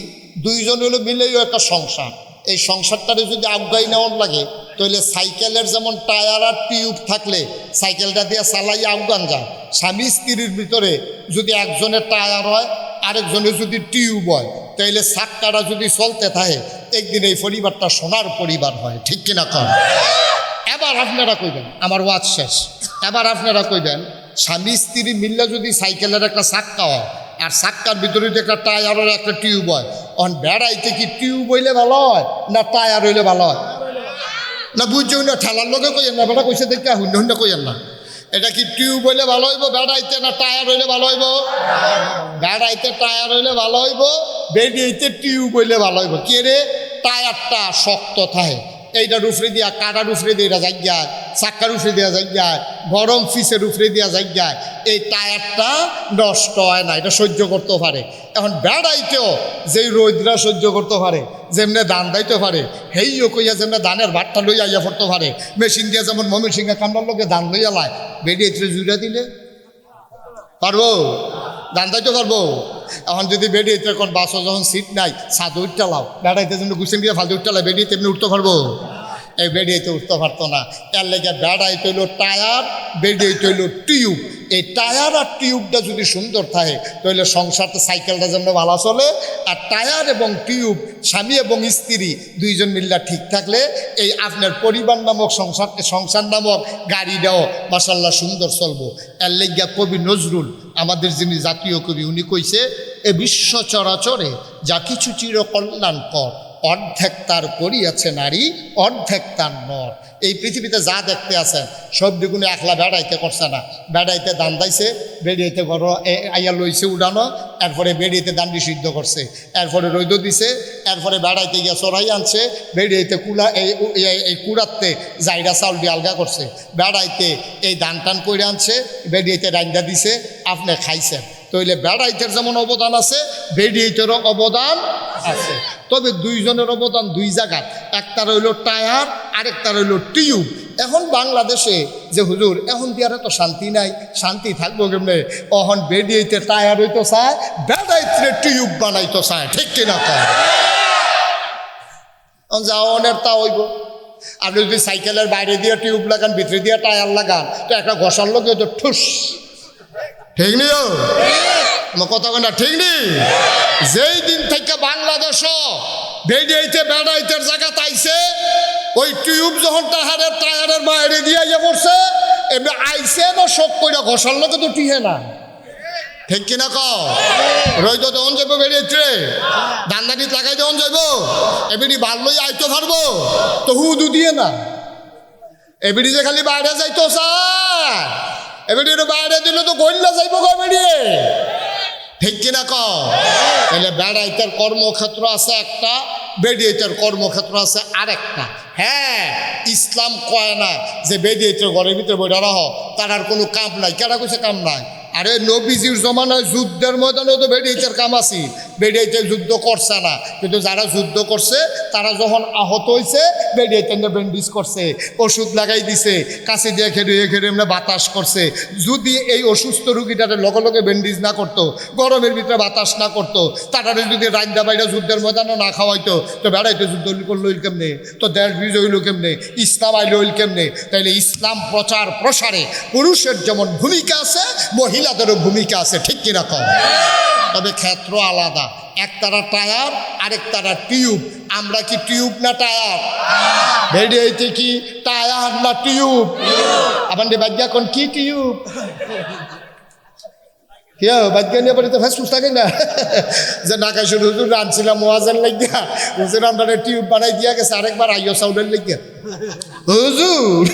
Speaker 1: দুইজন হলো মিলেই একটা সংসার। এই সংসারটারে যদি আগাই নেওয়ার লাগে, তাহলে সাইকেলের যেমন টায়ার আর টিউব থাকলে সাইকেলটা দিয়ে চালাই আগান যায়, স্বামী স্ত্রীর ভিতরে যদি একজনের টায়ার হয় আরেকজনের যদি টিউব হয়, তাইলে চাক্কাটা যদি চলতে থাকে, একদিন এই পরিবারটা সোনার পরিবার হয়, ঠিক কিনা কন? এবার আপনারা কইবেন, আমার ওয়াজ শেষ, এবার আপনারা কইবেন স্বামী স্ত্রী মিললে যদি সাইকেলের একটা চাক্কা হয় আর চাক্কার ভিতরে যদি একটা টায়ারের একটা টিউব হয়, অন বেড়াইতে কি টিউব হইলে ভালো হয় না টায়ার হইলে ভালো হয়? না বুঝছো না, ঠেলার লোকে কইেন না, বেটা কইছে দেখে হুন্ডা হুন্ডা কইেন না। এটা কি টিউব হইলে ভালো হইব বেড়াইতে, না টায়ার হইলে ভালো হইব? বেড়াইতে টায়ার হইলে ভালো হইব, বেরিয়েতে টিউব হইলে ভালো হইব। কে রে? টায়ারটা শক্ত থাকে, এইটার উফরে দিয়া কাটার উফরে দিয়ে যাই যায়, চাক্কার উফরে দেওয়া যাই যায়, গরম ফিসের উফরে দেওয়া যাই যায়, এই টায়ারটা নষ্ট হয় না, এটা সহ্য করতে পারে। এখন বেড়াইতেও যেই রোদরা সহ্য করতে পারে, যেমনি ধান দাইতে পারে, হেইও কইয়া যেমনি ধানের ভাতটা লইয়া আইয়া পড়তে পারে, মেশিন দিয়া যেমন মমিন সিংহা কামড়ার লোকে ধান লইয়া লায়, বেরিয়েছে জুড়া দিলে পারবো? ধান দাইতে পারবো? এখন যদি বেরিয়েতে কোন বাসও যখন সিট নাই ছাদ উঠতে লাও, বেড়াইতে যেমন গুছেন দিয়ে ফালতে উঠতে লাই, বেরিয়ে তেমনি উঠতে পারবো? এই বেরিয়েতে উঠতে পারতো না। এর লেগে বেড়াই তৈল টায়ার, বেরিয়ে তৈল টিউব। এই টায়ার আর টিউবটা যদি সুন্দর থাকে তাহলে সংসারটা সাইকেলটা যেন ভালো চলে। আর টায়ার এবং টিউব স্বামী এবং স্ত্রী দুইজন মিল্লা ঠিক থাকলে এই আপনার পরিবার নামক সংসার নামক গাড়িটাও মাশাল্লাহ সুন্দর চলবো। এর লেগে কবি নজরুল আমাদের যিনি জাতীয় কবি উনি কইছে, এ বিশ্ব চরাচরে যা কিছু চির কল্যাণকর, অর্ধেক তার করিয়াছে নারী, অর্ধেক তার নর। এই পৃথিবীতে যা দেখতে আছেন সব দিগুণে একলা বেড়াইতে করছে না। বেড়াইতে দান দাইছে, বেরিয়েতে ঘর আইয়া লইছে উড়ানো, এরপরে বেরিয়েতে দান্ডি সিদ্ধ করছে, এরপরে রৈদ দিছে, এরপরে বেড়াইতে গিয়া চড়াই আনছে, বেরিয়েতে কুলা এই কুড়াতে জাইরা চাউল দিয়ে আলগা করছে, বেড়াইতে এই দান টান করে আনছে, বেরিয়েতে রান্দা দিছে, আপনি খাইছেন। তাইলে বেড়াইতের যেমন অবদান আছে, বেরিয়েতেরও অবদান আছে। তবে দুইজনের অবদান দুই জায়গায়, একটা রইল টায়ার, আরেকটা রইল টিউব। এখন বাংলাদেশে যে হুজুর এখন দিয়ারে তো শান্তি নাই, শান্তি থাকবো কেমনে? অহন বেরিয়েতে টায়ার হইতো চায়, বেড়াইতে টিউব বানাইতো চায়, ঠিক কিনা কয়? যাওয়ানের তা হইব। আপনি যদি সাইকেলের বাইরে দিয়ে টিউব লাগান, ভিতরে দিয়ে টায়ার লাগান, তো একটা ঘষার লোক তো ঠুস, ঠিক নি? আমার কথা না ঠিক নেই? যেই দিন থেকে বাংলাদেশও বেরিয়েতে বেড়াইতের জায়গা তাইছে, ওই টিউব যখন টায়ারের বাইরে দিয়ে পড়ছে, এমনি আইসে না শোক করে ঘষার লোকে তো টিহে না, ঠিক কিনা কও? রইতো তখন যাবো বেরিয়েছে, দান্দানি লাগাই তখন যাইবো, এমনি বাড়লই আইতো পারবো তো হুদু দিয়ে না। এমনি যে খালি বাইরে যাইতো স্যার, এমনি বাইরে দিলে তো গল্লা যাইবো গো বেরিয়ে, ঠিক কিনা কও? তাহলে বেড়াইতের কর্মক্ষেত্র আছে একটা, বেডিয়েতের কর্মক্ষেত্র আছে আরেকটা। হ্যাঁ, ইসলাম কয় না যে বেডিয়েতের ঘরের ভিতরে বইটা রাহ, তার আর কোনো কাম নাই। কেনা কইছে কাম নাই? আরে নবীজির জমানায় যুদ্ধের ময়দানে তো বেডিয়েতের কাম আছে, বেডিয়েতে যুদ্ধ করছে না, কিন্তু যারা যুদ্ধ করছে তারা যখন আহত হয়েছে বেডিয়েতে ব্যান্ডেজ করছে, ওষুধ লাগাই দিছে, কাছে দিয়ে খেড়ে এমনি বাতাস করছে। যদি এই অসুস্থ রুগীটারে লগে লগে ব্যান্ডেজ না করতো, গরমের ভিতরে বাতাস না করতো, তারা যদি রাইন্দা বাইরে যুদ্ধের ময়দানে না খাওয়াইতো, তো বেড়াইতে যুদ্ধ করলো কেমনে? তো দেশ বিজয় হইল কেমনে? ইসলাম আইলো হইল কেমনে? তাইলে ইসলাম প্রচার প্রসারে পুরুষের যেমন ভূমিকা আছে, মহিলাদেরও ভূমিকা আছে, ঠিক কিনা কম? তবে ক্ষেত্র আলাদা, একতারা টায়ার, আরেকতারা টিউব। আমরা কি টিউব না টায়ার? বেরিয়েতে কি টায়ার না টিউব? আপনাদের বাজ্ঞা কোন কি টিউব? কেউ বাজ্ঞা নিয়ে পরে তো ফেসফুস থাকে না যে নাকাই শুরু হুজুর রানছিলাম ওয়াজের লাগিয়া, হুজুর আমরা টিউব বানাই দিয়া গেছে, আরেকবার আইও সাউন্ডের লাগিয়া হুজুর।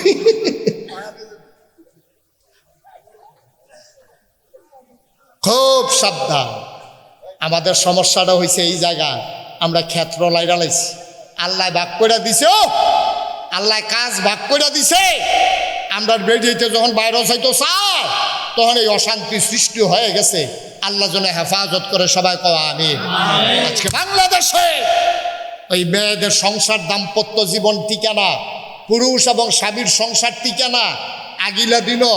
Speaker 1: খুব সাবধান। আমাদের সমস্যাটা হয়েছে এই জায়গায়, আমরা ক্ষেত্র লাইরা লাইছি। আল্লাহ ভাগ করে দিছে, আল্লাহ কাজ ভাগ করে দিছে। আমরা বেরিয়েতে যখন বাইরে চাইতো চাই, তখন এই অশান্তি সৃষ্টি হয়ে গেছে। আল্লাহ যেন হেফাজত করে, সবাই কওয়া আমিন। আজকে বাংলাদেশে ওই মেয়েদের সংসার, দাম্পত্য জীবন টিকে না, পুরুষ এবং স্বামীর সংসার টিকে না। আগিলা দিনও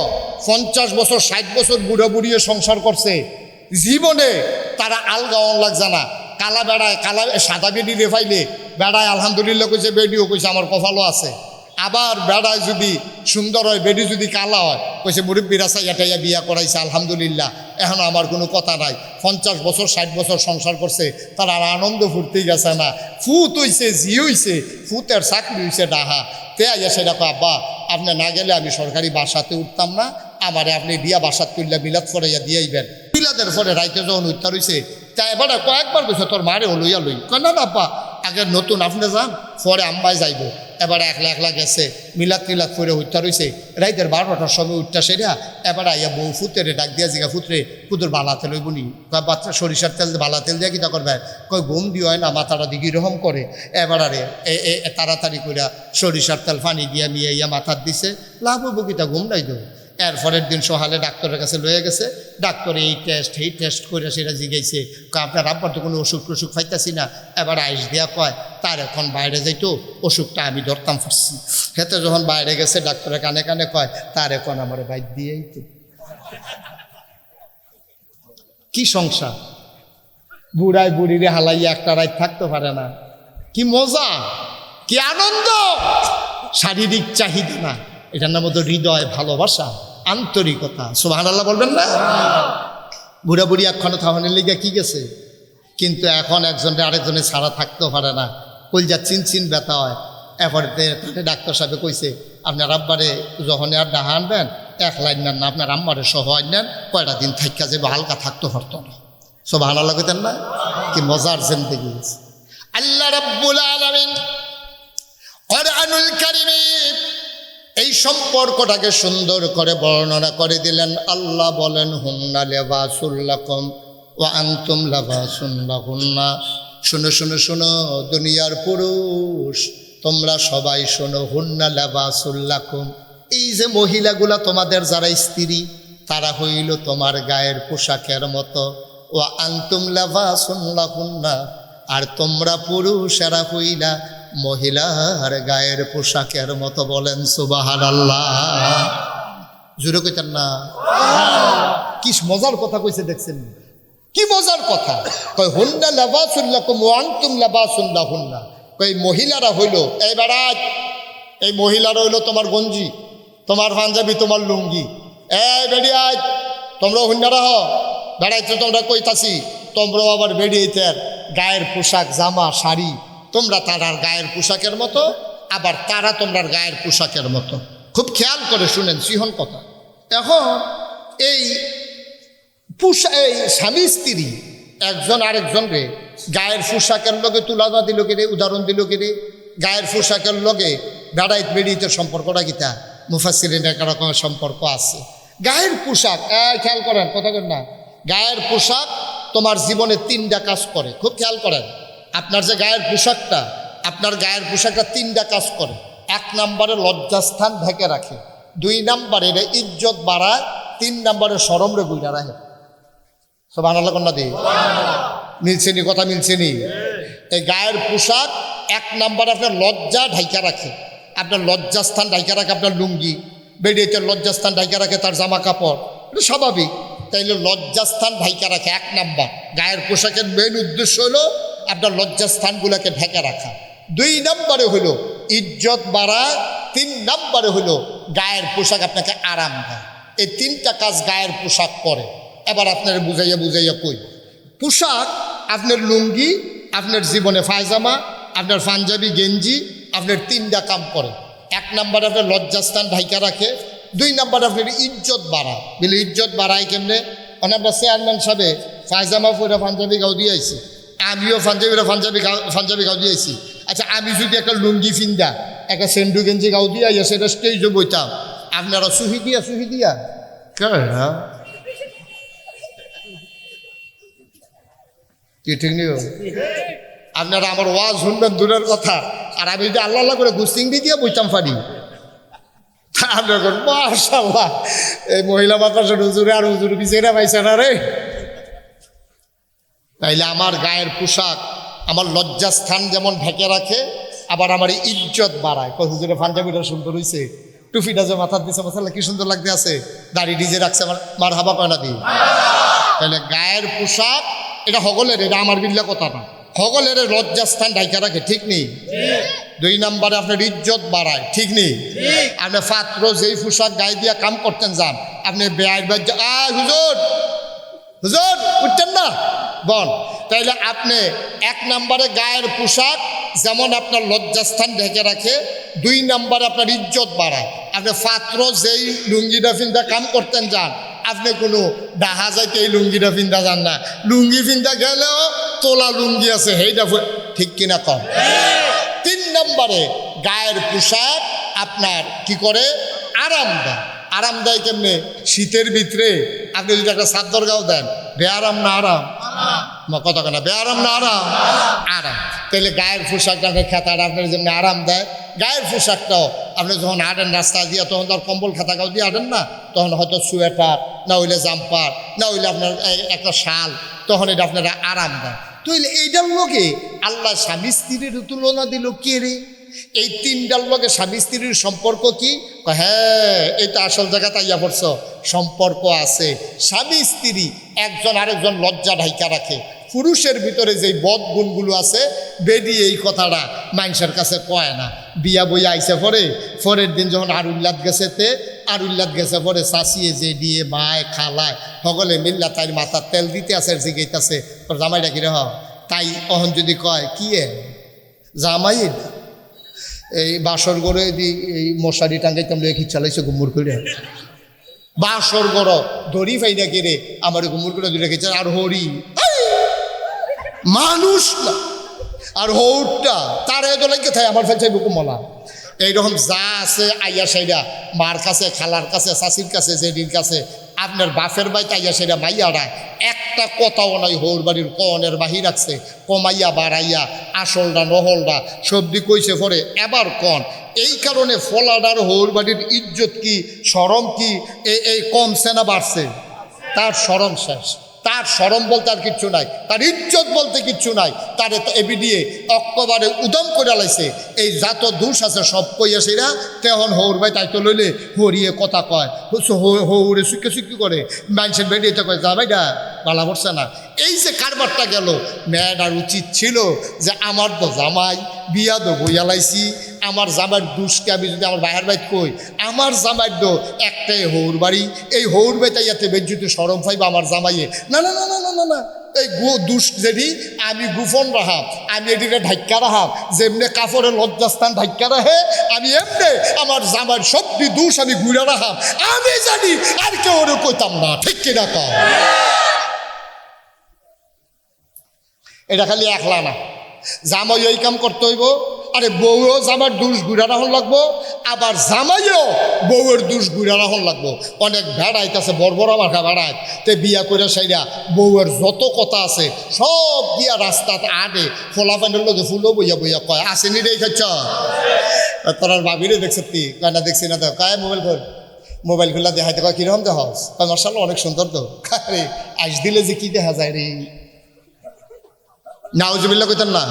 Speaker 1: 50 বছর 60 বছর বুড়ো বুড়িয়ে সংসার করছে, জীবনে তারা আলগা লাগছে না। কালা বেড়ায়, কালা সাদা বেডি রেফাইলে বেড়ায় আলহামদুলিল্লাহ কইছে, বেডিও কইছে আমার কপালও আছে। আবার বেড়ায় যদি সুন্দর হয়, বেডি যদি কালা হয়, কইছে মুরব্বীরা চাইয়া বিয়া করাইছে আলহামদুলিল্লাহ, এখন আমার কোনো কথা নাই। 50 বছর 60 বছর সংসার করছে, তার আর আনন্দ ফুর্তি গেছে না। ফুত হইছে, জি হইছে, ফুতের চাকরি হইছে ডাহা। তে আইয়া সেটা আব্বা আপনি না গেলে আমি সরকারি বাসাতে উঠতাম না, আমারে আপনি বিয়া বাসাত করলে বিলাত করাইয়া দিয়াইবেন। বিলাতের পরে রাইতে যখন উঠতে রয়েছে, তাই এবার কয়েকবার কইছে তোর মারে লইয়া লই, না না আব্বা আগে নতুন আপনি যান, পরে আম্মাই যাইব। এবার একলা একলা গেছে, মিলাদ টিলাদ করে উঠতে রয়েছে, রাইতের 12টার সময় উঠতে সেরা। এবার আইয়া বউ ফুতেরে ডাক দিয়া জিগা, ফুতরে পুতুর বালা তেল হইব নি? বাচ্চা সরিষার তেল বালা তেল দিয়া কিতা করবে? কয় ঘুম দিয়ে হয় না, মাথাটা দিকে এরকম করে। এবার আরে তাড়াতাড়ি করে সরিষার তেল পানি দিয়া নিয়ে ইয়া মাথার দিছে, লাভ হবো কিতা, ঘুম নাই দেবো। এরপরের দিন সকালে ডাক্তারের কাছে লয়ে গেছে, ডাক্তার এই টেস্ট করে সেটা জিগাইছে, আপনার আব্বার তো কোনো অসুখ টসুখ পাইতাছি না। এবার আইস দিয়া কয় তার এখন বাইরে যাইতো, অসুখটা আমি ধরতাম ফুটছি। হেতে যখন বাইরে গেছে, ডাক্তারের কানে কানে কয় তার এখন আমার বাইর দিয়েই তো। কি সংসার! বুড়ায় বুড়িরে হালাইয়া একটা রাত থাকতে পারে না। কি মজা, কি আনন্দ! শারীরিক চাহিদা না, এটার নাম হতো হৃদয়, ভালোবাসা, আন্তরিকতা। সুবহানাল্লাহ বলবেন না? বুড়া বুড়ি এক্ষণে থাহনের লিগে কি গেছে, কিন্তু এখন একজনে আরেকজনে ছাড়া থাকতেও পারে না, কলজা চিন ব্যথা হয়। এরপরে ডাক্তার সাহেব কইছে আপনার আব্বারে যখন আর ডাহা আনবেন 1 লাইন নেন না, আপনার আম্মারে সহ নেন, কয়টা দিন থাইকা যাবে, হালকা থাকতে পারতো না। সুবহানাল্লাহ কইতেন না? কি মজার জিন্দেগি। আল্লাহ রাব্বুল আলামিন কোরআনুল কারীমে এই সম্পর্কটাকে সুন্দর করে বর্ণনা করে দিলেন। আল্লাহ বলেন হুন্না লিবাসুল লাকুম ওয়া আনতুম লিবাসুন লাহুন্না। শোনো শোনো শোনো দুনিয়ার পুরুষ, তোমরা সবাই শোনো, হুন্না লিবাসুল লাকুম, এই যে মহিলাগুলা তোমাদের যারা স্ত্রী, তারা হইল তোমার গায়ের পোশাকের মতো। ওয়া আনতুম লিবাসুন লাহুন্না, আর তোমরা পুরুষেরা হইলা মহিলার গায়ের পোশাকের মতো। বলেন সুবহানাল্লাহ। জোরে কইতেন না? কি মজার কথা কইছে দেখছেন, কি মজার কথা। কয় হুন্না লিবাসুল লাকুম ওয়া আনতুম লিবাসুন লাহুন্না। কই মহিলারা হইল, এই বেড়াত, এই মহিলারা হইল তোমার গঞ্জি, তোমার পাঞ্জাবি, তোমার লুঙ্গি। এই বেড়িয়াত, তোমরা হুন্নারা হ বেড়াইছো, তোমরা কইতাছি, তোমরাও আবার বেড়িয়েছে গায়ের পোশাক, জামা, শাড়ি, তোমরা তারার গায়ের পোশাকের মতো, আবার তারা তোমরার গায়ের পোশাকের মতো। খুব খেয়াল করে শুনেন সিহন কথা। এখন এই স্বামী স্ত্রী একজন আরেকজনকে গায়ের পোশাকের লগে তুলনা দিল কিরে, উদাহরণ দিল কিরে, গায়ের পোশাকের লগে বেড়াইত বেড়িতে সম্পর্কটা কিতা? মুফাসসিরিন এক রকমের সম্পর্ক আছে। গায়ের পোশাক, খেয়াল করেন কথা কেন না, গায়ের পোশাক তোমার জীবনে 3টা কাজ করে। খুব খেয়াল করেন, আপনার যে গায়ের পোশাকটা, আপনার গায়ের পোশাকটা 3টা কাজ করে। 1 নম্বরে লজ্জাস্থান ঢেকে রাখে, 2 নম্বরে ইজ্জত বাড়ায়, 3 নম্বরে শরম রে বুইরা রাখে। সুবহানাল্লাহ কন্যা দি মিলছেনি, কথা মিলছেনি? এই গায়ের পোশাক 1 নম্বরে আপনার লজ্জা ঢাইকা রাখে, আপনার লজ্জাস্থান ঢাইকা রাখে আপনার লুঙ্গি, বেডিতে লজ্জাস্থান ঢাইকা রাখে তার জামা কাপড়, এটা স্বাভাবিক। তাইলে লজ্জাস্থান ঢাইকা রাখে 1 নম্বর। গায়ের পোশাকের মেন উদ্দেশ্য হলো আপনার লজ্জাস্থানগুলোকে ঢেকে রাখা। 2 নম্বরে হলো ইজ্জত বাড়ায়, 3 নম্বরে হলো গায়ের পোশাক আপনাকে আরাম দেয়। এই 3টা কাজ গায়ের পোশাক করে। এবার আপনার বুঝাইয়া বুঝাইয়া কই, পোশাক আপনার লুঙ্গি, আপনার জীবনে পায়জামা, আপনার পাঞ্জাবি, গেঞ্জি, আপনার 3টা কাম করে। 1 নম্বরে আপনার লজ্জাস্থান ঢাইকা রাখে, 2 নম্বরে আপনার ইজ্জত বাড়ায়। বলে ইজ্জত বাড়ায় কেমনে? অনেক চেয়ারম্যান সাহেবে পায়জামা পরে পাঞ্জাবি গাও দিয়ে আইছে, আমিও পাঞ্জাবি গাও দিয়ে আইছি। আচ্ছা, আমি যদি একটা লুঙ্গি ফিন্দা, একটা সেন্ডু গেঞ্জি গাও দিয়ে আইয়া সেটা স্টেজে বইতাম, আপনারা সুহি দিয়া কি ঠিক নিও? আপনারা আমার ওয়াজ শুনবেন দূরের কথা, আর আমি যদি আল্লাহ আল্লাহ করে গুস্তিংডি দিয়ে বইতাম পারি। মাশাআল্লাহ, এই মহিলা মাদ্রাসার হুজুরে আর হুজুর বিচেরা পাইছে না রে। তাইলে আমার গায়ের পোশাক আমার লজ্জাস্থান যেমন ঢেকে রাখে, আবার আমার ইজ্জত বাড়ায়। হুজুরের পাঞ্জাবিটা সুন্দর হয়েছে, টুপিটা যে মাথার দিচ্ছে, মাসাল্লাহ কি সুন্দর লাগতে আছে, দাড়ি ডিজে রাখছে, আমার মার হাবা কয় না দি। তাহলে গায়ের পোশাক এটা হগলের, এটা আমার বিল্লা কথা না, হগলের লজ্জাস্থান ঢাইকা রাখে, ঠিক নেই? 2 নম্বরে আপনার ইজ্জত বাড়ায়, ঠিক নেই? আপনি পাত্র যেই পোশাক গায়ে দিয়া কাম করতেন যান, আপনি বেআইন হুজুর হুজুর উঠতেন না বল। তাইলে আপনি 1 নম্বরে গায়ের পোশাক যেমন আপনার লজ্জাস্থান ঢেকে রাখে, 2 নম্বরে আপনার ইজ্জত বাড়ায়। আপনি পাত্র যেই লুঙ্গিটা ফিন্দা কাম করতেন যান, আপনি কোনো ডাহা যাইতে এই লুঙ্গিটা ফিন্দা যান না, লুঙ্গি ফিন্দা গেলেও তোলা লুঙ্গি আছে, সেইটা ঠিক কিনা কম। 3 নম্বরে গায়ের পোশাক আপনার কি করে? আরাম দেয়। আরাম দেয় কেমনে? শীতের ভিতরে আপনি যদি একটা চাদর গাও দেন, বেআরাম না আরাম? কথা কেনা, বেআরাম না আরাম? আরাম। তাহলে গায়ের পোশাকটাকে খেতাটা আপনার জন্য আরাম দেয়। গায়ের পোশাকটাও আপনি যখন হাঁটেন রাস্তা দিয়ে, তখন তো আর কম্বল খাতা গাও দিয়ে হাঁটেন না, তখন হয়তো সোয়েটার, না হইলে জাম্পার, না হইলে আপনার একটা শাল, তখন এটা আপনারা আরাম দেয়। তাহলে এইটার লোকে আল্লাহ স্বামী স্ত্রীর তুলনা দিল কে রে? এই 3টার লোকে স্বামী স্ত্রীর সম্পর্ক কি? হ্যাঁ, এটা আসল জায়গা তাইয়া পড়ছ, সম্পর্ক আছে। স্বামী স্ত্রী একজন আরেকজন লজ্জা ঢাইকা রাখে, পুরুষের ভিতরে যেই বদ গুণগুলো আছে বেডি এই কথাটা মানুষের কাছে কয় না। বিয়া বইয়া আইসে পরের দিন যখন আরুল্লাদ গেছে আরুল্লাদ গেছে পরে চাষিয়ে যে দিয়ে মায় খালায় সকলে মিল্লা তাই মাথার তেল দিতে আছে জিগাইতেছে তোর জামাইটা কিরে তাই অহন যদি কয় কি জামাই এই বাসর গড়ে এই মশারি টাঙ্গাইতাম লেখি চালাইছে গুমুর করে বাসর গড় ধরি ফাইনা কেড়ে আমার গুমুর করে দুই রেখেছে আর হরি মানুষ না আর হৌরটা তার এত লাগে থাকে আমার ফেলছে বুকুমলা এইরকম যা আছে আইয়া সাইডা মার কাছে খালার কাছে শাশির কাছে জেডির কাছে আপনার বাপের বাড়িতে আইয়া সেটা মাইয়ারা একটা কথাও নাই হৌর বাড়ির কনের বাহির আছে কমাইয়া বাড়াইয়া আসলটা নহলটা সবদি কইছে পরে এবার কন এই কারণে ফলাডার হৌর বাড়ির ইজ্জত কি শরম কি এই কমছে না বাড়ছে তার শরম শেষ তার শরম বলতে আর কিচ্ছু নাই তার ইজ্জত বলতে কিচ্ছু নাই তারে এবিডিয়ে অক্টোবরে উদম করে লাইছে এই যত দোষ আছে সব কইয়া সেরা তেহন হৌর ভাই তাই তো লইলে হরিয়ে কথা কয় হৌরে সুখে সুখি করে মানুষের বেরিয়ে কয় যা ভাইডা বালা পড়ছে না এই যে কারবারটা গেল মেয়েটার উচিত ছিল যে আমার তো জামাই বিয়া তো বইয়া লাইছি আমার জামাইয়ের দুষকে আমি যদি আমার বাহার বাইত কই আমার জামাইয়ের তো একটাই হৌর বাড়ি এই হৌর বাড়িতে ইয়াতে বেজ্জুতে সরম পাইবা আমার জামাইয়ে না না না না না না না এই দুষ যেটি আমি গুফন রাহাম আমি এটিকে ঢাক্কা রাহাম যেমনি কাপড়ের লজ্জাস্থান ঢাক্কা রাহে আমি এমনি আমার জামাইয়ের সবটি দুষ আমি ঘুরে রাহাম আমি জানি আর কেউ ওরে কইতাম না ঠিক কিনা কম এটা খালি একলা না জামাই এই কাম করতে হইব আরে বউও জামার দুষ ঘুরা রাখুন লাগবো আবার জামাইও বউয়ের দুষ ঘুরা রাখুন লাগবো অনেক ভেড়াইতেছে বড় বড় মাখা ভেড়ায় তে বিয়া করে সাইরা বউয়ের যত কথা আছে সব দিয়া রাস্তাতে আগে ফোলা প্যান্ডের লোকে ফুলও বইয়া বইয়া কয় আসেনি রে খাচ্ছ তোর ভাবিরে দেখছে তুই কয় না দেখছি না তো কয় মোবাইল খুললা দেখাইতে কয় কিরকম দেখাস কয় মার্শাল অনেক সুন্দর তো আরে আইস দিলে যে কি দেখা যায় রে নাউজুবিল্লাহ কইতেন না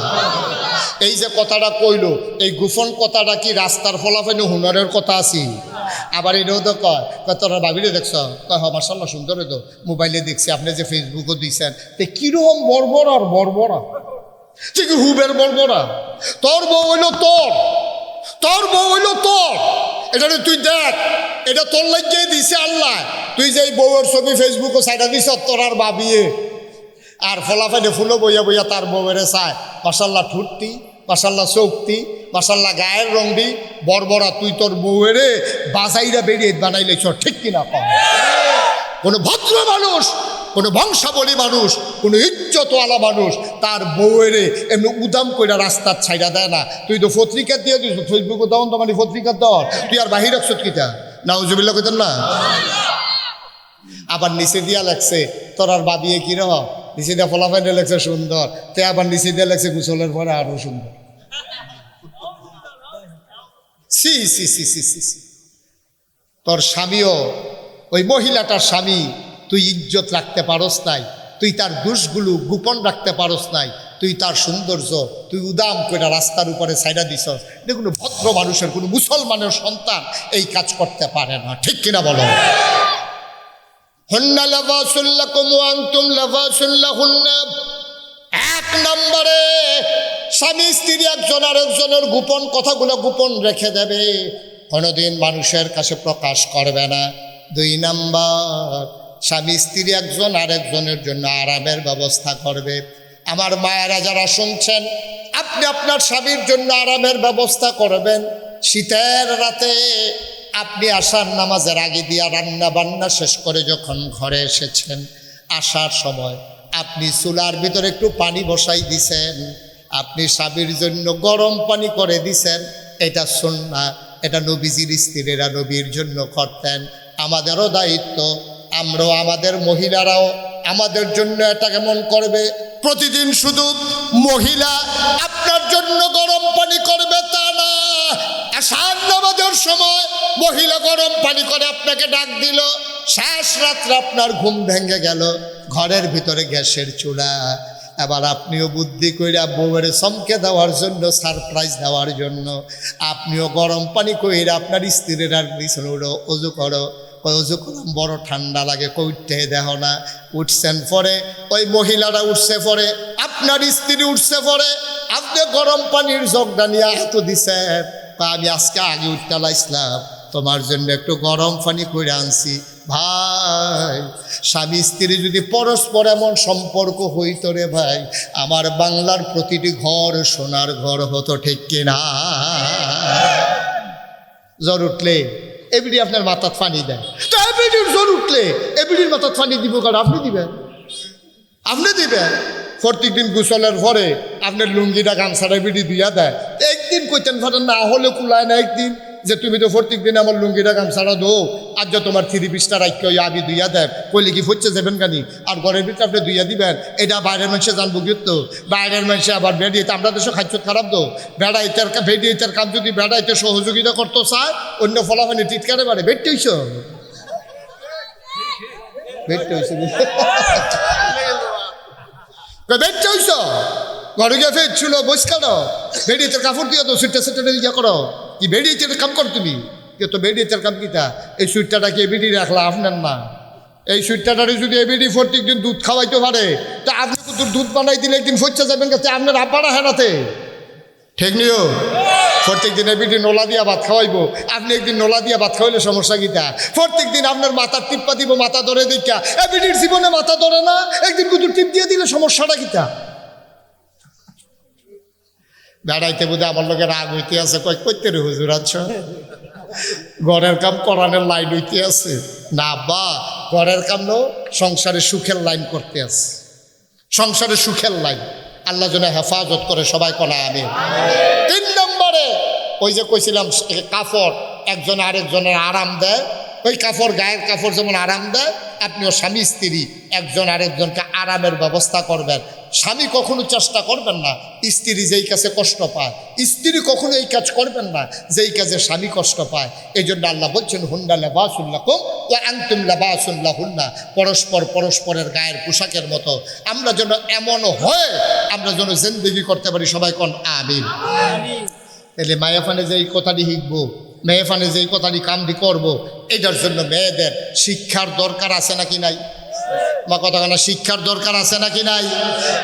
Speaker 1: এই যে কথাটা কইল এই গোপন কথাটা কি রাস্তার ফলাফানি হুনারের কথা আছি আবার এটাও তো কয় তোরা ভাবিলে দেখছ কয় হ মার্শাল্লাহ সুন্দর তো মোবাইলে দেখছি আপনি যে ফেসবুকও দিচ্ছেন তো কিরকম বর্বরার বর্বরা ঠিক হুবের বর্বরা তোর বউ হইল তোর বউ হইল তোর এটা তুই দেখ এটা তোর লাগিয়ে দিছে আল্লাহ তুই যে বউয়ের ছবি ফেসবুকও সাইডা দিছ তোর আর ভাবিয়ে আর ফলাফাইনে ফুলো বইয়া বইয়া তার বউয়েরে চায় মাসাল্লাহ ঠুটতি মাসাল্লাহ চৌকতি মাসাল্লাহ গায়ের রংটি বর্বরা তুই তোর বউয়েরে বাজাইরা বেরিয়ে বানাইলেছ ঠিক কিনা কম কোনো ভদ্র মানুষ কোনো বংশাবলী মানুষ কোনো ইজ্জতওয়ালা মানুষ তার বউয়েরে এমনি উদাম কইরা রাস্তার ছাইড়া দেয় না তুই তো পত্রিকা দিয়ে দিস ফেসবুকে দেওয়ান তো মানে পত্রিকার দেওয়ার তুই আর বাহির রাখছ কিতা নাউজুবিল্লাহ কইতেন না আবার নিচে দিয়া লাগছে তোর আর বাবিয়ে কি রহ নিচে দিয়ে ফলাফাইনে লাগছে সুন্দর তে আবার নিচে দিয়ে লাগছে গোসলের পরে আরো সুন্দর সি সি সি সি সি সি তোর স্বামীও ওই মহিলাটার স্বামী তুই ইজ্জত রাখতে পারস নাই তুই তার দোষগুলো গোপন রাখতে পারস নাই তুই তার সৌন্দর্য তুই উদাম করে রাস্তার উপরে সাইডা দিস এটা কোনো ভদ্র মানুষের কোনো মুসলমানের সন্তান এই কাজ করতে পারে না ঠিক কিনা বলো হুন্না লাবাসুল লাকুম ওয়া আনতুম লাবাসুল লাহুন্না এক নম্বরে স্বামী স্ত্রী একজন আরেকজনের গোপন কথাগুলো গোপন রেখে দেবে কোনোদিন মানুষের কাছে প্রকাশ করবে না দুই নাম্বার স্বামী স্ত্রী একজন আরেকজনের জন্য আরামের ব্যবস্থা করবে আমার মায়েরা যারা শুনছেন আপনি আপনার স্বামীর জন্য আরামের ব্যবস্থা করবেন শীতের রাতে আপনি আসার নামাজের আগে দিয়া রান্না বান্না শেষ করে যখন ঘরে এসেছেন আসার সময় আপনি চুলার ভিতরে একটু পানি বসাই দিছেন আপনি স্বামীর জন্য গরম পানি করে দিছেন এটা সুন্নাহ এটা নবীজির স্ত্রীরা নবীর জন্য করতেন আমাদেরও দায়িত্ব আমরাও আমাদের মহিলারাও আমাদের জন্য এটা কেমন করবে প্রতিদিন শুধু মহিলা আপনার জন্য গরম পানি করবে তা না আসার নামাজের সময় মহিলা গরম পানি করে আপনাকে ডাক দিল শেষ রাত্রে আপনার ঘুম ভেঙে গেল ঘরের ভিতরে গ্যাসের চুলা এবার আপনিও বুদ্ধি কইরা বউয়ের চমকে দেওয়ার জন্য সারপ্রাইজ দেওয়ার জন্য আপনিও গরম পানি কইরা আপনার স্ত্রীর আর বিছানো অজু করো কই অজু করলাম বড় ঠান্ডা লাগে, কই উঠতে দেখো না। উঠছেন পরে ওই মহিলারা উঠছে পরে, আপনার স্ত্রী উঠছে পরে, আপনি গরম পানির জগটা নিয়ে হাত দিছেন, আমি আজকে আগে উঠতে লাইছিলাম, তোমার জন্য একটু গরম পানি করে আনছি। ভাই, স্বামী স্ত্রী যদি পরস্পর এমন সম্পর্ক হইতো রে ভাই, আমার বাংলার প্রতিটি ঘর সোনার ঘর হতো, ঠিক কিনা? জ্বর উঠলে এবিডি আপনার মাথার পানি দেয়, তো এবিডির জ্বর উঠলে এবিডির মাথার পানি দিব, কারণ আপনি দিবেন, আপনি দিবেন। প্রত্যেক দিন গোসলের পরে আপনার লুঙ্গিটা গামছাটা এবিডি দিয়া দেয়। একদিন কইতেন ফাটেন না হলে কুলায় না একদিন, যে তুমি তো প্রত্যেক দিন আমার লুঙ্গিটা গামছাটা দো, আর যে তোমার 3 পিসটা রাখি আবি দুইয়া দেয়, কইলে কি ফুটছে যাবেন কানি? আর ঘরের ভিতরে আপনি দুইয়া দিবেন, এটা বাইরের মানুষে জানবো কিন্তু বাইরের মানুষে আবার বেড়িয়ে, আমরা দেশে খাদ্য খারাপ দো, বেড়াইতের বেড়িয়েতের কাম যদি বেড়াইতে সহযোগিতা করতো চায়, অন্য ফলাফানি টিটকারে বাড়ে। বেটতে হইছ, বেটতে হইছে, বেটতে হইছ, ঘরে গিয়ে ফের ছিল বস কারো, বেড়িয়েতের কাপড় দিয়ে তো সুইটটা সেটা ইয়া করো, কি বেড়িয়েতের কাম করো তুমি? কে তো বেড়িয়েতের কাম কিতা? এই সুইটটাকে এবিডি রাখলা আপনার না, এই সুইটটারে যদি এবিডি প্রত্যেক দিন দুধ খাওয়াইতে পারে, তা আপনি কিন্তু দুধ বানাই দিলে একদিন ফচ্চা যাবেন কাছে আপনার আব্বারা হেরাতে, ঠিক নিও? প্রত্যেক দিন এবিডি নোলা দিয়া ভাত খাওয়াইবো, আপনি একদিন নোলা দিয়া ভাত খাওয়াইলে সমস্যা কিতা? প্রত্যেক দিন আপনার মাথার টিপ্পা দিব, মাথা ধরে দেখা, এবিডির জীবনে মাথা ধরে না, একদিন কিন্তু টিপ দিয়ে দিলে সমস্যাটা কিতা? বেড়াইতে বোধহয় আমার লোকের রাগ হইতে আছে, কয় করতে রে হুজুর, আচ্ছা ঘরের কাম করানোর লাইন হইতে আছে না বা ঘরের কাম নো সংসারে সুখের লাইন করতে আছে, সংসারে সুখের লাইন। আল্লাহ যেন হেফাজত করে, সবাই কনা আমি। 3 নম্বরে ওই যে কইছিলাম কাপড় একজন আরেকজনের আরাম দেয়, ওই কাপড় গায়ের কাপড় যেমন আরাম দেয়, আপনিও স্বামী স্ত্রী একজন আরেকজনকে আরামের ব্যবস্থা করবেন। স্বামী কখনো চেষ্টা করবেন না স্ত্রী যেই কাজে কষ্ট পায়, স্ত্রী কখনো এই কাজ করবেন না যেই কাজে স্বামী কষ্ট পায়। এই জন্য আল্লাহ বলছেন হুন্না লিবাসুল্লাকুম ওয়া আনতুম লিবাসুল লাহুন্না, পরস্পর পরস্পরের গায়ের পোশাকের মতো। আমরা যেন এমন হয়, আমরা যেন জিন্দেগি করতে পারি, সবাই কোন আমিন। তাহলে মায়াফানে যে এই কথাটি শিখবো, মেয়েফানে যে এই কথাটি কামটি করবো, এটার জন্য মেয়েদের শিক্ষার দরকার আছে নাকি নাই? মা কথা কেন, শিক্ষার দরকার আছে নাকি নাই?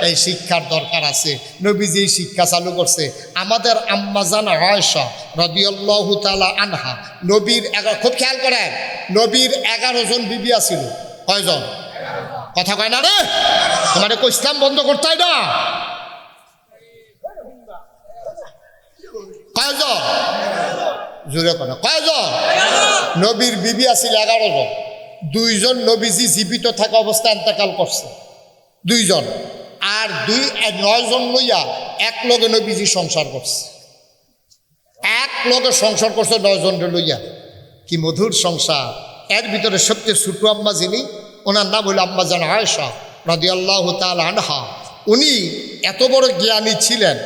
Speaker 1: এই শিক্ষার দরকার আছে। নবীজি এই শিক্ষা চালু করছে। আমাদের আম্মাজান আয়েশা রাদিয়াল্লাহু তাআলা আনহা, নবীর খুব খেয়াল করেন, নবীর 11 জন বিবি আছিল। কয়জন? কথা কয় না রে, তোমারে কইসলাম বন্ধ করতে হয় না। কয়জন? জোরে কেন, কয়জন? নবীর বিবি আছিল 11 জন। 2 জন নবীজি জীবিত থাকা অবস্থায় ইন্তেকাল করছে, 2 জন। আর 9 জন লইয়া এক লগে নবীজি সংসার করছে, এক লগে সংসার করছে 9 জন লইয়া। কি মধুর সংসার! এর ভিতরে সবচেয়ে ছোট আম্মা যিনি, ওনার নাম হলো আম্মাজান আয়েশা রাদিয়াল্লাহু তাআলা আনহা। উনি এত বড় জ্ঞানী ছিলেন,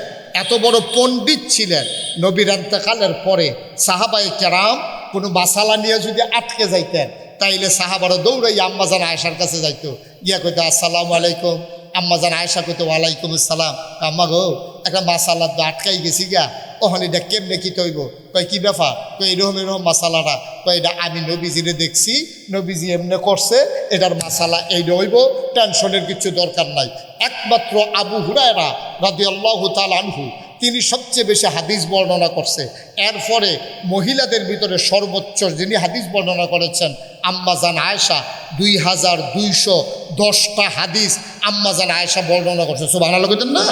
Speaker 1: এত বড় পণ্ডিত ছিলেন, নবীর ইন্তেকালের পরে সাহাবায়ে কেরাম কোনো মাসালা নিয়ে যদি আটকে যাইতেন, তাইলে সাহাবারা দৌড়াইয়া আম্মাজান আয়েশার কাছে যাইতো, গিয়া কইতো আসসালামু আলাইকুম। আম্মাজান আয়েশা কইতো ওয়ালাইকুম আসসালাম। আম্মা গো, একটা মাসালা তো আটকাই গেছি গা, ওখানে এটা কেমনে কি তৈব? কয় কি ব্যাপার? কই এরকম এরকম মাসালাটা। কয় এটা আমি নবীজিরে দেখছি, নবীজি এমনি করছে, এটার মাসালা এই রইব, টেনশনের কিছু দরকার নাই। একমাত্র আবু হুরায়রা রাদিয়াল্লাহু তাআলা আনহু, তিনি সবচেয়ে বেশি হাদিস বর্ণনা করছে। এরপরে মহিলাদের ভিতরে সর্বোচ্চ যিনি হাদিস বর্ণনা করেছেন আম্মাজান আয়েশা, 2210টা হাদিস আম্মাজান আয়েশা বর্ণনা করছে। সুবহানাল্লাহ কইতেন না?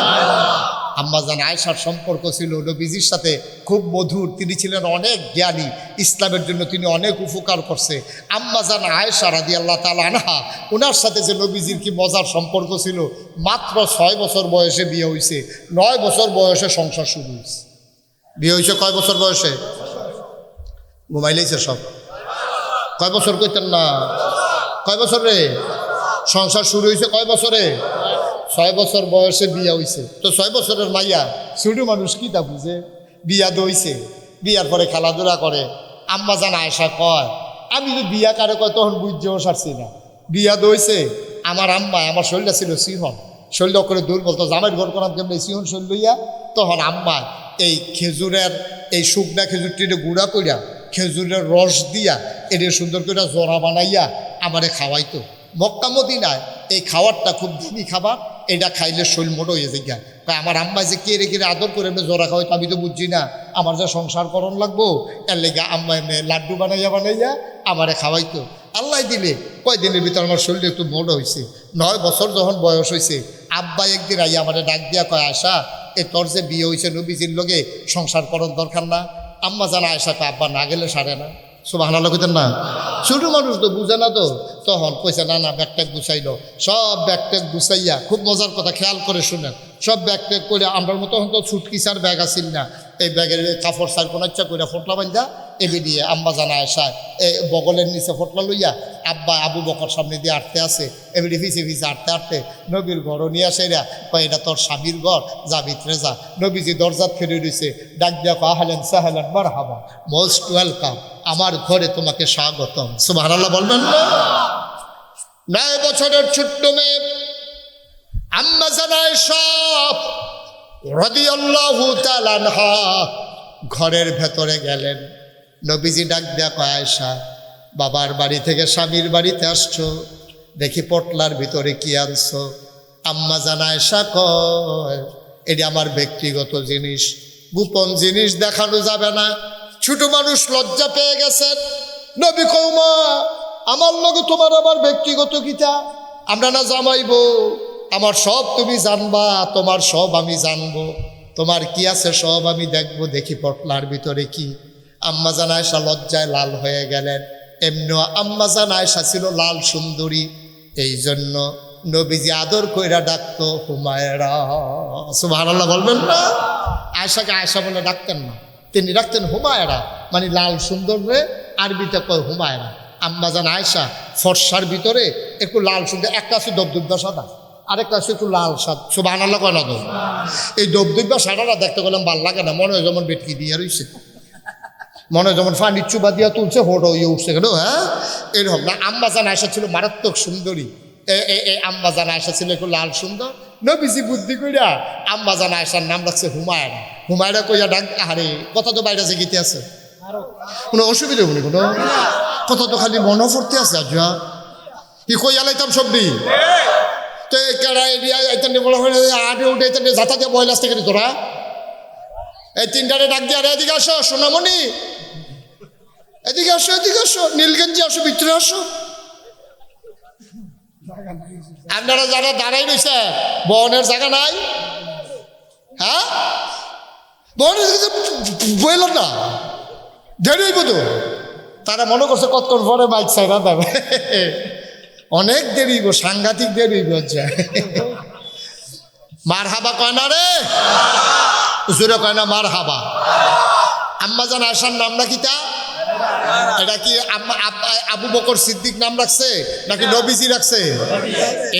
Speaker 1: আম্মাজান আয়েশার সম্পর্ক ছিল নবীজির সাথে খুব মধুর। তিনি ছিলেন অনেক জ্ঞানী, ইসলামের জন্য তিনি অনেক উপকার করছে। আম্মাজান আয়েশা রাদিয়াল্লাহু তাআলা আনহা, ওনার সাথে যে নবীজির কি মজার সম্পর্ক ছিল। মাত্র 6 বছর বয়সে বিয়ে হয়েছে, 9 বছর বয়সে সংসার শুরু হয়েছে। বিয়ে হয়েছে কয় বছর বয়সে? ঘুমাইলেছে সব। কয় বছর কইতেন না? কয় বছর রে? সংসার শুরু হয়েছে কয় বছরে? 6 বছর বয়সে বিয়া হয়েছে। তো 6 বছরের মাইয়া ছোট মানুষ কি তা বুঝে? বিয়া দইছে, বিয়ার পরে খেলাধুলা করে। আম্মাজান আয়েশা কয়, আমি তো বিয়া কারে কয় তখন বুঝতেও সারছি না। বিয়া দইছে, আমার আম্মা, আমার শরীরটা ছিল সিহন, শরীরটা করে দুর্বল, তো জামাইয়ের ঘর করাম কেমন সিহন শরীর লইয়া। তখন আম্মা এই খেজুরের এই শুকনা খেজুরটিতে গুঁড়া কইরা খেজুরের রস দিয়া এটা সুন্দর করে জোড়া বানাইয়া আমারে খাওয়াইতো। মক্কা মদিনায় এই খাবারটা খুব দামি খাবার, এটা খাইলে শরীর মোটো হয়ে যায়। তাই আমার আম্মা যে কে রেখে আদর করে এমনি জোড়া খাওয়াইতো, আমি তো বুঝছি না, আমার যে সংসার করণ লাগবো এর লেগে আম্মা এমনি লাড্ডু বানাইয়া আমারে খাওয়াইতো। আল্লাহ দিলে কয়দিনের ভিতর আমার শরীর একটু মোটো হয়েছে। 9 বছর যখন বয়স হয়েছে, আব্বা একদিন আইয়া আমারে ডাক দিয়া কয়, আয়সা এ তোর যে বিয়ে হয়েছে নবীজির লগে সংসার করার দরকার না? আম্মা জানা আয়সা তো আব্বা না গেলে সারে না। সুবহানাল্লাহ কইতেন না? ছোটো মানুষ তো বুঝে না, তো তখন কইছে না না ব্যাগ ট্যাগ গুছাইলো। সব ব্যাগ ট্যাগ গুছাইয়া, খুব মজার কথা খেয়াল করে শুনেন, সব ব্যাগ ট্যাগ করে আমরার মতো তখন তো ছুটকিসার ব্যাগ আসিল না, এই ব্যাগের কাপড় সার কোনো ইচ্ছা করে ফোটলা বান্ধা এবে দিয়ে আম্মা জানা আয়সায় বগলের নিচে ফোটলা লইয়া আব্বা আবু বকর সামনে দিয়ে আটতে আসে, এবারে ফিসে ফিসে আটতে নবীর ঘরও নিয়ে আসে। এরা কয় এটা তোর স্বামীর ঘর, যা ভিতরে যা। নবীজি দরজাত ফেরে রয়েছে, ডাক দিয়া কয় আহলেন সাহলেন মারহাবা, মোস্ট ওয়েলকাম, আমার ঘরে তোমাকে স্বাগতম। সুবহানাল্লাহ বলবেন না? 9 বছরের ছোট্ট মেয়ে আম্মা জানা আয়েশা রাদিয়াল্লাহু তাআলা আনহা ঘরের ভেতরে গেলেন। নবীজি ডাক দেয়া কয়, আয়েশা বাবার বাড়ি থেকে স্বামীর বাড়িতে আসছো, দেখি পটলার ভিতরে কি আনছো? আম্মা জানা আয়েশা কয়, এটি আমার ব্যক্তিগত জিনিস, গোপন জিনিস দেখানো যাবে না। ছোট মানুষ লজ্জা পেয়ে গেছেন। নবী কওমা, আমার লগে তোমার আবার ব্যক্তিগত কিতা? আমরা না জামাইব? আমার সব তুমি জানবা, তোমার সব আমি জানবো, তোমার কি আছে সব আমি দেখবো, দেখি পটলার ভিতরে কি। আম্মা জান আয়েশা লজ্জায় লাল হয়ে গেলেন। এমনি আম্মা জান আয়েশা ছিল লাল সুন্দরী, এই জন্য নবীজি আদর কইরা ডাকতো হুমায়রা। সুবহানাল্লাহ বলবেন না? আয়েশাকে আয়েশা বলে ডাকতেন না, তিনি ডাকতেন হুমায়রা, মানে লাল সুন্দর রে আরবিতে কয় হুমায়রা। আম্মা জান আয়েশা ফর্সার ভিতরে একটু লাল সুন্দর, একটা আছে দবদবা সাদা, আরেকটা আছে একটু লাল সাদ। সুবহানাল্লাহ কয় না তো? এই দবদবা সাদাটা দেখতে গেলাম ভাল লাগে না, মনে হয় যেমন বেটকি দিয়ে রইছে, মনে হয় যেমন ফানির চুবা দিয়া তুলছে, হোট ইয়ে উঠছে কেন, হ্যাঁ এরকম না। আম্মা জান আয়েশা ছিল মারাত্মক সুন্দরী। আম্মা জান আয়েশা ছিল একটু লাল সুন্দর। নবীজি বুদ্ধি কইরা আম্মা জান আয়েশার নাম রাখছে হুমায়রা। হুমায়রা কইয়া ডাক, আরে কথা তো বাইরে গীতে আছে, কোনো অসুবিধা হবনি, কোনো কথা তো খালি মনে পড়তে আছে। আজ কি কই আলাইতাম সবদি তো কেড়াই দিয়া এইখানে বড় হয়ে আটে উঠে এইখানে যাতা দিয়ে বয়লাস থেকে তোরা এই 3টারে ডাক দিয়ে, আরে এদিকে আসো সোনামণি, এদিকে আসো, এদিকে আসো, নীলগঞ্জি আসো, ভিতরে আসো। আপনারা যারা দাঁড়াই রয়েছে, বনের জায়গা নাই? হ্যাঁ, বনের বইল না, দেরি হইব তো। তারা মনে করছে কতক্ষণ পরে মাইক সাইরা দেবে, অনেক দেরি হইব, সাংঘাতিক দেরি হইব। মার হাবা কয় না রে, জোরে কয় না মার হাবা। আম্মা জান আয়েশার নাম নাকি তা? এটা কি আবু বকর সিদ্দিক নাম রাখছে নাকি নবীজি রাখছে?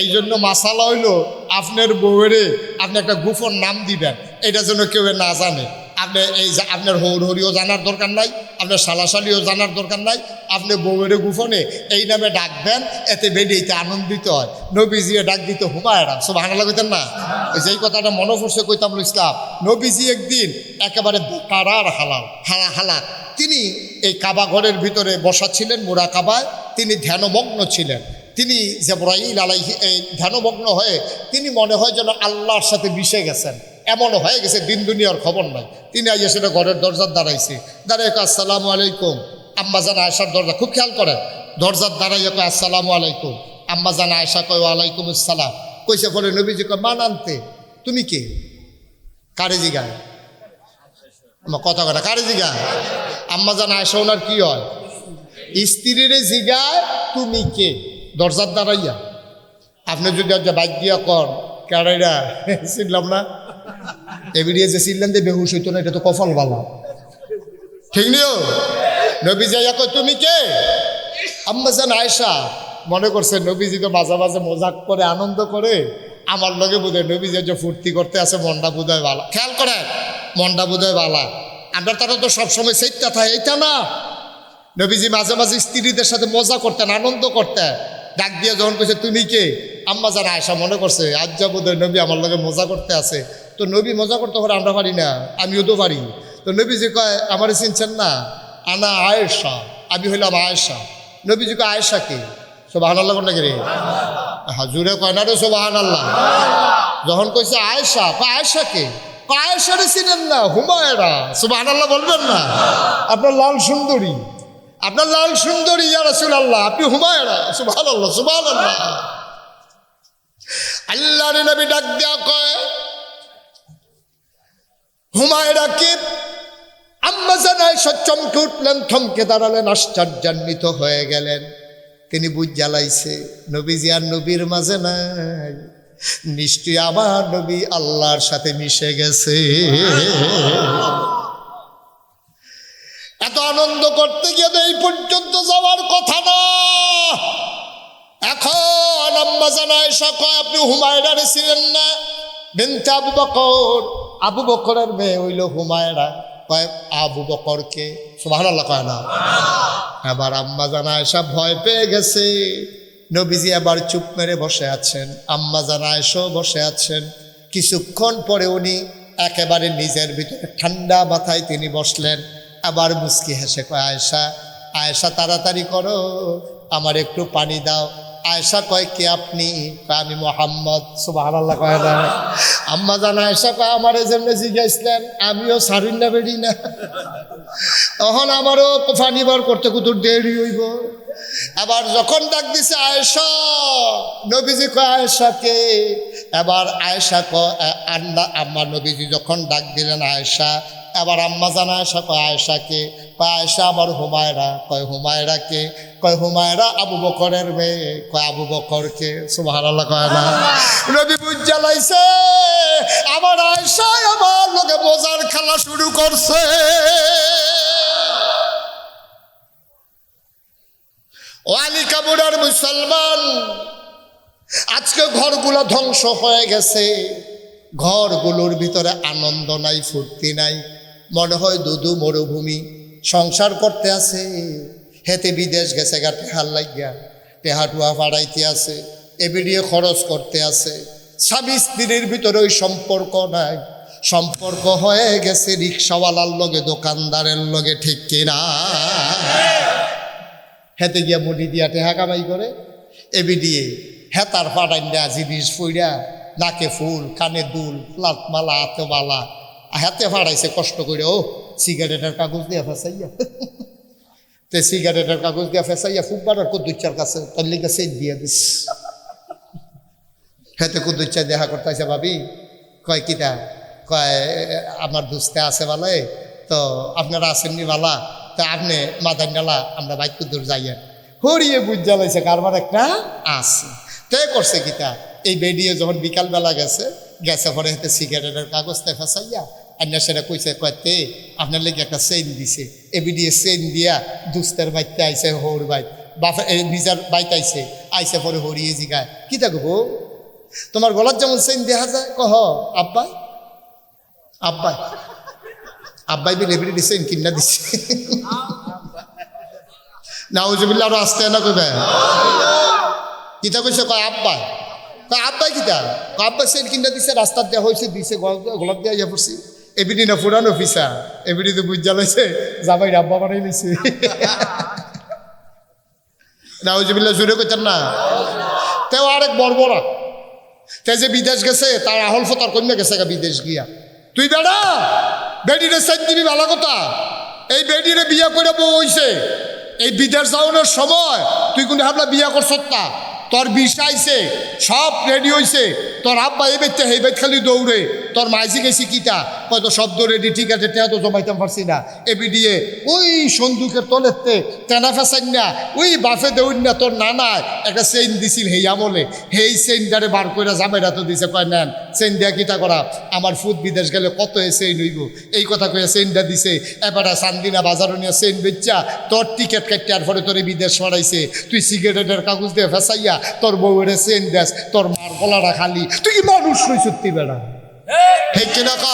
Speaker 1: এই জন্য মাসালা হইলো, আপনার বউয়েরে আপনি একটা গোপন নাম দিবেন, এটা যেন কেউ না জানে। আপনি এই আপনার হরিও জানার দরকার নাই, আপনার সালাশালিও জানার দরকার নাই। আপনি বউয়ের গোপনে এই নামে ডাকবেন, এতে বেডিতে আনন্দিত হয়। নবীজি ডাক দিত হুমায়রা। সুবহানাল্লাহ কইতেন না? যেই কথাটা মনে পড়ছে কইতাম ইসলাম। নবীজি একদিন একেবারে বেকার হালাল তিনি এই কাবা ঘরের ভিতরে বসা ছিলেন, মোরা কাবায় তিনি ধ্যানমগ্ন ছিলেন। তিনি জিবরাইল আলাইহি এই ধ্যানমগ্ন হয়ে তিনি মনে হয় যেন আল্লাহর সাথে মিশে গেছেন, এমনও হয়ে গেছে দিন দুনিয়ার খবর নাই। তিনি আইয়া সেটা ঘরের দরজার দাঁড়াইছে, দাঁড়াই আসসালামু আলাইকুম। আম্মা জান আয়েশার দরজা খুব খেয়াল করেন, দরজার দাঁড়াইয়া কয় আসসালামু আলাইকুম। আম্মা জান আয়েশা কয় ওয়ালাইকুম আসসালাম। কইসে পরে নবীজি কয় মা নানতে তুমি কে? কারে জিগায়? আমার কথা কথা কারে জিগায়? আম্মা জান আয়েশা ওনার কি হয়? স্ত্রীরে জিগায় তুমি কে, দরজার দাঁড়াইয়া। আপনি যদি আজ বাইক দিয়া কর কারাইরা চিনলাম না, এবিডিয়ে যে চিনলেন যে বেহুশ হইতো না, এটা তো কপাল বালা, ঠিক নিও। নবী যাইয়া কয় তুমি কে? আম্মা জান আয়েশা মনে করছে নবীজি তো মাঝে মাঝে মজাক করে আনন্দ করে, আমার লগে বোধহয় নবীজি যে ফুর্তি করতে আছে, মনটা বোধহয় বালা। খেয়াল করেন, মনটা বোধহয় বালা। আমরা তারা তো সবসময় সেইটা থাকে, এইটা না। নবীজি মাঝে মাঝে স্ত্রীদের সাথে মজা করতেন, আনন্দ করতেন। ডাক দিয়ে যখন কইছে তুমি কে, আম্মা জান আয়েশা মনে করছে আজ যা বোধহয় নবী আমার লগে মজা করতে আছে। তো নবী মজা করতে পারে, আমরা পারি না, আমিও তো পারি। তো নবীজি কয় আমারে চিনছেন না? আনা আয়েশা, আমি হইলাম আয়েশা। নবীজিকে আয়েশা কে? সুবহানাল্লাহ কোন লাগে রে? হাজুরে কয় না রে সুবহানাল্লাহ। যখন কইছে আয়েশা, আয়েশা কে? আয়েশারে চিনেন না, হুমায়রা। সুবহানাল্লাহ বলবেন না? আপনার লাল সুন্দরী, আপনার লাল সুন্দরী ইয়া রাসূলুল্লাহ, আপনি হুমায়রা। সুবহানাল্লাহ সুবহানাল্লাহ। আল্লাহর নবী ডাক দেয়া কয় হুমায়রা কে? আম্মা জান আয়েশা চমকে উঠলেন, থমকে দাঁড়ালেন, আশ্চর্যান্বিত হয়ে গেলেন। তিনি বুঝ জ্বালাইছে নবীজি আর নবীর মাঝে নাই, নিশ্চয়ই আমার নবী আল্লাহর সাথে মিশে গেছে। এত আনন্দ করতে গিয়ে এই পর্যন্ত যাওয়ার কথা না। এখন আম্মা জান আয়েশা কয় আপনি হুমায়রারে ছিলেন না? বিনতে আবু বকর, আবু বকরের মেয়ে হইল হুমায়রা। কয় আবু বকরকে? সুবহানাল্লাহ কয় না? এবার আম্মা জান আয়েশা ভয় পেয়ে গেছে। নবীজি আবার চুপ মেরে বসে আছেন, আম্মা জান আয়েশাও বসে আছেন। কিছুক্ষণ পরে উনি একেবারে নিজের ভিতরে ঠান্ডা মাথায় তিনি বসলেন। আবার মুস্কি হেসে কয় আয়েশা, আয়েশা তাড়াতাড়ি করো, আমার একটু পানি দাও। আয়েশা কয় কে আপনি? কয় আমি মুহাম্মদ। সুবহানাল্লাহ কয় না? আম্মা জান আয়েশা কয় আমারে যেমনে জিজ্ঞাসলেন আমিও সারুন না বেরি না, তখন আমারও পানি বার করতে কুতুর দেরি হইব। এবার যখন ডাক দিছে আয়েশা, নবীজি কয় আয়েশা কে? এবার আয়েশা কয় আম্মা, নবীজি যখন ডাক দিলেন আয়েশা, এবার আম্মা জান আয়েশা কয় আয়েশা কে? কয় আয়েশা আবার হুমায়রা। কয় হুমায়রা কে? কয় হুমায়রা আবু বকরের মেয়ে। কয় আবু বকর কে? সুবহানাল্লাহ কয় না? নবী বুঝ জ্বালাইছে আমার আয়েশা আমার লোকে বোঝার খেলা শুরু করছে। ওয়ালি কাবুরার মুসলমান, আজকে ঘরগুলো ধ্বংস হয়ে গেছে, ঘরগুলোর ভিতরে আনন্দ নাই, ফুর্তি নাই, মনে হয় দুদু মরুভূমি। সংসার করতে আছে, হেতে বিদেশ গেছে গা টেহার লাগিয়া, টেহাটুয়া ফাড়াইতে আছে, এবিডিয়ে খরচ করতে আছে। স্বামী স্ত্রীর ভিতরে ওই সম্পর্ক নাই, সম্পর্ক হয়ে গেছে রিক্সাওয়ালার লগে, দোকানদারের লগে, ঠিক কিনা? হেতে গিয়া মুড়ি দিয়া টেহা কামাই করে, এবিডিয়ে হেতার ফাড়াইয়া জিনিস ফুইরা, নাকে ফুল, কানে দুল, লাত মালা, হাতে মালা, হাতে ফাড়াইছে কষ্ট করে। ও সিগারেটের কাগজ দিয়া ফেসাইয়া, তে সিগারেটের কাগজ দিয়া ফেসাইয়া ফুটবার কদ্দুচ্চার কাছে তার লিগে সেই দিয়ে দিস। হেতে কদ্দুচ্চা দেখা করতেছে, ভাবি কয় কিটা? কয় আমার দুস্তে আছে বালে, তো আপনারা আসেননি বালা, তা আপনি মাদার নালা আমরা বাইক দূর যাইয়েন। হরিয়ে বুঝ জ্বালাইছে কারবার একটা আছে। তে করছে কিটা? এই বেডিয়ে যখন বিকালবেলা গেছে পরে হেতে সিগারেটের কাগজটা ফেসাইয়া আন্না সেটা কইছে, কয়তে আপনার লেগে একটা চেইন দিছে। এবিডিয়ে চেইন দিয়া দুস্তের বাইতে আইসে, হৌর বাইত বাপে নিজের বাইতে আইসে পরে হরিয়ে জিগায় কি থাকবো তোমার গলার যেমন চেইন দেখা যায়। কহ আব্বাই আব্বাই আব্বাই বিল এবিডি চেইন কিনা দিছে। নাউজুবিল্লাহ, আরো আসতে না কইবে কিতা কইছে? কয় আব্বাই। কয় আব্বাই কিতা? আব্বাই চেইন কিনা দিছে, রাস্তার দেওয়া হয়েছে, দিছে গোলাপ দিয়া ইয়া পড়ছি। এবিডি না পুরানো ফিসা, এবিডি তো বুঝ জ্বালাইছে জামাই আব্বা বানাই নিছে। নাউজুবিল্লাহ, জুড়ে কইতেন না? তেও আরেক বর্বরা, তে যে বিদেশ গেছে তার আহল ফতার কন্যা গেছে বিদেশ গিয়া। তুই বেড়া বেডিরে চেইন দিবি ভালো কথা, এই বেডিরে বিয়া করে বউ হইছে, এই বিদেশ যাওয়ানোর সময় তুই কোনো ভাবলা বিয়া করছ না, তোর বিষ আইছে, সব রেডি হয়েছে, তোর আব্বা এই বেচতে এই বেচ খালি দৌড়ে, তোর মাইজি গেছি কিটা? হয়তো শব্দ রেডি, ঠিক আছে, টেয়া তো জমাইতাম পারছি না। এবি দিয়ে ওই সন্দুকের তলেতে তেনা ফেসাইন না, ওই বাফে দেউন না, তোর নানায় একটা চেইন দিছিল সেই আমলে, সেই চেইনটারে বার করে জামাইরা তো দিছে। কয় নেন চেইন দিয়া কিটা করা, আমার ফুট বিদেশ গেলে কত এ চেইন হইব, এই কথা কয়ে চেইনটা দিছে। এবারে চান্দিনা বাজারও নিয়ে চেইন বেচা তোর টিকিট কাটতে, আর পরে তোর বিদেশ সরাইছে। তুই সিগারেটের কাগজ দিয়ে ফেসাইয়া তোর বউয়ের চেইন দেশ, তোর মার গলাটা খালি। তুই কি মানুষ নই সত্যি বেড়া? ঠিক কিনা ক?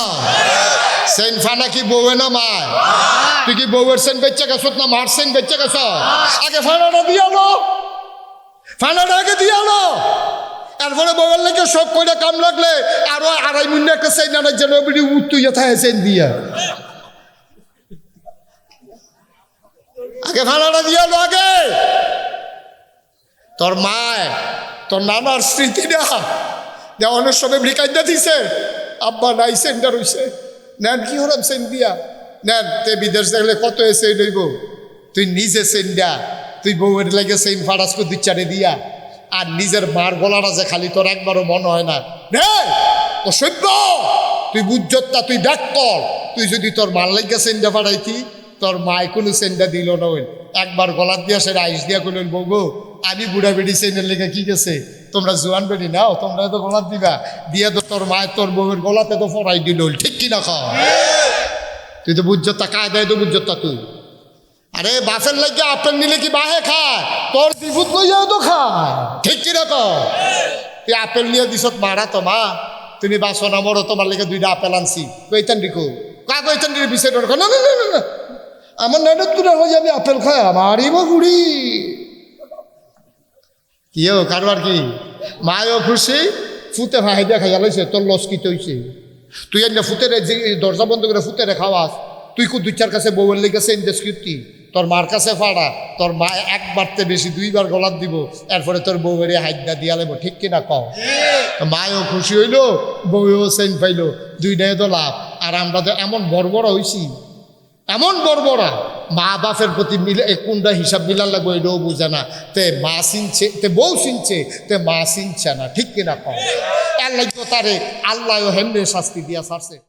Speaker 1: চেইন ফানা কি বউয়ে না মায়? তুই কি বউয়ের চেইন বেচা গেছ না মার চেইন বেচা গেছ? আগে ফানাটা দিয়ালো, ফানাটা আগে দিয়ালো, এরপরে বউয়ের লেগে সব করে কাম লাগলে আরো 2.5 মিনিট একটা চেইন আনার জন্য উত্তুইয়া থাকে চেইন দিয়া। আগে ভাড়াটা দিয়ে আলো আগে। তোর মায় তোর নানার স্মৃতিটা দেওয়ানোর সময় ব্রিকাইডা দিছে, আব্বা নাই সেন্টার হইছে, নেন কি হলাম সেন দিয়া নেন। তে বিদেশ দেখলে কত এসে লইব, তুই নিজে সেন দিয়া, তুই বউয়ের লাগে সেন ফারাস করে দুই চারে দিয়া, আর নিজের মার গলাটা যে খালি তোর একবারও মনে হয় না রে অসভ্য। তুই বুঝতা, তুই ব্যাক কর। তুই যদি তোর মার লাগে সেন্ডা ফাড়াইতি, তোর মায় কোনো সেন্ডা দিল না, ওই একবার গলার দিয়া সে আইস দিয়া করলেন বউ গো আমি বুড়া বেড়ি সেন্ডের লেগে কি গেছে, তোমরা জোয়ান বেড়ি নাও, তোমরা তো গলার দিবা দিয়া তো তোর মায়ের তোর বউয়ের গলাতে তো ফরাই দিল, ঠিক কিনা খাও। তুই তো বুঝতা, কায়দায় তো বুঝতা তুই। আরে বাসের লাগে আপেল নিলে কি বাহে খায়, তোর দিফুত লইয়াও তো খায়, ঠিক কিনা কর। তুই আপেল নিয়ে দিছত মারা তো মা, তুমি বাসন আমারও তোমার লেগে 2টা আপেল আনছি, কইতেন রিকো কা কইতেন রি বিষয় না না না না না আমার নাটক তুলে হয়ে যাবে আপেল খায় আমারই বুড়ি কিও কারবার কি মায়ও খুশি, ফুতে ভাই দিয়া খাইয়া লাইছে, তোর লস্কিত হইছে। তুই এনে ফুতের যে দরজা বন্ধ করে ফুতেরে খাওয়াস, তুই কু 2-4 কাছে বউয়ের লেগেছে ইন্দেশ কীর্তি, তোর মার কাছে ফাড়া, তোর মা একবারতে বেশি 2বার গলার দিব, এরপরে তোর বউয়ের হাইদা দিয়া লেব, ঠিক কিনা কও। মায়ও খুশি হইল, বউও সেন পাইলো, 2টাই তো লাভ। আর আমরা তো এমন বড়বড়া হইছি, এমন বড়বড়া, মা বাপের প্রতি মিলে কোনটা হিসাব মিলার লাগবে এটাও বুঝে না। তে মা চিনছে, তে বউ চিনছে, তে মা চিনছে না, ঠিক কিনা কও। এর লাগবে তারে আল্লাহ হেমনে শাস্তি দিয়া ছাড়ছে।